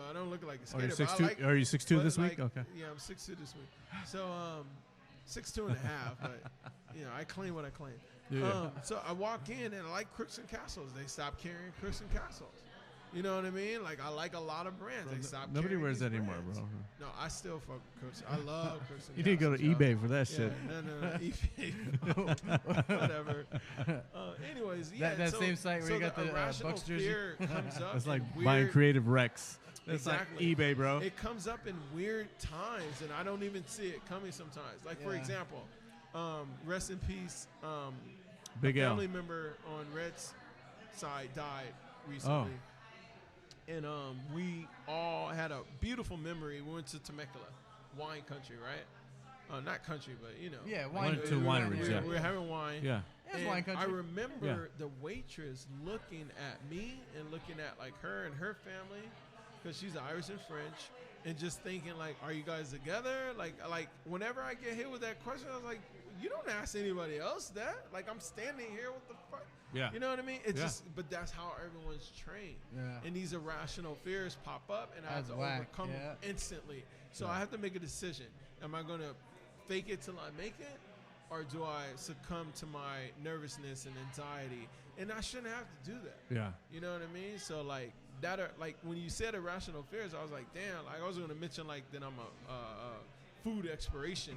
I don't look like a skater. Are you but 6'2"? I like, Are you 6'2" but, this week? like, Okay. Yeah, I'm 6'2" this week. So 6'2" and a half. But I claim what I claim. Yeah. So I walk in and I like Crooks and Castles. They stopped carrying Crooks and Castles. You know what I mean? Like, I like a lot of brands. Bro, They stopped. nobody carrying wears these that anymore, brands. bro. No, I still fuck Crooks. I love Crooks and You need to go to Castles, yo. eBay for that Yeah, shit. no, eBay. Whatever. Anyways, yeah. That so, same site where so you got the irrational Bucks jersey. fear comes up. It's like in buying weird- creative Rex. It's Exactly. like eBay, bro. It comes up in weird times, and I don't even see it coming sometimes. Like, for Yeah. example, rest in peace. Big a L. family member on Red's side died recently. And we all had a beautiful memory. We went to Temecula, wine country, right? Not country, but Yeah, Went wine. to wineries, we yeah. were having wine. Yeah. It's And wine country. I remember Yeah. the waitress looking at me and looking at like her and her family, because she's Irish and French, and just thinking like, "Are you guys together?" Like whenever I get hit with that question, I was like, "You don't ask anybody else that." Like, I'm standing here. What the fuck? Yeah. You know what I mean? It's Yeah. just, but that's how everyone's trained. Yeah. And these irrational fears pop up, and I have That's to whack, overcome them yeah. instantly. So Yeah. I have to make a decision. Am I going to fake it till I make it? Or do I succumb to my nervousness and anxiety? And I shouldn't have to do that. Yeah. You know what I mean? So like that are like when you said irrational fears, I was like, damn. Like I was gonna mention like that I'm a food expiration.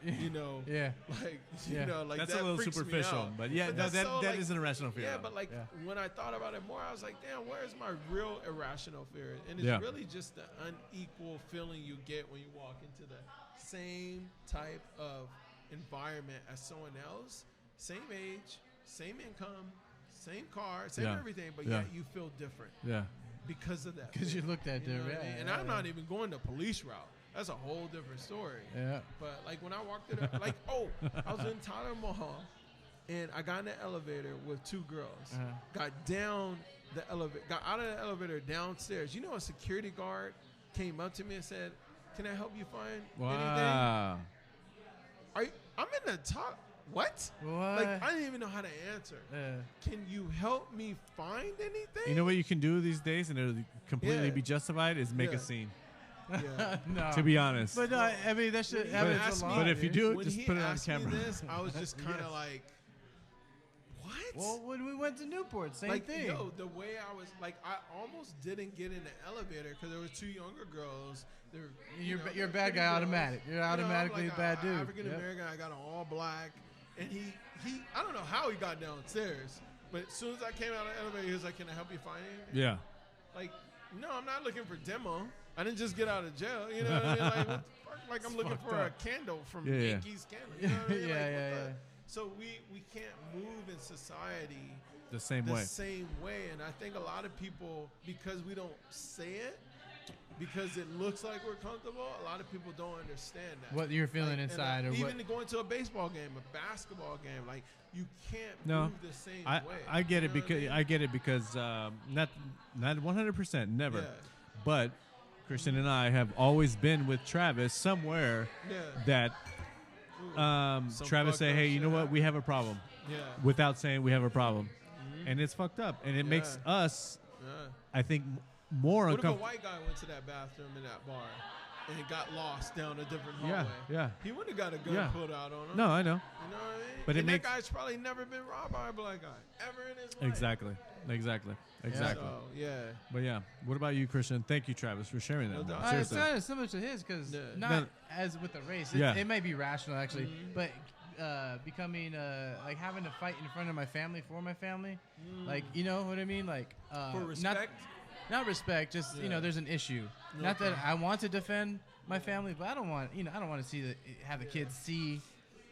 You know, Yeah. like Yeah. like That's that a little freaks me superficial, out. but yeah, no, that's that so, that like, is an irrational fear. Yeah, though. but like Yeah. when I thought about it more, I was like, damn, where's my real irrational fear? And it's Yeah. really just the unequal feeling you get when you walk into the same type of environment as someone else, same age, same income, same car, same Yeah. everything, but Yeah. yet you feel different Yeah. because of that. Because you fear. looked at You know them. what I Yeah. mean? And yeah, I'm not even going the police route. that's a whole different story. Yeah. But like when I walked it up, like I was in Tyler Mahal, and I got in the elevator with 2 girls. Got down the elevator, got out of the elevator downstairs. You know, a security guard came up to me and said, "Can I help you find anything?" I'm in the top. What? Like, I didn't even know how to answer. Can you help me find anything? You know what you can do these days, and it'll completely be justified, is make a scene. Yeah. No. To be honest. But no, I mean, that shit happens a lot. But if you do it, when just he put it on asked me camera. this, I was just kind of like, what? Well, when we went to Newport, same like, thing. Yo, the way I was, like, I almost didn't get in the elevator because there was 2 younger girls. You're a bad guy, automatic. You're automatically a bad dude. African American. I got an all black, and he I don't know how he got downstairs, but as soon as I came out of the elevator, he was like, "Can I help you find anything?" Yeah. Like, no, I'm not looking for demo. I didn't just get out of jail. You know what I mean? Like, what the fuck? Like, I'm looking for a candle from Yankees Candle. You know what I mean? Yeah. So we can't move in society The same way. And I think a lot of people, because we don't say it, because it looks like we're comfortable, a lot of people don't understand that. What you're feeling inside, or even what? going to a baseball game, a basketball game, like you can't move the same way. I get it because I get it because not 100%, never, but Christian and I have always been with Travis somewhere that Travis say, "Hey, you know what? We have a problem," without saying we have a problem, and it's fucked up, and it makes us, I think, more uncomfortable. What if a white guy went to that bathroom in that bar and got lost down a different hallway? Yeah. He wouldn't have got a gun pulled out on him. No, I know. You know what I mean? But that guy's probably never been robbed by a black guy ever in his life. Exactly. So, But yeah, what about you, Christian? Thank you, Travis, for sharing that. No, It's kind of similar to his because not as with the race. It may be rational actually, but becoming like having to fight in front of my family for my family, like you know what I mean, like for respect. Not respect, just you know, there's an issue. Not that I want to defend my family, but I don't want to see have the kids see,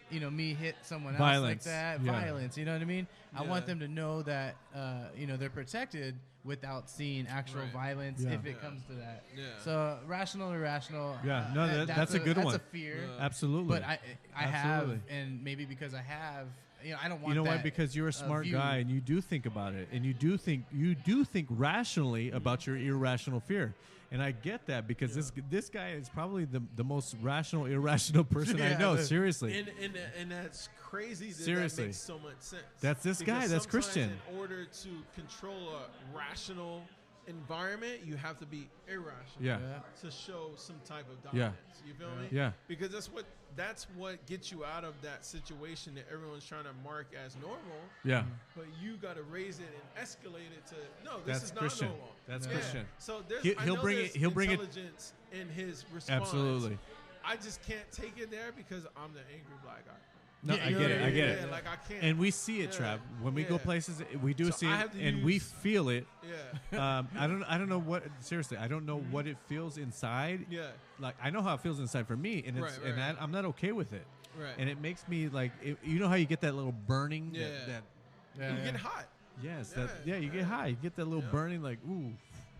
you know, me hit someone else like that. Violence, you know what I mean? I want them to know that you know, they're protected without seeing actual violence if it comes to that. So rational, irrational. Yeah, no, that's a good one. That's a fear. Absolutely. But I have, and maybe because I have, you know, I don't want. You know that why? Because you're a smart guy, and you do think about it, and you do think rationally about your irrational fear. And I get that because this guy is probably the most rational, irrational person I know. Seriously. And that's crazy. Seriously. That makes so much sense. That's this guy. That's Christian. In order to control a rational environment, you have to be irrational to show some type of dominance. You feel me? Yeah. Because that's what gets you out of that situation that everyone's trying to mark as normal. Yeah. But you got to raise it and escalate it to that's this is Christian. not normal. That's Christian. So he'll bring intelligence in his response. Absolutely. I just can't take it there because I'm the angry black guy. No, I get it. Yeah, like I can't. And we see it, Trav. When we go places, we do see it, and we feel it. Yeah. I don't know what. Seriously, I don't know what it feels inside. Yeah. Like I know how it feels inside for me, and it's and I'm not okay with it. Right. And it makes me like, you know how you get that little burning. You get hot. Yes. You get high. You get that little burning, like, ooh,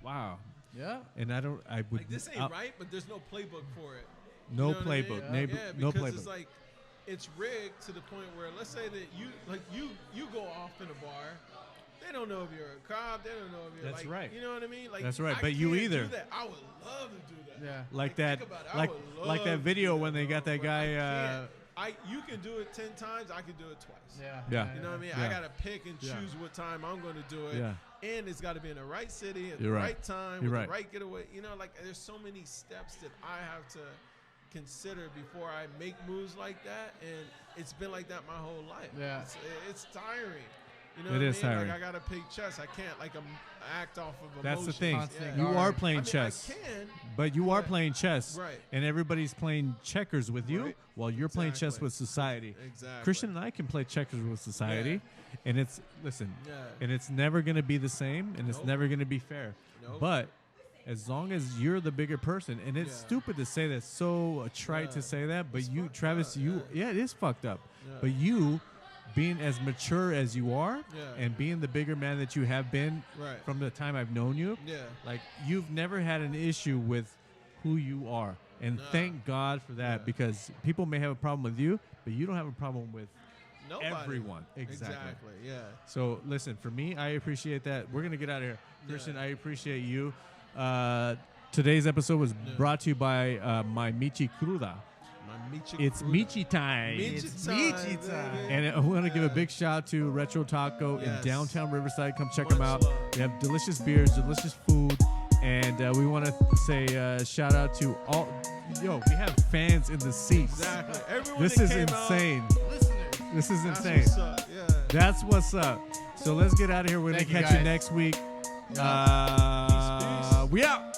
wow. Yeah. And I would like this ain't right, but there's no playbook for it. No playbook. No playbook. It's like, it's rigged to the point where, let's say that you go off in a bar, they don't know if you're a cop, they don't know if you're That's like, right. You know what I mean? Like, that's right. I But you can't either. Do that. I would love to do that. Yeah. Like that. Like that video when they got that guy. You can do it 10 times. I can do it twice. Yeah. You know what I mean? I gotta pick and choose what time I'm going to do it. Yeah. And it's got to be in the right city at You're the right. right time You're with right. the right getaway. You know, like there's so many steps that I have to consider before I make moves like that, and it's been like that my whole life. Yeah. It's tiring. You know It what I is mean? tiring. Like I gotta pick chess. I can't act off of emotion. That's the thing. Constant You guard. are playing I mean, chess. I can, But you are playing chess, Right. and everybody's playing checkers with you, Right. while you're playing chess Exactly. with society. Exactly. Christian and I can play checkers with society, and it's Yeah. and it's never going to be the same, and it's Nope. never going to be fair. Nope. But as long as you're the bigger person, and it's stupid to say that, so trite to say that, but It's you, fucked Travis, up, it is fucked up. Yeah. But you, being as mature as you are, Yeah. and being the bigger man that you have been Right. from the time I've known you, Yeah. like you've never had an issue with who you are. And thank God for that, because people may have a problem with you, but you don't have a problem with everyone. Exactly. Yeah. So listen, for me, I appreciate that. We're gonna get out of here, Christian. I appreciate you. Today's episode was brought to you by my Michi Cruda. It's Michi time. Michi time. And I want to give a big shout out to Retro Taco in downtown Riverside. Come check them out. They have delicious beers, delicious food. And we want to say shout out to all. Yo, we have fans in the seats. Exactly. Everyone this is insane. This is insane. What's up. Yeah. That's what's up. So let's get out of here. We're going to catch you next week. Peace. We out.